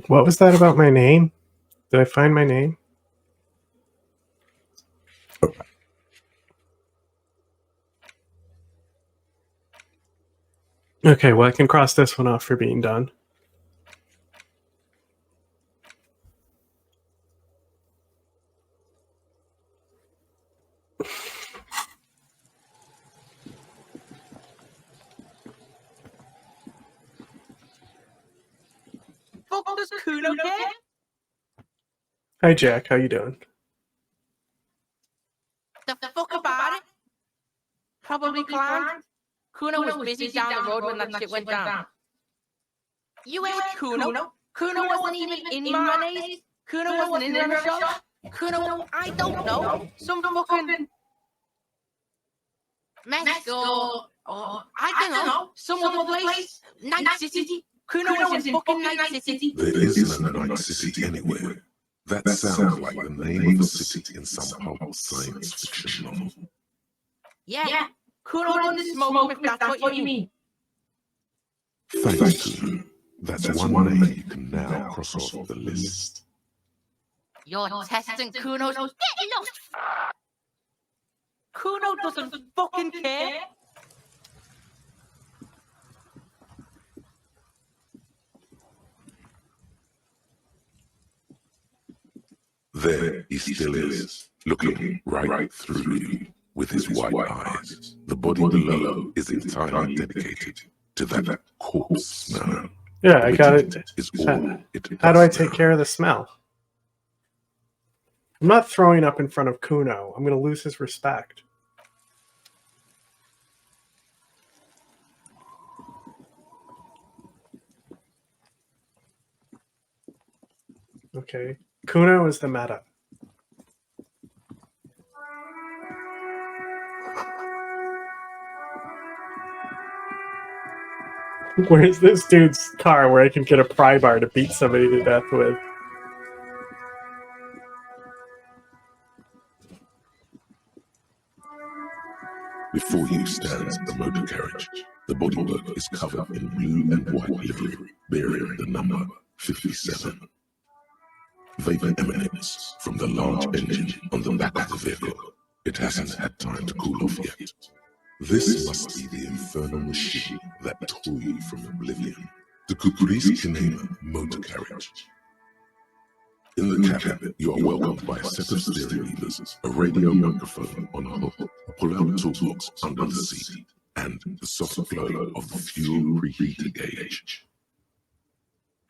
What was that about my name? Did I find my name? Okay, well, I can cross this one off for being done. Fuck does Kuno care? Hi, Jack. How you doing? The fuck about it? Probably climbed. Kuno was busy down the road when that shit went down. You ain't with Kuno. Kuno wasn't even in Martinez. Kuno wasn't in the shop. Kuno, I don't know. Some fucking Mexico, or I don't know. Some other place. Night City. Kuno was in fucking Night City. There isn't a Night City anywhere. That sounds like the name of a city in some pulp science fiction novel. Yeah. Kuno in the smoke, if that's what you mean. Thanks, Kuno. That's one name you can now cross off the list. You're testing Kuno's. Get lost! Kuno doesn't fucking care. There he still is, looking right through you with his white eyes. The body below is entirely dedicated to that corpse smell. Yeah, I got it. How do I take care of the smell? I'm not throwing up in front of Kuno. I'm going to lose his respect. Okay. Kuno is the meta. Where's this dude's car where I can get a pry bar to beat somebody to death with? Before you stands a motor carriage. The bodywork is covered in blue and white livery, bearing the number 57. Vapor emanates from the large engine on the back of the vehicle. It hasn't had time to cool off yet. This must be the infernal machine that tore you from oblivion. The Kukuris Kinema motor carriage. In the cabin, you are welcomed by a set of steering levers, a radio microphone on a hook, a pull-out toolbox under the seat, and the soft glow of the fuel preheater gauge.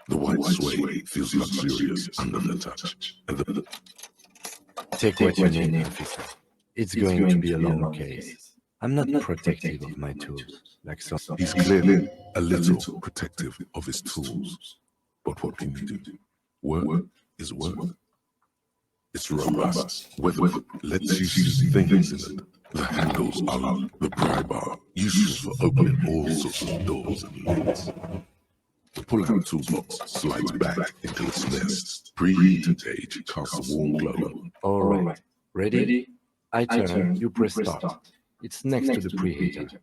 The white suede feels luxurious under the touch, and the Take what you need, officer. It's going to be a long case. I'm not protective of my tools, like some. He's clearly a little protective of his tools. But what can you do? Work is work. It's robust. Weatherproof lets you see things in it. The handles are locked. The pry bar, useful for opening all sorts of doors and lids. The pull-out toolbox slides back into its nest. Preheated gauge casts a warm glow. All right. Ready? I turn, you press start. It's next to the preheater.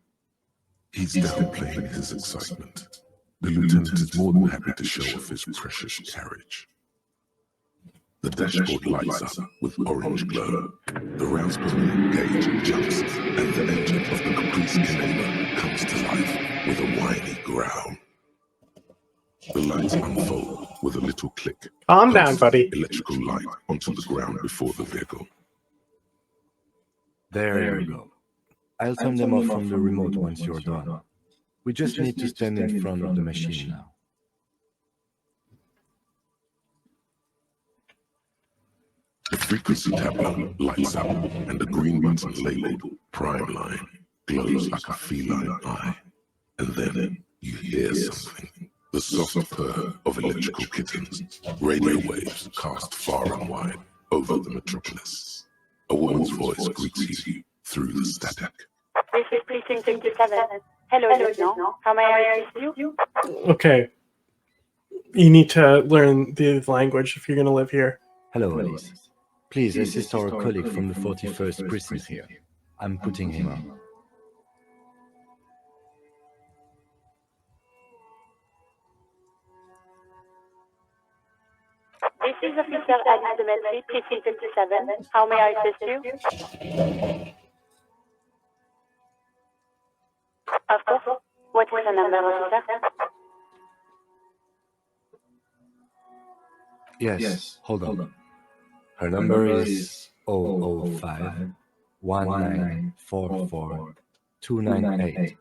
He's downplaying his excitement. The lieutenant is more than happy to show off his precious carriage. The dashboard lights up with orange glow. The rouse per minute gauge jumps, and the engine of the Caprice Canema comes to life with a whiny growl. The lights unfold with a little click. Calm down, buddy. Electrical light onto the ground before the vehicle. There you go. I'll turn them off from the remote once you're done. We just need to stand in front of the machine now. The frequency tableau lights up, and the green button labeled Prime Line glows like a feline eye. And then you hear something. The soft purr of electrical kittens. Radio waves cast far and wide over the metropolis. A woman's voice greets you through the static. This is Precinct 57. Hello, Lieutenant. How may I assist you? Okay. You need to learn the language if you're going to live here. Hello, Alice. Please assist our colleague from the 41st Precinct here. I'm putting him on. This is Officer Alice Demetri, Precinct 57. How may I assist you? Of course. What is the number, officer? Yes, hold on. Her number is 005 1944 298.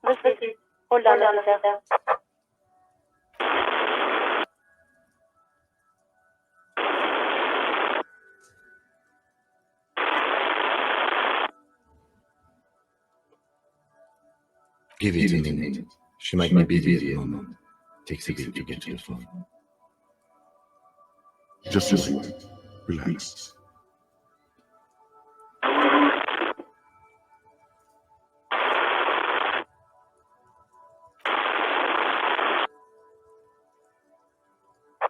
Receive. Hold on, officer. Give it a minute. She might be busy at the moment. Takes a bit to get to the phone. Just wait. Relax.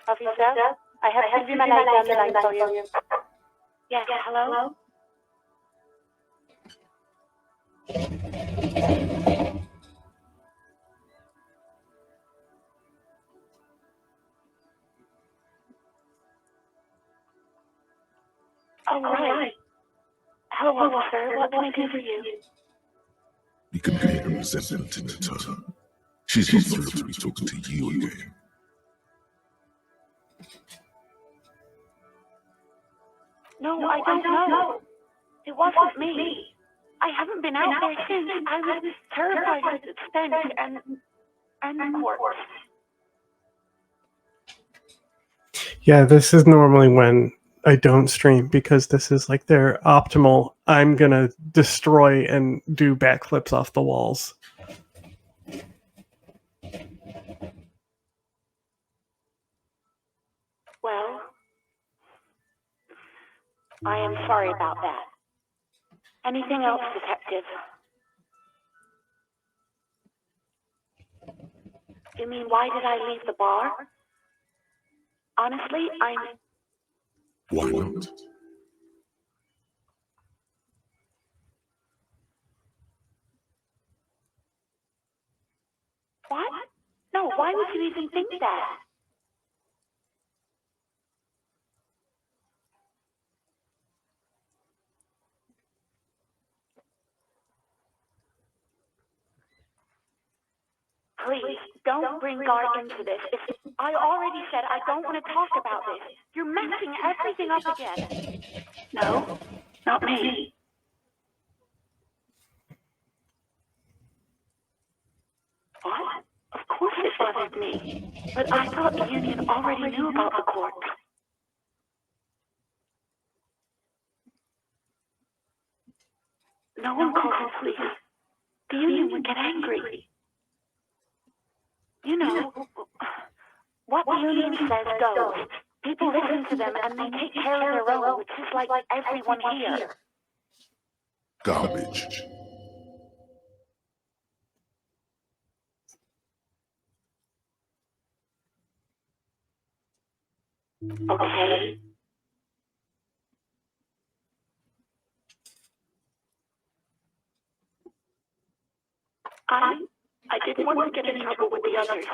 Officer, I have Sylvie Malay on the line for you. Yes, hello? All right. Hello, officer. What can I do for you? You can hear resentment in her tone. She's not thrilled to be talking to you again. No, I don't know. It wasn't me. I haven't been out there since. I was terrified with the stench and the corpse. Yeah, this is normally when I don't stream because this is like their optimal. I'm going to destroy and do backflips off the walls. Well, I am sorry about that. Anything else, Detective? You mean, why did I leave the bar? Honestly, Why not? What? No, why would you even think that? Please, don't bring God into this. I already said I don't want to talk about this. You're messing everything up again. No, not me. What? Of course it bothered me. But I thought the union already knew about the corpse. No one calls the police. The union would get angry. You know, what the union says goes. People listen to them and they take care of their own, which is like everyone here. Garbage. Okay. I didn't want to get in trouble with the others.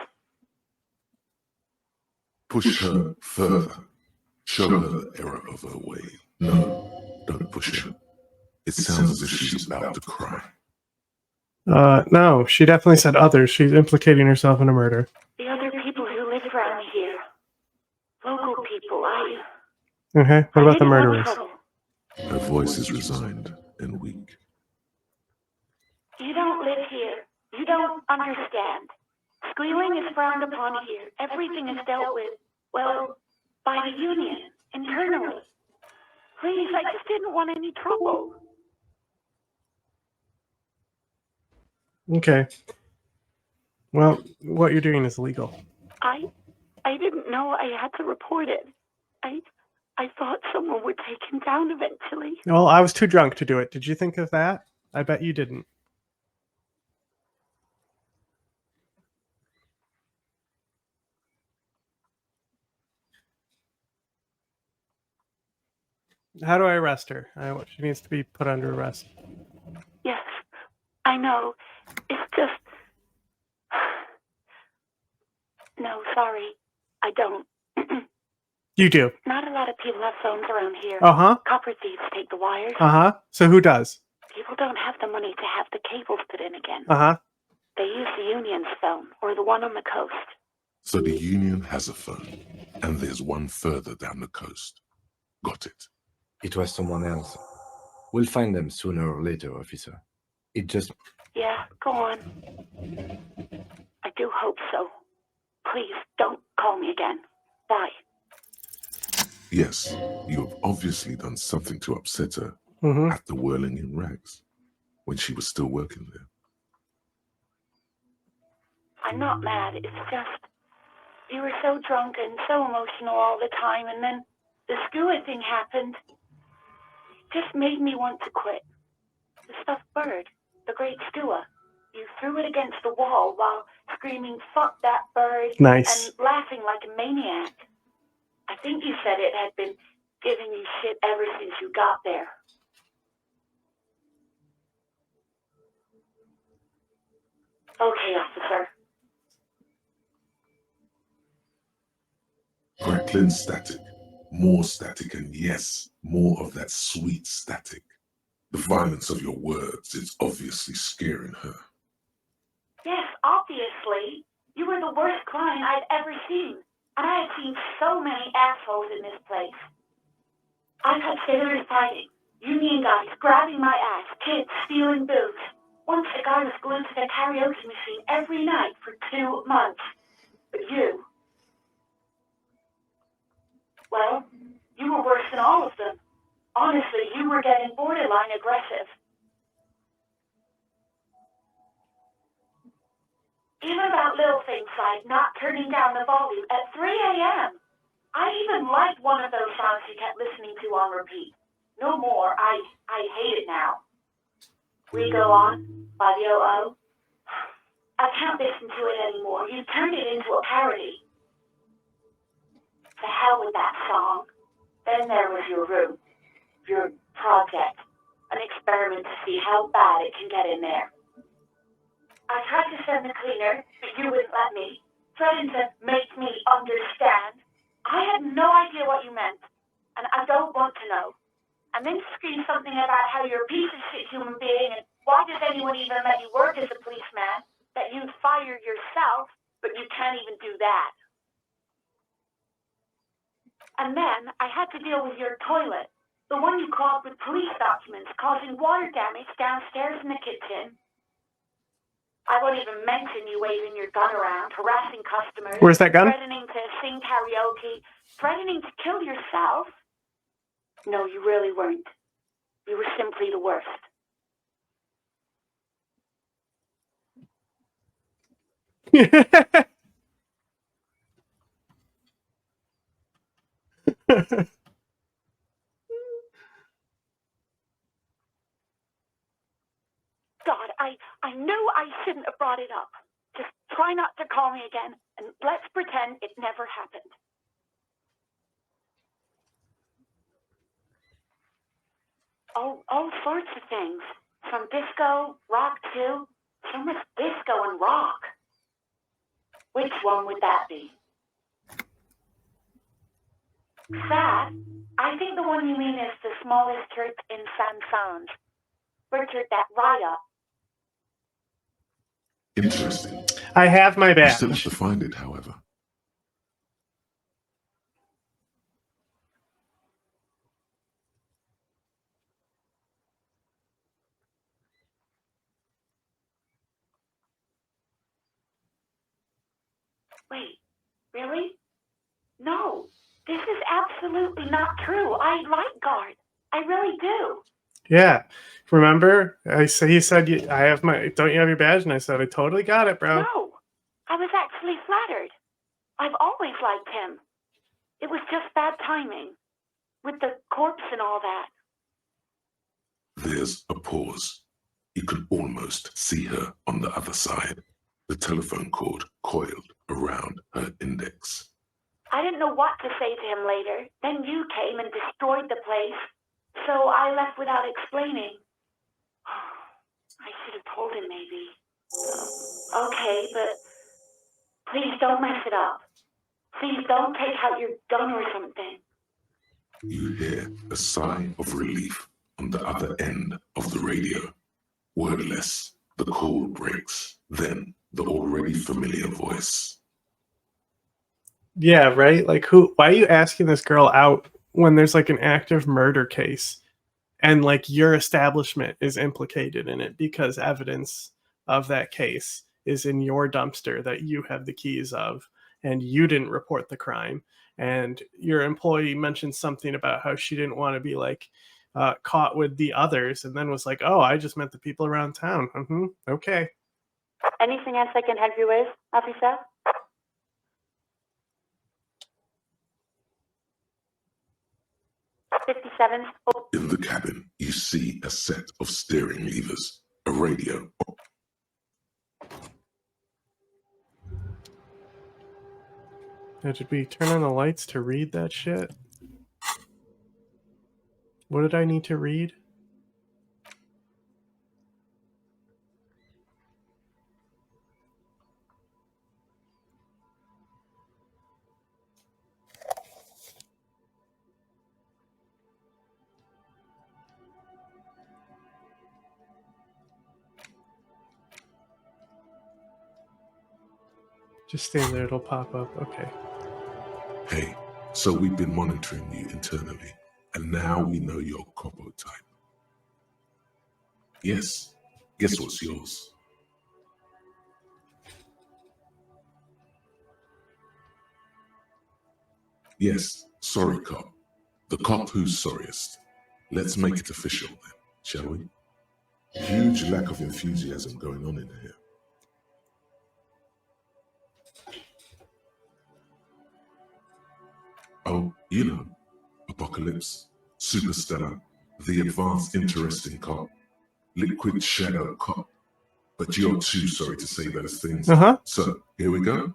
Push her further. Show her the error of her way. No, don't push her. It sounds as if she's about to cry. No, she definitely said others. She's implicating herself in a murder. The other people who live around here. Local people, Okay, what about the murderers? Her voice is resigned and weak. You don't live here. You don't understand. Squealing is frowned upon here. Everything is dealt with, well, by the union, internally. Please, I just didn't want any trouble. Okay. Well, what you're doing is legal. I didn't know I had to report it. I thought someone would take him down eventually. Well, I was too drunk to do it. Did you think of that? I bet you didn't. How do I arrest her? She needs to be put under arrest. Yes, I know. It's just... No, sorry. I don't. You do. Not a lot of people have phones around here. Uh-huh. Copper thieves take the wires. Uh-huh. So who does? People don't have the money to have the cables put in again. Uh-huh. They use the union's phone, or the one on the coast. So the union has a phone, and there's one further down the coast. Got it. It was someone else. We'll find them sooner or later, officer. It just... Yeah, go on. I do hope so. Please, don't call me again. Bye. Yes, you have obviously done something to upset her at the Whirling in Rags, when she was still working there. I'm not mad, it's just... You were so drunk and so emotional all the time, and then the skua thing happened. It just made me want to quit. The stuffed bird, the great skua. You threw it against the wall while screaming, "Fuck that bird," Nice. and laughing like a maniac. I think you said it had been giving you shit ever since you got there. Okay, officer. Crackling static, more static, and yes, more of that sweet static. The violence of your words is obviously scaring her. Yes, obviously. You were the worst client I'd ever seen. And I had seen so many assholes in this place. I've had sailors fighting, union guys grabbing my ass, kids stealing booze. Once a guy was glued to the karaoke machine every night for 2 months. But you... Well, you were worse than all of them. Honestly, you were getting borderline aggressive. Even about little things like not turning down the volume at 3 a.m. I even liked one of those songs you kept listening to on repeat. No more. I hate it now. We Go On by the O.O. I can't listen to it anymore. You turned it into a parody. To hell with that song. Then there was your room. Your project. An experiment to see how bad it can get in there. I tried to send the cleaner, but you wouldn't let me. Threatened to make me understand. I had no idea what you meant, and I don't want to know. And then scream something about how you're a piece of shit human being, and why does anyone even let you work as a policeman? That you'd fire yourself, but you can't even do that. And then I had to deal with your toilet, the one you clogged with police documents, causing water damage downstairs in the kitchen. I won't even mention you waving your gun around, harassing customers. Where's that gun? Threatening to sing karaoke, threatening to kill yourself. No, you really weren't. You were simply the worst. God, I knew I shouldn't have brought it up. Just try not to call me again, and let's pretend it never happened. All sorts of things. From disco, rock too. So much disco and rock. Which one would that be? Sad? I think the one you mean is the smallest church in San Sans. Richard, that riot. Interesting. I have my You still have badge. to find it, however. Wait, really? No, this is absolutely not true. I like Guard. I really do. Yeah. Remember? He said, I have my, don't you have your badge? And I said, I totally got it, bro. No, I was actually flattered. I've always liked him. It was just bad timing. With the corpse and all that. There's a pause. You can almost see her on the other side, the telephone cord coiled around her index. I didn't know what to say to him later. Then you came and destroyed the place. So I left without explaining. I should have told him maybe. Okay, but please don't mess it up. Please don't take out your gun or something. You hear a sigh of relief on the other end of the radio. Wordless, the call breaks, then the already familiar voice. Yeah, right? Like, why are you asking this girl out when there's like an active murder case and like your establishment is implicated in it because evidence of that case is in your dumpster that you have the keys of and you didn't report the crime, and your employee mentioned something about how she didn't want to be like caught with the others, and then was like, oh, I just meant the people around town. Okay. Anything else I can help you with, officer? In the cabin, you see a set of steering levers, a radio. Now, did we turn on the lights to read that shit? What did I need to read? Just stand there, it'll pop up. Okay. Hey, so we've been monitoring you internally, and now we know your Copo type. Yes, guess what's yours? Yes, sorry cop. The cop who's sorriest. Let's make it official then, shall we? Huge lack of enthusiasm going on in here. Oh, you know, Apocalypse, Superstellar, the advanced interesting cop, liquid shadow cop. But you're too sorry to say those things. So, here we go.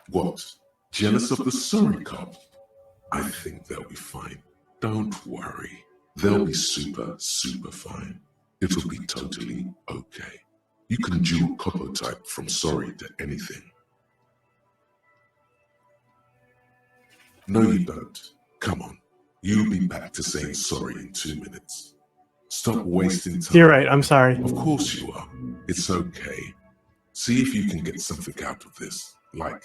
What? Jealous of the sorry cop? I think they'll be fine. Don't worry. They'll be super, super fine. It'll be totally okay. You can dual Copo type from sorry to anything. No, you don't. Come on. You'll be back to saying sorry in 2 minutes. Stop wasting time. You're right, I'm sorry. Of course you are. It's okay. See if you can get something out of this, like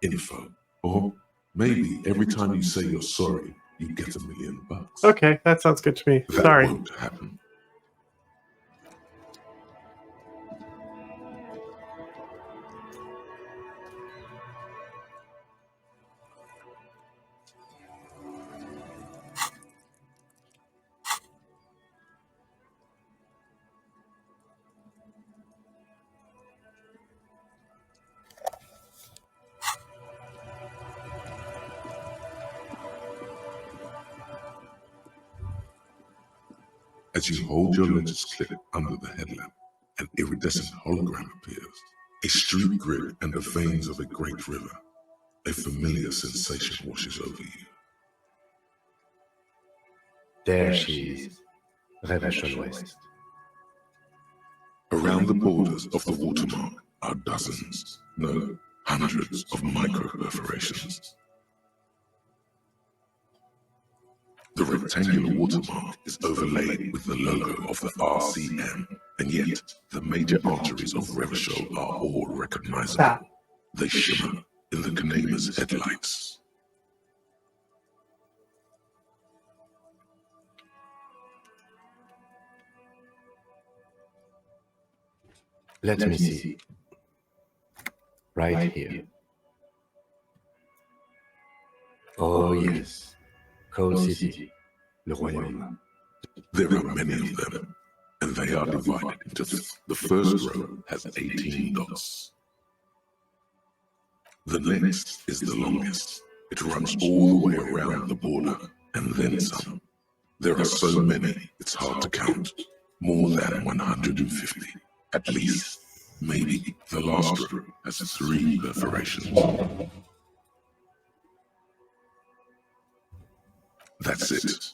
info. Or maybe every time you say you're sorry, you get $1 million. Okay, that sounds good to me. That Sorry. won't happen. As you hold your ledger's clip under the headlamp, an iridescent hologram appears. A street grid and the veins of a great river. A familiar sensation washes over you. There she is, Revachol West. Around the borders of the watermark are dozens, no, hundreds of micro-perforations. The rectangular watermark is overlaid with the logo of the RCM, and yet the major arteries of Revachol are all recognizable. They shimmer in the Kanema's headlights. Let me see. Right here. Oh yes, Coal City, Le Royaume. There are many of them, and they are divided into the first row has 18 dots. The next is the longest. It runs all the way around the border, and then some. There are so many, it's hard to count. More than 150, at least. Maybe the last row has 3 perforations. That's it.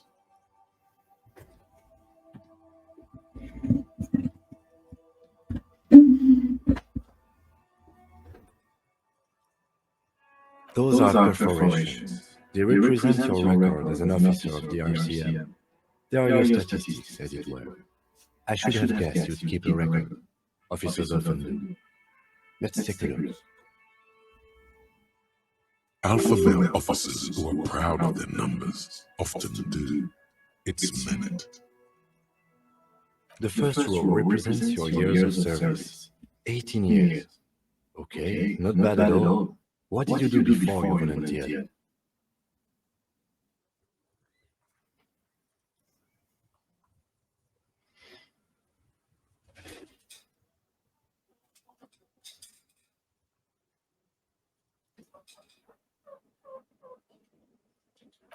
Those are perforations. They represent your record as an officer of the RCM. They are your statistics, as it were. I should have guessed you'd keep a record. Officers often do. Let's take a look. Alpha male officers who are proud of their numbers often do. It's meant. The first row represents your years of service. 18 years. Okay, not bad at all. What did you do before you volunteered?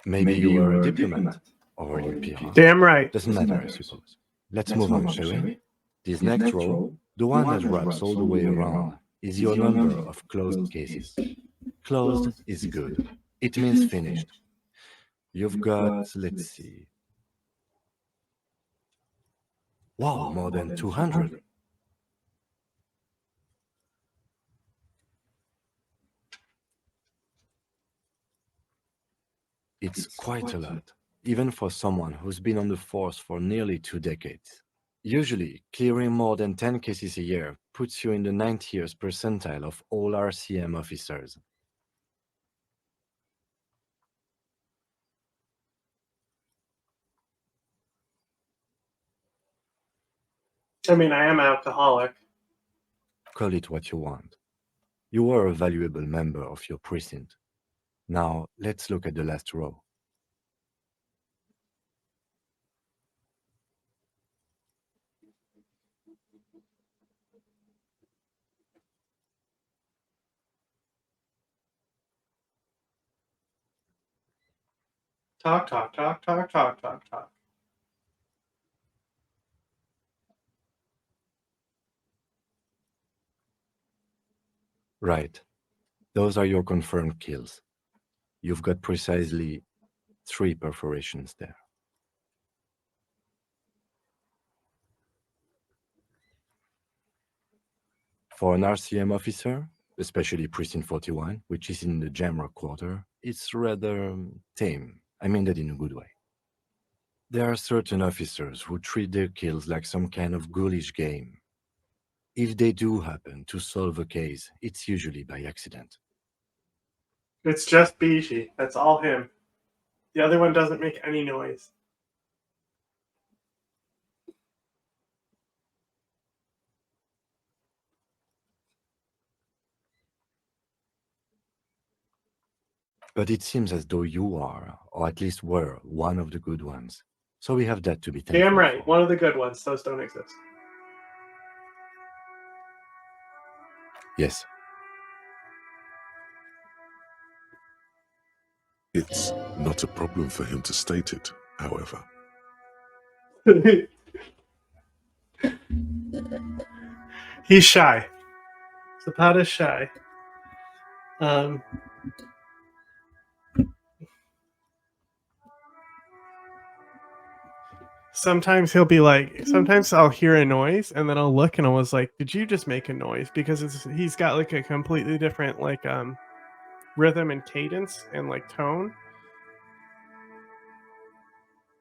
Maybe you were a diplomat or in PR. Damn right. Doesn't matter, I suppose. Let's move on, shall we? This next row, the one that wraps all the way around, is your number of closed cases. Closed is good. It means finished. You've got, let's see. Wow, more than 200. It's quite a lot, even for someone who's been on the force for nearly 2 decades. Usually, clearing more than 10 cases a year puts you in the 90th percentile of all RCM officers. I mean, I am alcoholic. Call it what you want. You were a valuable member of your precinct. Now, let's look at the last row. Talk, talk, talk, talk, talk, talk, talk. Right. Those are your confirmed kills. You've got precisely 3 perforations there. For an RCM officer, especially Precinct 41, which is in the Jamrock quarter, it's rather tame. I mean that in a good way. There are certain officers who treat their kills like some kind of ghoulish game. If they do happen to solve a case, it's usually by accident. It's just Bijou. That's all him. The other one doesn't make any noise. But it seems as though you are, or at least were, one of the good ones. So we have that to be thankful Damn right. for. One of the good ones. Those don't exist. Yes. It's not a problem for him to state it, however. He's shy. Zapata's shy. Sometimes he'll be like, sometimes I'll hear a noise and then I'll look and I was like, did you just make a noise? Because he's got like a completely different like rhythm and cadence and like tone.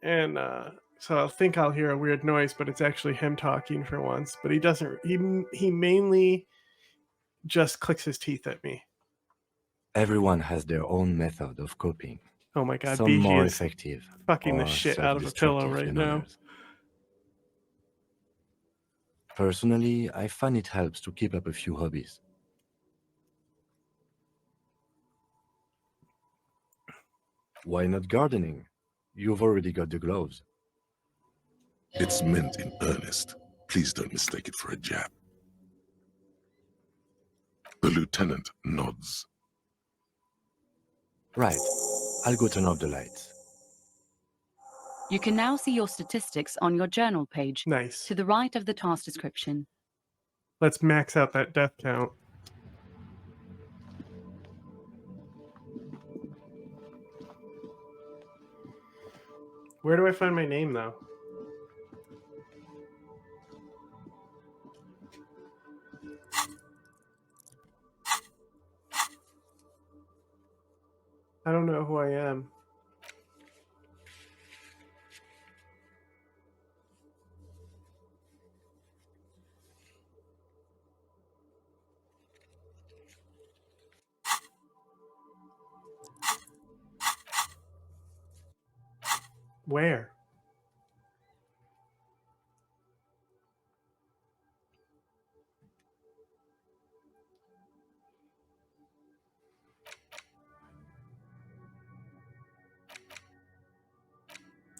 And so I'll think I'll hear a weird noise, but it's actually him talking for once. But he doesn't. He mainly just clicks his teeth at me. Everyone has their own method of coping. Oh my god, Some BG more is effective, fucking the or shit out of a pillow self-destructive right than now. others. Personally, I find it helps to keep up a few hobbies. Why not gardening? You've already got the gloves. It's meant in earnest. Please don't mistake it for a jab. The lieutenant nods. Right. I'll go turn off the lights. You can now see your statistics on your journal page. Nice. To the right of the task description. Let's max out that death count. Where do I find my name though? I don't know who I am. Where?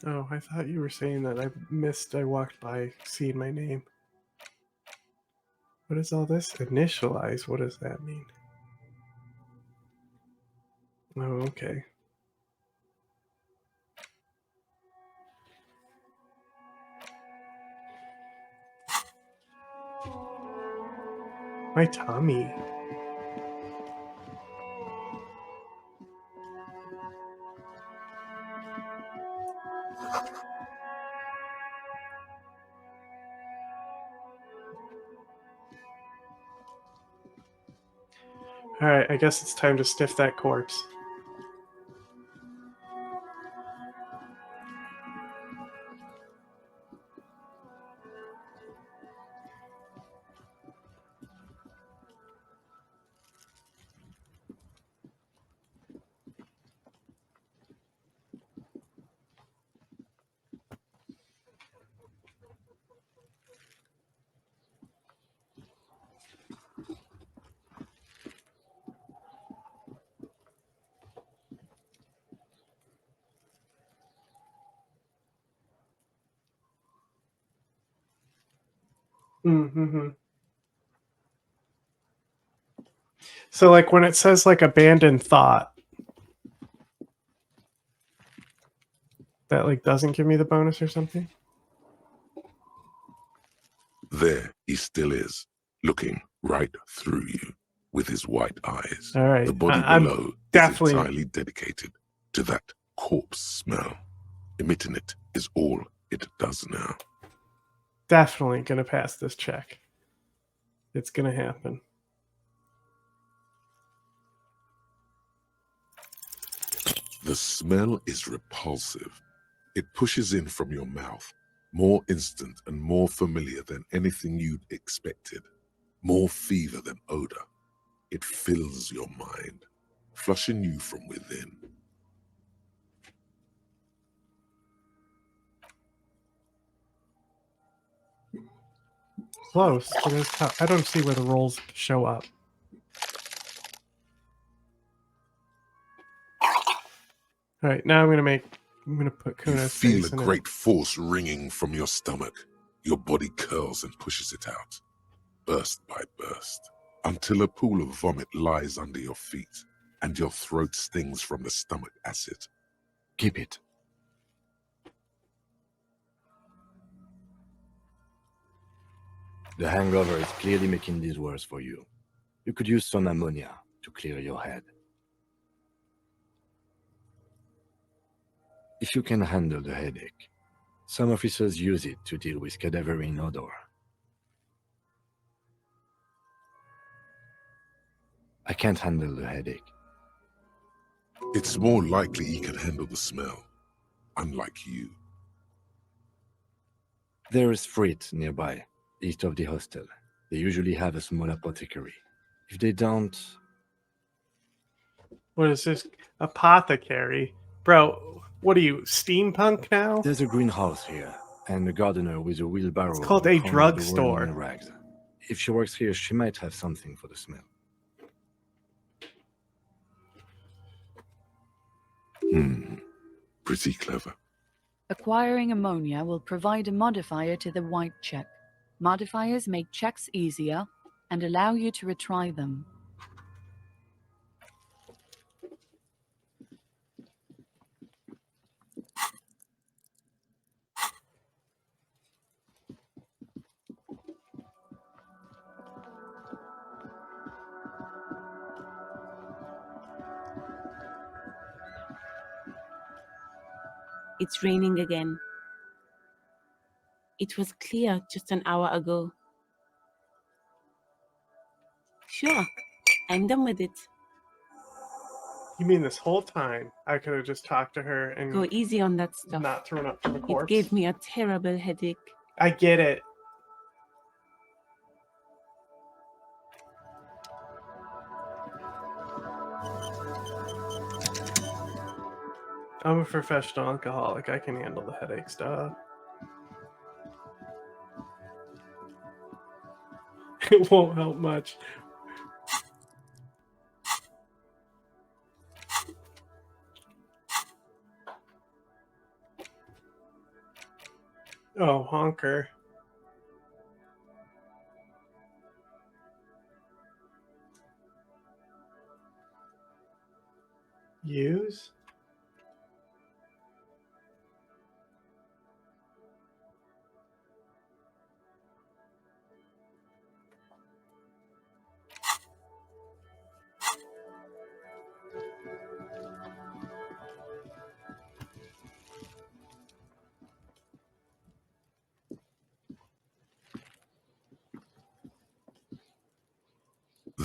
Oh, I thought you were saying that I walked by seeing my name. What is all this? Initialize, what does that mean? Oh, okay. My tummy. Alright, I guess it's time to stiff that corpse. Mm-hmm. So like when it says like abandoned thought, that like doesn't give me the bonus or something? There he still is, looking right through you with his white eyes. All right. The body I'm below definitely is entirely dedicated to that corpse smell. Emitting it is all it does now. definitely gonna pass this check. It's gonna happen. The smell is repulsive. It pushes in from your mouth, more instant and more familiar than anything you'd expected. More fever than odor. It fills your mind, flushing you from within. Close, but it's tough. I don't see where the rolls show up. All right, now I'm gonna put You Kuna's feel face a in it. great force ringing from your stomach. Your body curls and pushes it out, burst by burst, until a pool of vomit lies under your feet and your throat stings from the stomach acid. Keep it. The hangover is clearly making this worse for you. You could use some ammonia to clear your head. If you can handle the headache, some officers use it to deal with cadaverine odor. I can't handle the headache. It's more likely he can handle the smell, unlike you. There is Frit nearby, east of the hostel. They usually have a small apothecary. If they don't... What is this? Apothecary? Bro, what are you, steampunk now? There's a greenhouse here, and a gardener with a wheelbarrow. It's called in a the corner of the room drugstore. in rags. If she works here, she might have something for the smell. Pretty clever. Acquiring ammonia will provide a modifier to the white check. Modifiers make checks easier and allow you to retry them. It's raining again. It was clear just an hour ago. Sure, I'm done with it. You mean this whole time I could have just talked to her and Go easy on that stuff. not thrown up from a corpse? It gave me a terrible headache. I get it. I'm a professional alcoholic. I can handle the headache stuff. It won't help much. Oh, honker. Use?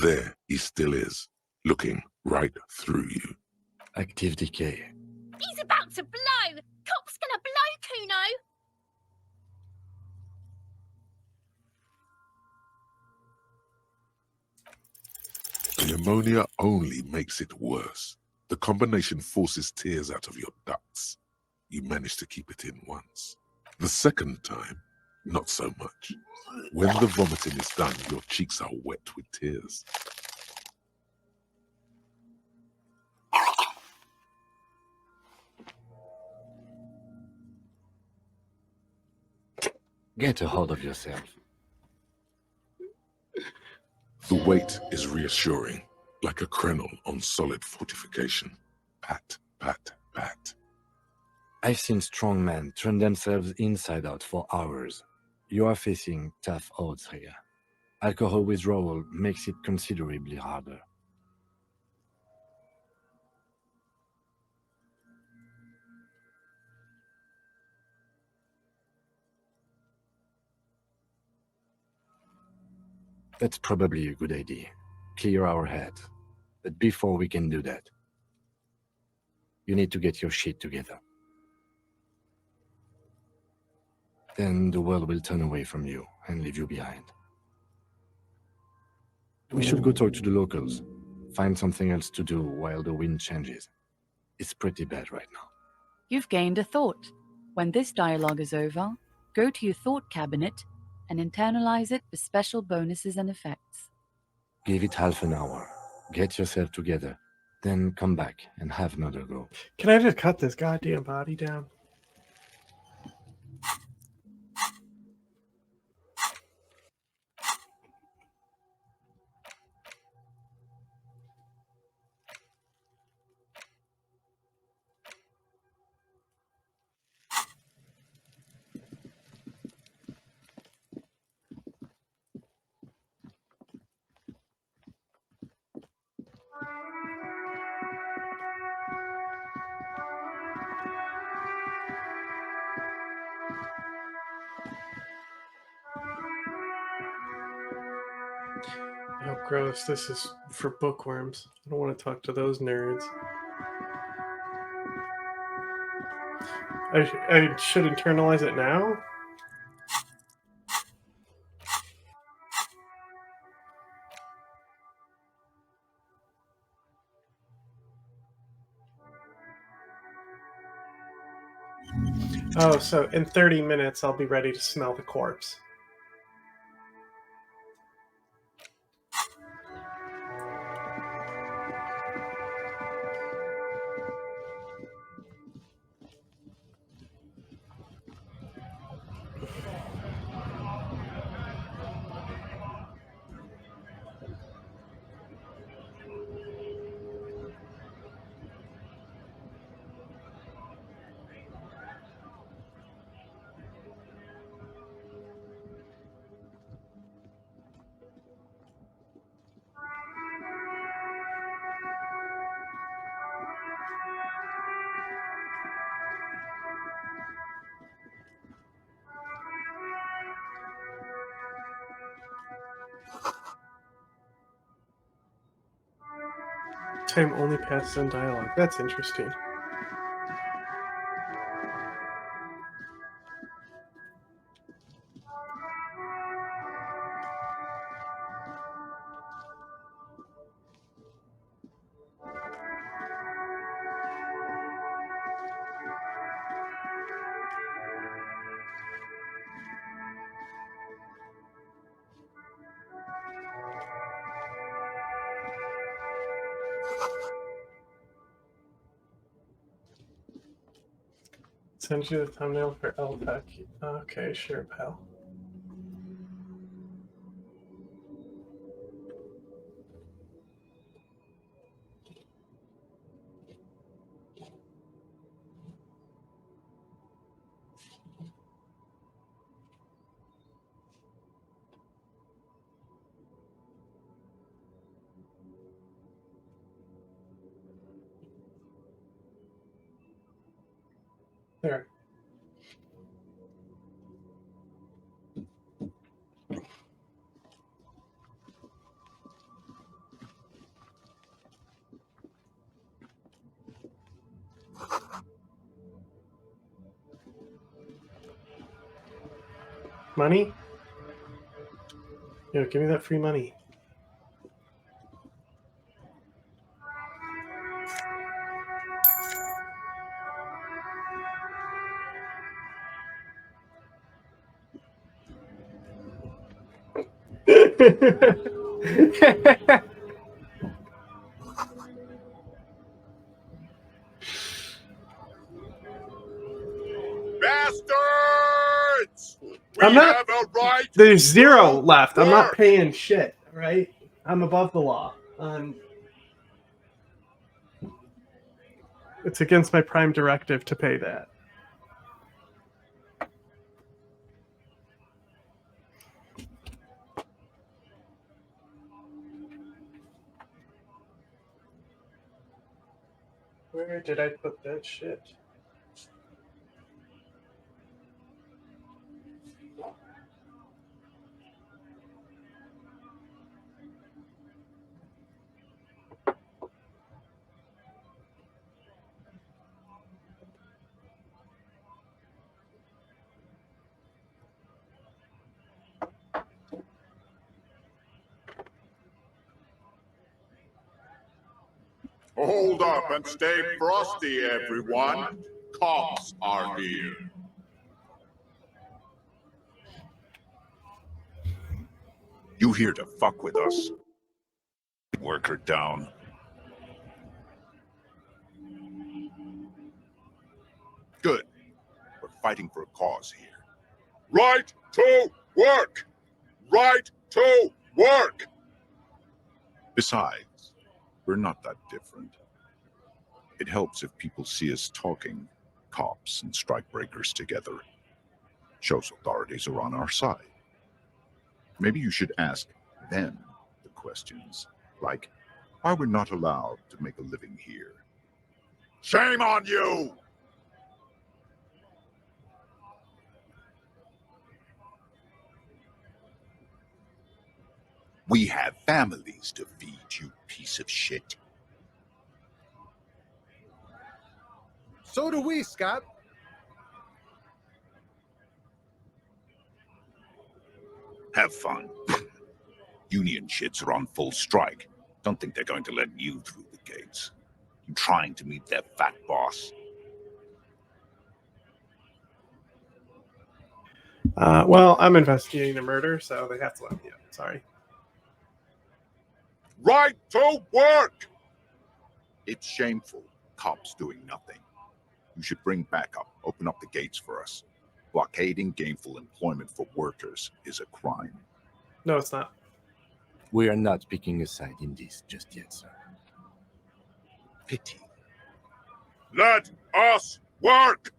There he still is, looking right through you. Active decay. He's about to blow! Cop's gonna blow, Kuno! The ammonia only makes it worse. The combination forces tears out of your ducts. You manage to keep it in once. The second time, not so much. When the vomiting is done, your cheeks are wet with tears. Get a hold of yourself. The weight is reassuring, like a crenel on solid fortification. Pat, pat, pat. I've seen strong men turn themselves inside out for hours. You are facing tough odds here. Alcohol withdrawal makes it considerably harder. That's probably a good idea. Clear our head. But before we can do that, you need to get your shit together. Then the world will turn away from you and leave you behind. We should go talk to the locals. Find something else to do while the wind changes. It's pretty bad right now. You've gained a thought. When this dialogue is over, go to your thought cabinet and internalize it for special bonuses and effects. Give it half an hour. Get yourself together. Then come back and have another go. Can I just cut this goddamn body down? Oh, gross. This is for bookworms. I don't want to talk to those nerds. I should internalize it now? Oh, so in 30 minutes I'll be ready to smell the corpse. Time only passes in dialogue. That's interesting. Send you the thumbnail for LTech. Okay, sure, pal. There. Money? Yo, give me that free money. Bastards! I'm not. Have a right. There's zero left. I'm not paying shit. Right? I'm above the law. It's against my prime directive to pay that. Where did I put that shit? Hold up and stay frosty, everyone. Cops are here. You here to fuck with us? Work her down. Good. We're fighting for a cause here. Right to work! Right to work! Besides, we're not that different. It helps if people see us talking, cops and strikebreakers together. Shows authorities are on our side. Maybe you should ask them the questions, like why we're not allowed to make a living here. Shame on you! We have families to feed, you piece of shit. So do we, Scott. Have fun. Union shits are on full strike. Don't think they're going to let you through the gates. You trying to meet their fat boss? Well, I'm investigating a murder, so they have to let me in. Sorry. Right to work! It's shameful. Cops doing nothing. You should bring backup. Open up the gates for us. Blockading gainful employment for workers is a crime. No, it's not. We are not picking a side in this just yet, sir. Pity. Let us work!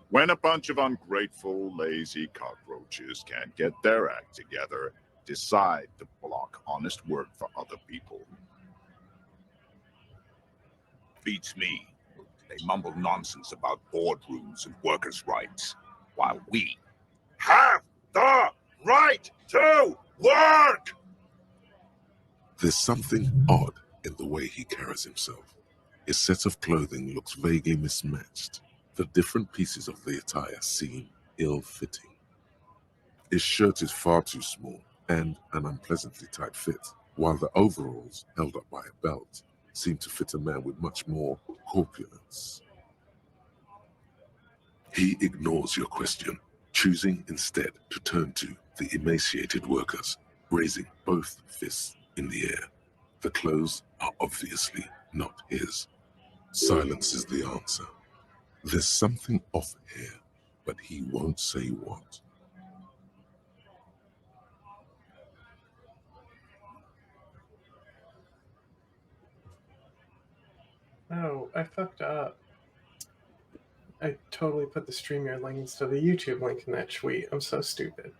When a bunch of ungrateful, lazy cockroaches can't get their act together, decide to block honest work for other people. Beats me. They mumble nonsense about boardrooms and workers' rights, while we have the right to work! There's something odd in the way he carries himself. His set of clothing looks vaguely mismatched. The different pieces of the attire seem ill-fitting. His shirt is far too small and an unpleasantly tight fit, while the overalls, held up by a belt, seem to fit a man with much more corpulence. He ignores your question, choosing instead to turn to the emaciated workers, raising both fists in the air. The clothes are obviously not his. Silence is the answer. There's something off here, but he won't say what. Oh, I fucked up. I totally put the StreamYard link instead of the YouTube link in that tweet. I'm so stupid.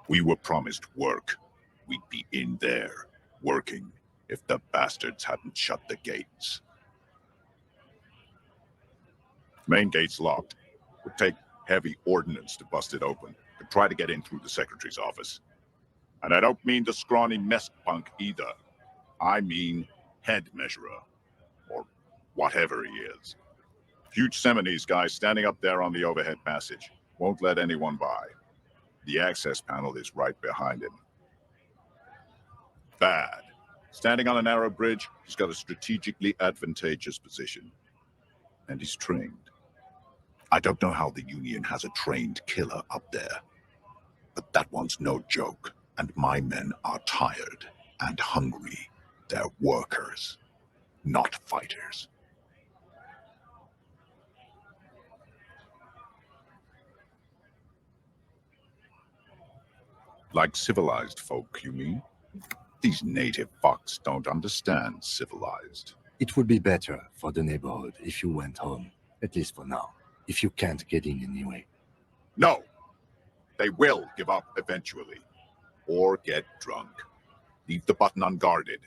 We were promised work. We'd be in there, working, if the bastards hadn't shut the gates. Main gate's locked. Would take heavy ordnance to bust it open. Could try to get in through the secretary's office. And I don't mean the scrawny mess punk either. I mean head measurer, or whatever he is. Huge Seminese guy standing up there on the overhead passage. Won't let anyone by. The access panel is right behind him. Bad. Standing on a narrow bridge, he's got a strategically advantageous position. And he's trained. I don't know how the Union has a trained killer up there. But that one's no joke. And my men are tired and hungry. They're workers, not fighters. Like civilized folk, you mean? These native fucks don't understand civilized. It would be better for the neighborhood if you went home, at least for now, if you can't get in anyway. No! They will give up eventually. Or get drunk. Leave the button unguarded.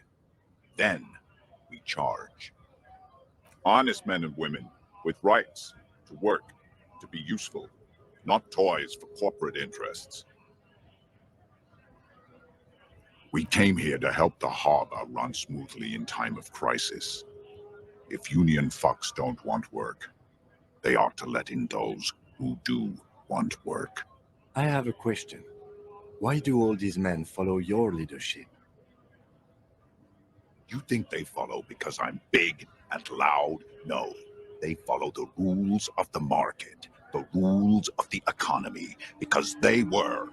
Then we charge. Honest men and women with rights to work, to be useful, not toys for corporate interests. We came here to help the harbor run smoothly in time of crisis. If Union fucks don't want work, they ought to let in those who do want work. I have a question. Why do all these men follow your leadership? You think they follow because I'm big and loud? No. They follow the rules of the market, the rules of the economy, because they were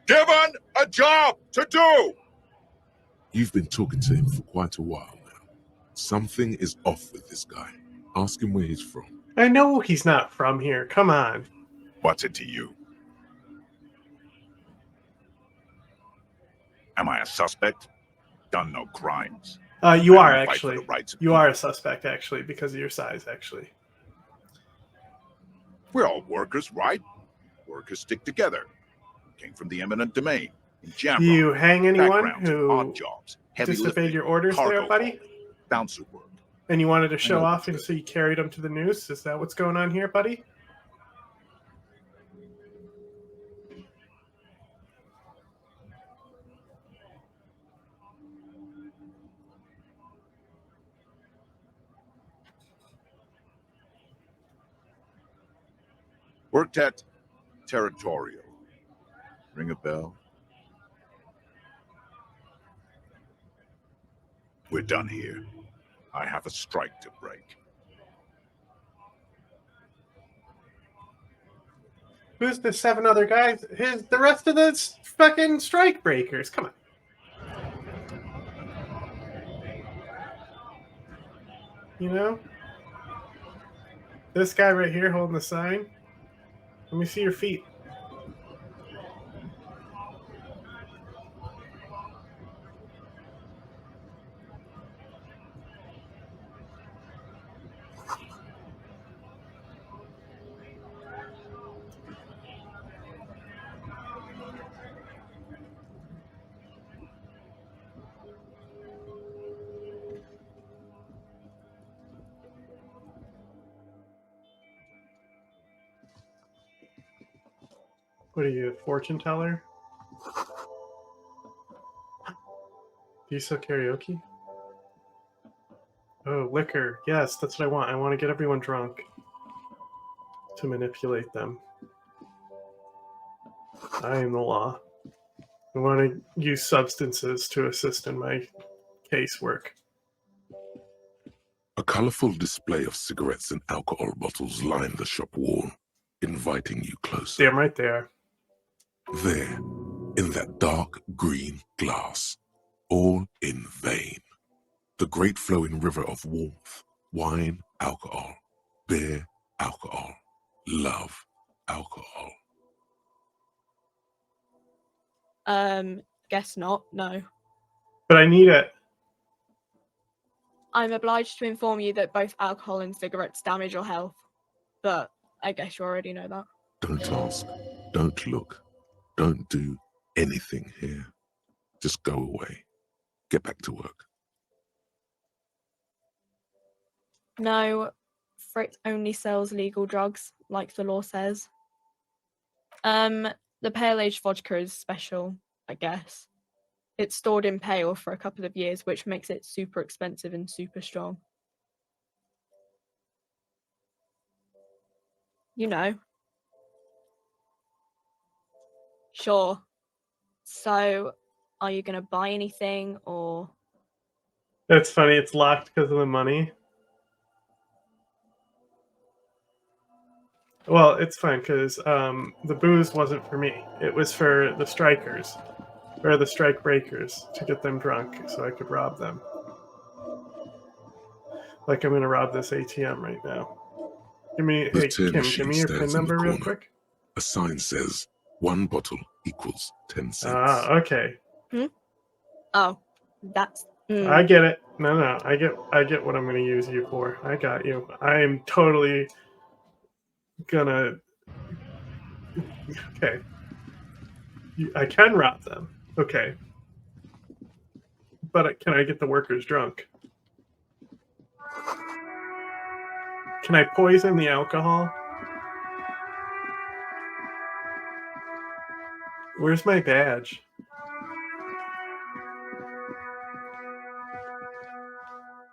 given a job to do! You've been talking to him for quite a while now. Something is off with this guy. Ask him where he's from. I know he's not from here. Come on. What's it to you? Am I a suspect? Done no crimes. You I are only fight for actually. the rights of You are a suspect actually because of your size. Actually, We're all workers, right? Workers stick together. Came from the eminent domain in do Jamrock. you hang anyone Backgrounds, odd who jobs, heavy disobeyed lifting, your orders there, cargo buddy? hauling, bouncer work. And you wanted to show know off, and so you carried them to the noose? Is that what's going on here, buddy? Worked at Territorial. Ring a bell? We're done here. I have a strike to break. Who's the 7 other guys? The rest of the fucking strike breakers. Come on. You know? This guy right here holding the sign. Let me see your feet. What are you, a fortune teller? Do you sell karaoke? Oh, liquor. Yes, that's what I want. I want to get everyone drunk to manipulate them. I am the law. I want to use substances to assist in my casework. A colorful display of cigarettes and alcohol bottles line the shop wall, inviting you closer. Damn right they are. There, in that dark green glass, all in vain. The great flowing river of warmth, wine, alcohol, beer, alcohol, love, alcohol. Guess not, no. But I need it. I'm obliged to inform you that both alcohol and cigarettes damage your health. But I guess you already know that. Don't ask, don't look, don't do anything here. Just go away. Get back to work. No, Fritz only sells legal drugs, like the law says. The pale aged vodka is special, I guess. It's stored in pale for a couple of years, which makes it super expensive and super strong. You know. Sure. So, are you going to buy anything, or... That's funny. It's locked because of the money. Well, it's fine because the booze wasn't for me. It was for the strikers, or the strike breakers, to get them drunk so I could rob them. Like I'm going to rob this ATM right now. Hey, Kim, give me your PIN number real quick. A sign says 1 bottle equals 10 cents. Ah, okay. Oh, that's... I get it. No, I get what I'm going to use you for. I got you. I am totally gonna... Okay. I can rob them. Okay. But can I get the workers drunk? Can I poison the alcohol? Where's my badge?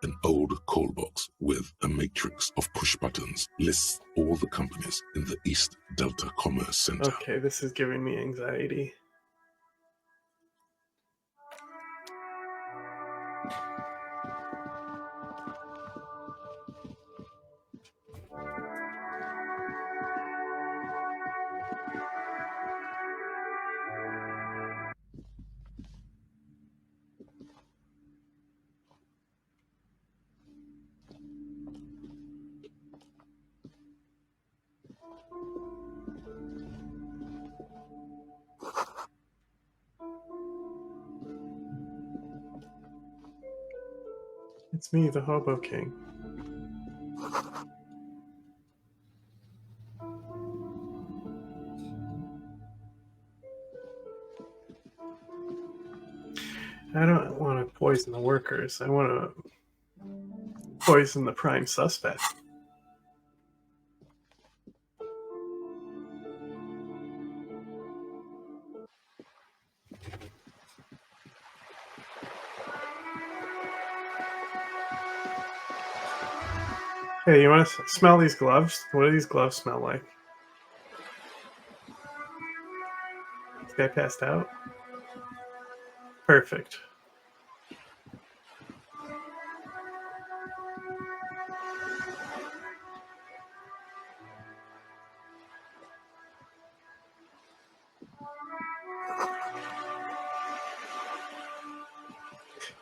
An old call box with a matrix of push buttons lists all the companies in the East Delta Commerce Center. Okay, this is giving me anxiety. It's me, the Hobo King. I don't want to poison the workers. I want to poison the prime suspect. Hey, you want to smell these gloves? What do these gloves smell like? This guy passed out? Perfect.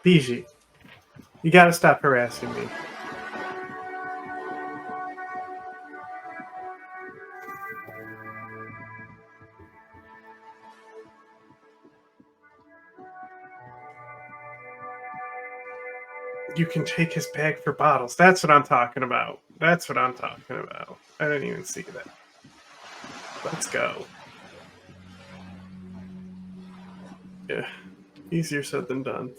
Biji, you gotta stop harassing me. You can take his bag for bottles. That's what I'm talking about. That's what I'm talking about. I didn't even see that. Let's go. Yeah, easier said than done.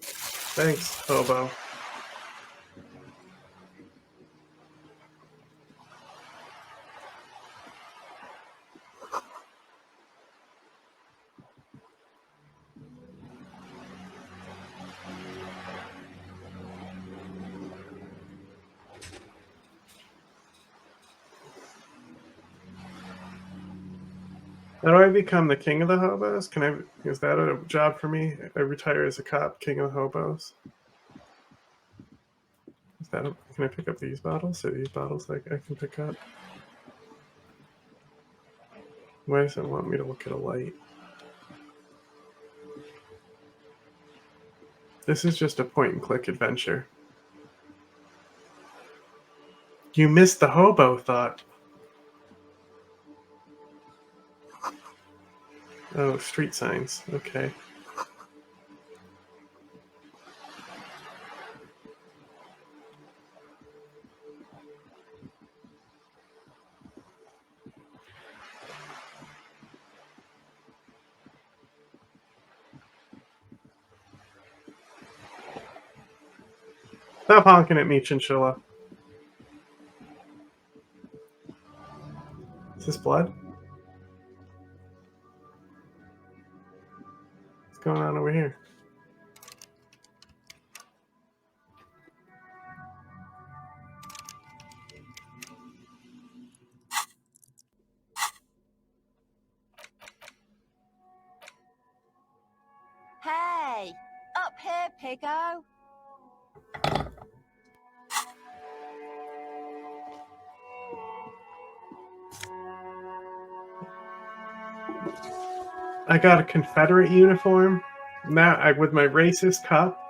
Thanks, Hobo. How do I become the king of the hobos? Can I? Is that a job for me? I retire as a cop, king of the hobos. Is that? Can I pick up these bottles? Are these bottles like I can pick up? Why does it want me to look at a light? This is just a point-and-click adventure. You missed the hobo thought. Oh, street signs. Okay. Stop honking at me, Chinchilla. Is this blood? What's going on over here? Hey, up here, piggo. I got a Confederate uniform. Now, with my racist cup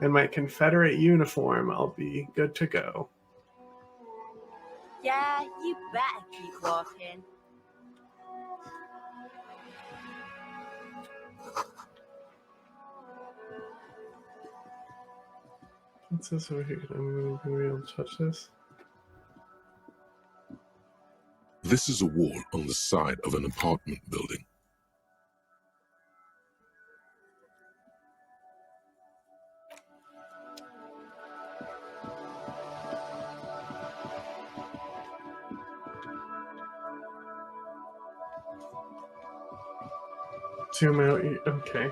and my Confederate uniform, I'll be good to go. Yeah, you better keep walking. What's this over here? I'm gonna be able to touch this. This is a wall on the side of an apartment building. Zoom out. Okay.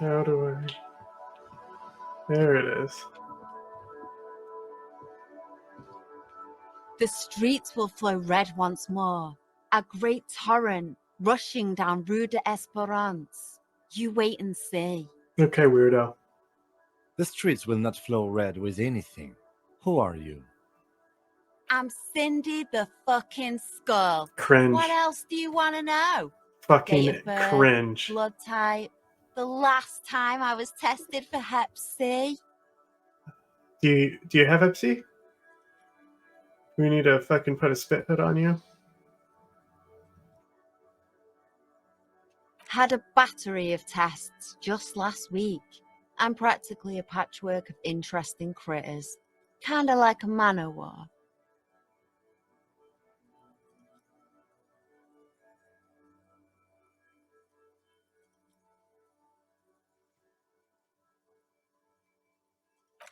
How do I? There it is. The streets will flow red once more, a great torrent rushing down Rue de Esperance. You wait and see. Okay, weirdo. The streets will not flow red with anything. Who are you? I'm Cindy the fucking Skull. Cringe. What else do you want to know? Fucking Date of birth, cringe. blood type, the last time I was tested for Hep C. Do you have Hep C? We need to fucking put a spit hood on you. Had a battery of tests just last week. I'm practically a patchwork of interesting critters. Kinda like a man-o'-war.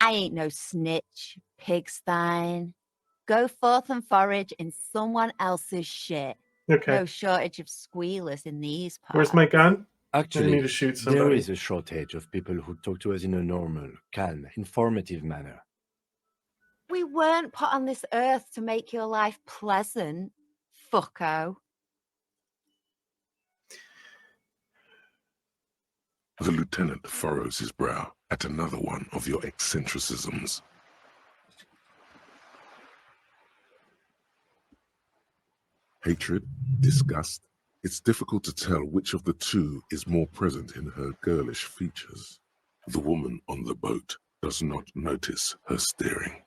I ain't no snitch, pigstein. Go forth and forage in someone else's shit. Okay. No shortage of squealers in these parts. Where's my gun? I Actually, need to shoot there somebody. is a shortage of people who talk to us in a normal, calm, informative manner. We weren't put on this earth to make your life pleasant, fucko. The lieutenant furrows his brow at another one of your eccentricisms. Hatred, disgust. It's difficult to tell which of the two is more present in her girlish features. The woman on the boat does not notice her staring.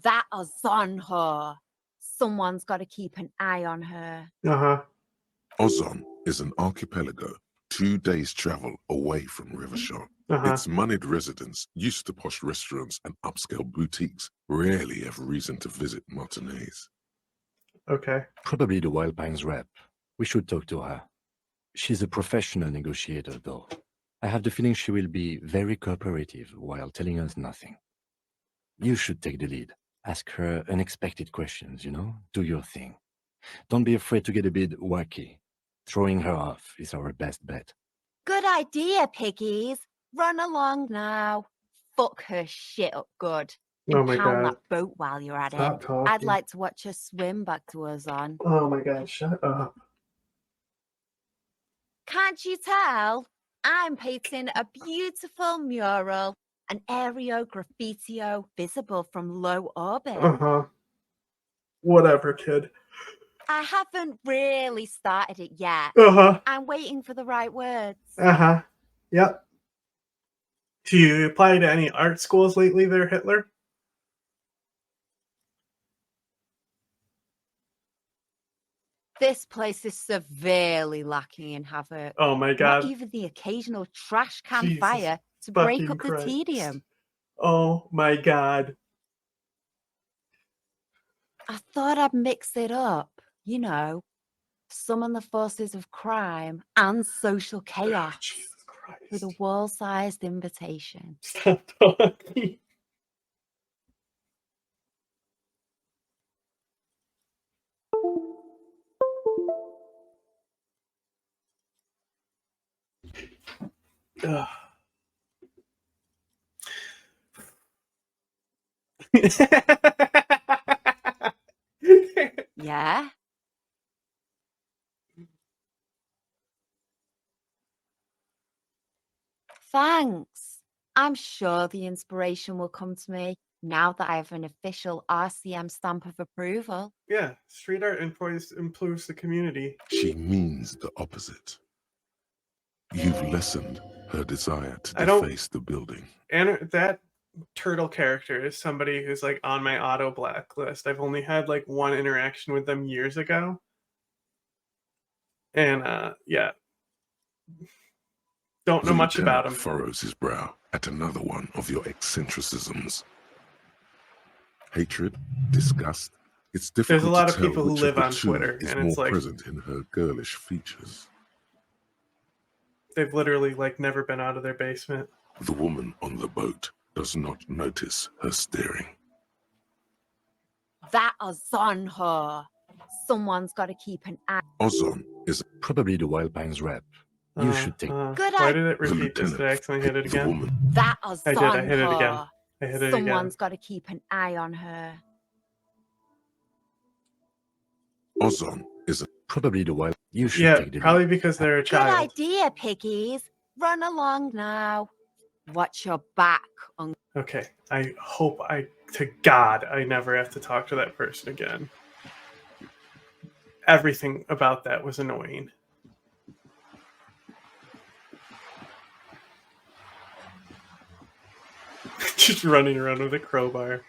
That is on her. Someone's got to keep an eye on her. Uh-huh. Ozon is an archipelago 2 days' travel away from Rivershore. Its moneyed residents, used to posh restaurants and upscale boutiques, rarely have reason to visit Martinez. Okay. Probably the Wild Pines rep. We should talk to her. She's a professional negotiator, though. I have the feeling she will be very cooperative while telling us nothing. You should take the lead. Ask her unexpected questions, Do your thing. Don't be afraid to get a bit wacky. Throwing her off is our best bet. Good idea, piggies. Run along now. Fuck her shit up good. Oh my Impound God. that boat while you're at Stop it. talking. I'd like to watch her swim back to us on. Oh my God, shut up. Can't you tell? I'm painting a beautiful mural, an aereo graffitio visible from low orbit. Uh-huh. Whatever, kid. I haven't really started it yet. Uh-huh. I'm waiting for the right words. Uh-huh. Yep. Do you apply to any art schools lately there, Hitler? This place is severely lacking in havoc. Oh my God. Not even the occasional trash can Jesus fire to break fucking up the Christ. tedium. Oh my God. I thought I'd mix it up, summon the forces of crime and social chaos with a wall-sized invitation. Stop talking. Ugh. Yeah? Thanks. I'm sure the inspiration will come to me now that I have an official RCM stamp of approval. Yeah, street art improves the community. She means the opposite. You've lessened her desire to I don't- deface the building. And that turtle character is somebody who's like on my auto blacklist. I've only had like one interaction with them years ago. And yeah. Don't know much about him. Furrows his brow at another one of your eccentricisms. Hatred, disgust. It's difficult There's a lot to of tell people who which live of the on two Twitter, is and more it's like present in her girlish features. they've literally like never been out of their basement. The woman on the boat does not notice her staring. That is on her. Someone's got to keep an eye. Ozon is probably the Wild Pines rep. You should take. Good Why idea. did it repeat this? Did I accidentally hit it again? That is I did. on I hit it again. her. I hit it Someone's again. got to keep an eye on her. Ozon is probably the Wild. You should Yeah, take the probably lead. because they're a Good child. idea, piggies. Run along now. Watch your back. Okay, I hope to God I never have to talk to that person again. Everything about that was annoying. Just running around with a crowbar.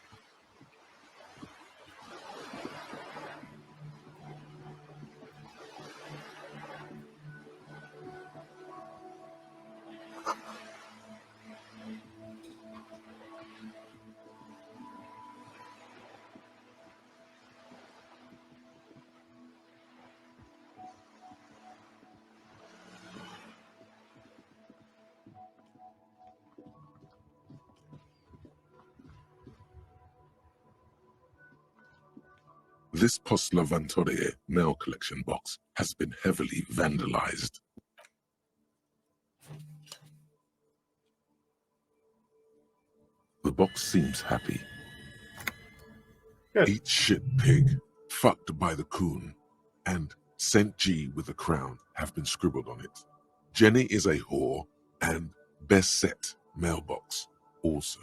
This Postlavantore mail collection box has been heavily vandalized. The box seems happy. Good. Eat shit pig, fucked by the coon, and St. G with a crown have been scribbled on it. Jenny is a whore, and best set mailbox also.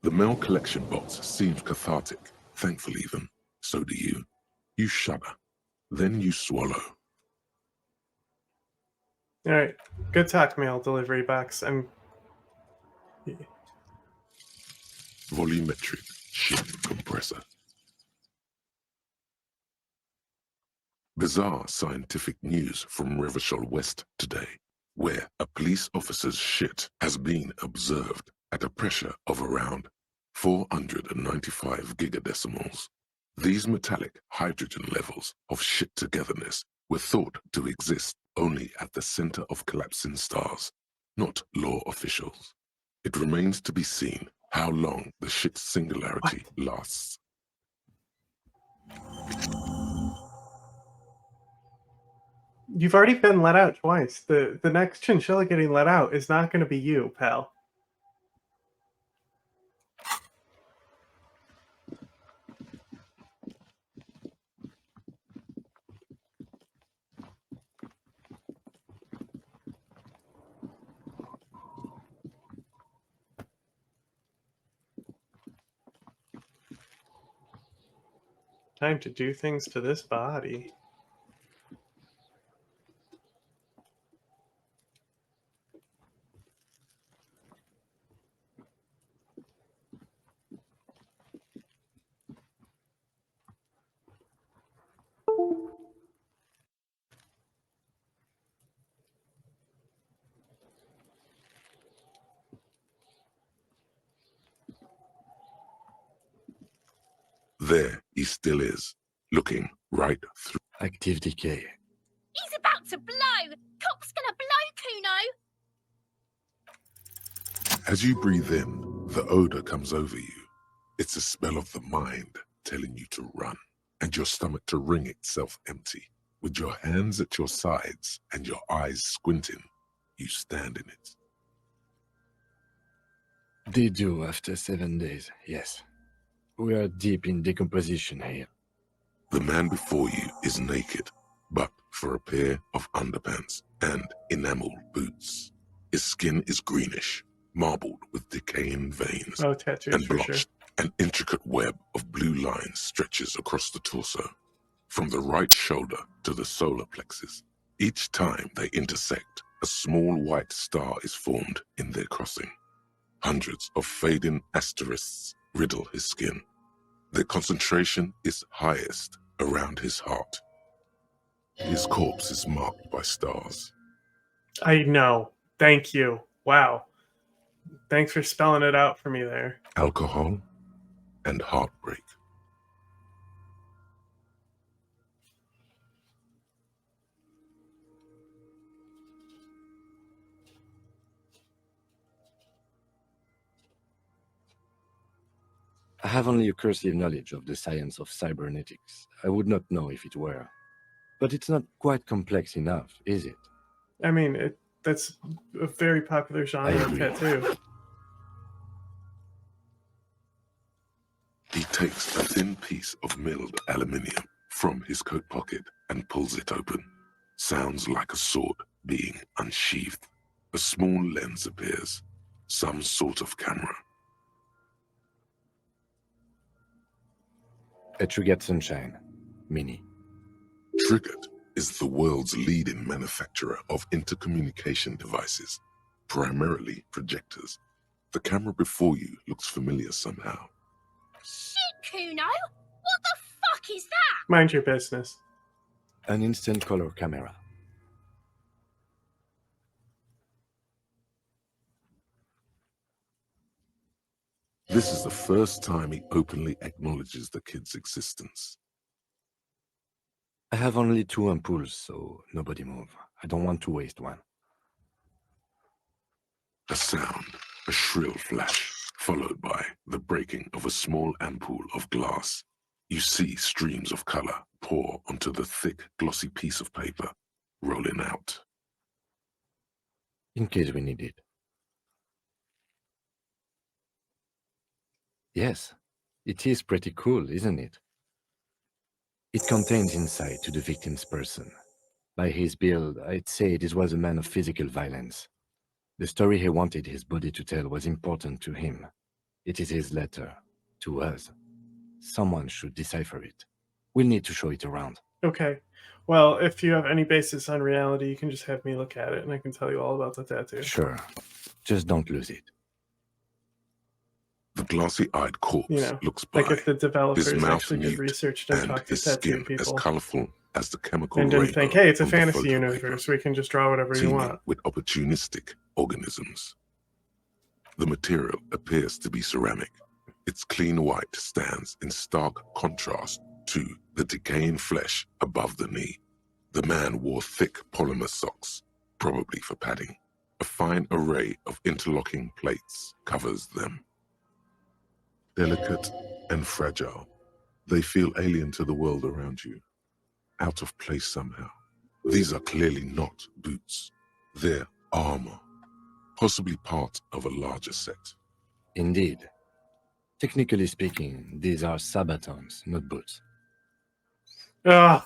The mail collection box seems cathartic, thankful even. So do you. You shudder. Then you swallow. All right. Good talk, mail delivery box. Volumetric ship compressor. Bizarre scientific news from Revachol West today, where a police officer's shit has been observed at a pressure of around 495 gigadecimals. These metallic hydrogen levels of shit togetherness were thought to exist only at the center of collapsing stars, not law officials. It remains to be seen how long the shit singularity lasts. You've already been let out twice. The next chinchilla getting let out is not going to be you, pal. Time to do things to this body. There he still is, looking right through. Active decay. He's about to blow! Cock's gonna blow, Kuno! As you breathe in, the odor comes over you. It's a smell of the mind telling you to run, and your stomach to wring itself empty. With your hands at your sides and your eyes squinting, you stand in it. They do after 7 days, yes. We are deep in decomposition here. The man before you is naked, but for a pair of underpants and enamel boots. His skin is greenish, marbled with decaying veins, Oh, tattoos and for blotched. sure. An intricate web of blue lines stretches across the torso, from the right shoulder to the solar plexus. Each time they intersect, a small white star is formed in their crossing. Hundreds of fading asterisks riddle his skin. Their concentration is highest around his heart. His corpse is marked by stars. I know. Thank you. Wow. Thanks for spelling it out for me there. Alcohol and heartbreak. I have only a cursory knowledge of the science of cybernetics. I would not know if it were. But it's not quite complex enough, is it? I mean, that's a very popular genre of tattoo. He takes a thin piece of milled aluminium from his coat pocket and pulls it open. Sounds like a sword being unsheathed. A small lens appears, some sort of camera. A Trigger Sunshine Mini. Triggered is the world's leading manufacturer of intercommunication devices, primarily projectors. The camera before you looks familiar somehow. Shit, Kuno! What the fuck is that? Mind your business. An instant color camera. This is the first time he openly acknowledges the kid's existence. I have only 2 ampoules, so nobody move. I don't want to waste one. A sound, a A shrill flash, followed by the breaking of a small ampoule of glass. You see streams of color pour onto the thick, glossy piece of paper, rolling out. In case we need it. Yes, it is pretty cool, isn't it? It contains insight to the victim's person. By his build, I'd say this was a man of physical violence. The story he wanted his body to tell was important to him. It is his letter to us. Someone should decipher it. We'll need to show it around. Okay. Well, if you have any basis on reality, you can just have me look at it, and I can tell you all about the tattoo. Sure. Just don't lose it. The glossy-eyed corpse You know, looks by, like if the his developers mouth actually did mute, research and and talked to his tattoo skin as people colorful as the chemical and didn't rainbow think, hey, it's a on the fantasy photo universe, we can just draw whatever you teeming want. with opportunistic organisms. The material appears to be ceramic. Its clean white stands in stark contrast to the decaying flesh above the knee. The man wore thick polymer socks, probably for padding. A fine array of interlocking plates covers them. Delicate and fragile, they feel alien to the world around you, out of place somehow. These are clearly not boots. They're armor, possibly part of a larger set. Indeed. Technically speaking, these are sabatons, not boots. Ugh.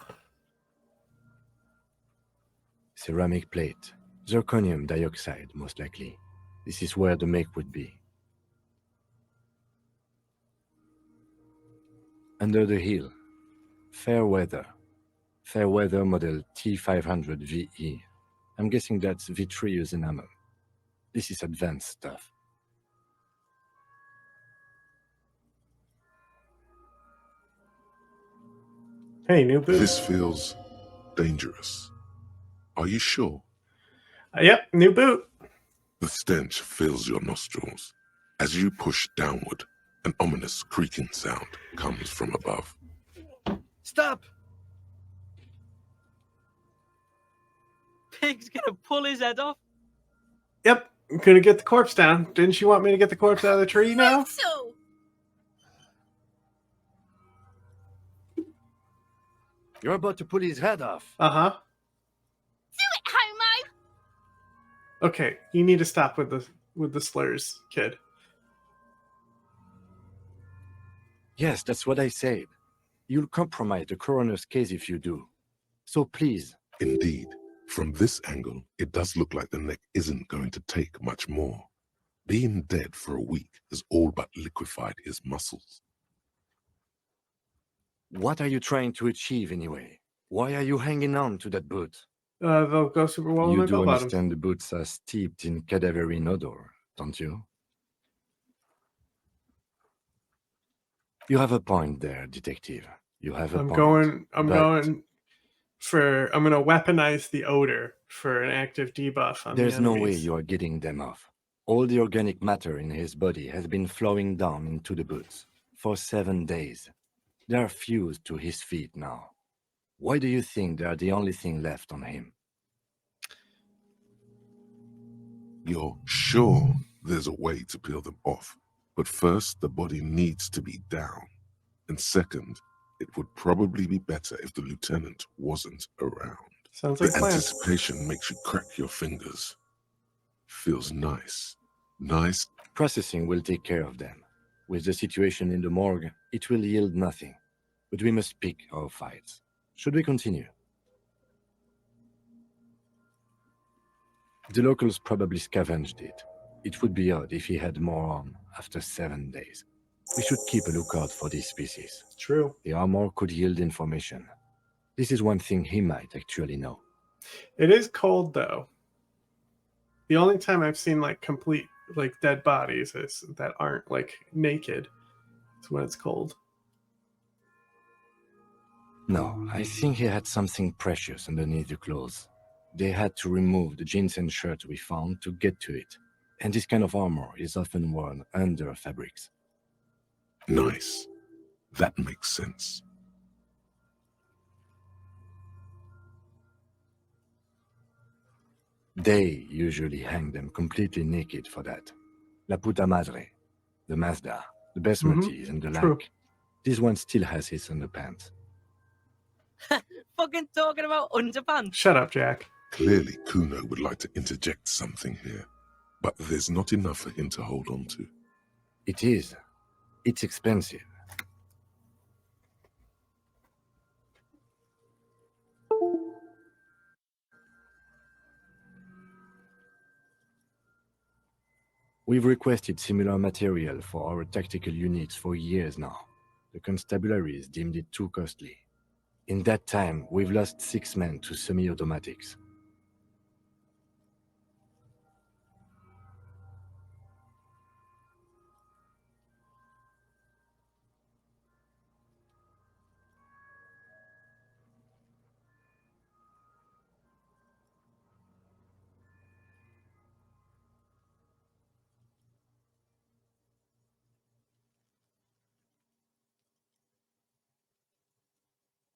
Ceramic plate. Zirconium dioxide, most likely. This is where the make would be. Under the heel. Fair weather. Fair weather model T500 VE. I'm guessing that's vitreous enamel. This is advanced stuff. Hey, new boot. This feels dangerous. Are you sure? Yep, new boot. The stench fills your nostrils. As you push downward, an ominous creaking sound comes from above. Stop! Pig's gonna pull his head off. Yep, I'm gonna get the corpse down. Didn't you want me to get the corpse out of the tree now? So, You're about to pull his head off. Uh-huh. do it, homo! Okay, you need to stop with the slurs, kid. Yes, that's what I said. You'll compromise the coroner's case if you do. So please. Indeed, from this angle, it does look like the neck isn't going to take much more. Being dead for a week has all but liquefied his muscles. What are you trying to achieve anyway? Why are you hanging on to that boot? They'll go super well in You my do bell bottoms. understand the boots are steeped in cadaverine odor, don't you? You have a point there, detective. You have a I'm point. I'm gonna weaponize the odor for an active debuff on There's the no enemies. way you are getting them off. All the organic matter in his body has been flowing down into the boots for 7 days. They are fused to his feet now. Why do you think they are the only thing left on him? You're sure there's a way to peel them off, but first the body needs to be down. And second, it would probably be better if the lieutenant wasn't around. Sounds like the plan. anticipation makes you crack your fingers. Feels nice. Nice. Processing will take care of them. With the situation in the morgue, it will yield nothing. But we must pick our fights. Should we continue? The locals probably scavenged it. It would be odd if he had more on after 7 days. We should keep a lookout for these species. True. The armor could yield information. This is one thing he might actually know. It is cold though. The only time I've seen like complete like dead bodies is that aren't like naked. It's when it's cold. No, I think he had something precious underneath the clothes. They had to remove the jeans and shirts we found to get to it. And this kind of armor is often worn under fabrics. Nice. That makes sense. They usually hang them completely naked for that. La puta madre, the Mazda, the basmatis, and the True. like. This one still has his underpants. Fucking talking about underpants. Shut up, Jack. Clearly, Kuno would like to interject something here, but there's not enough for him to hold on to. It is. It's expensive. We've requested similar material for our tactical units for years now. The constabularies deemed it too costly. In that time, we've lost 6 men to semi-automatics.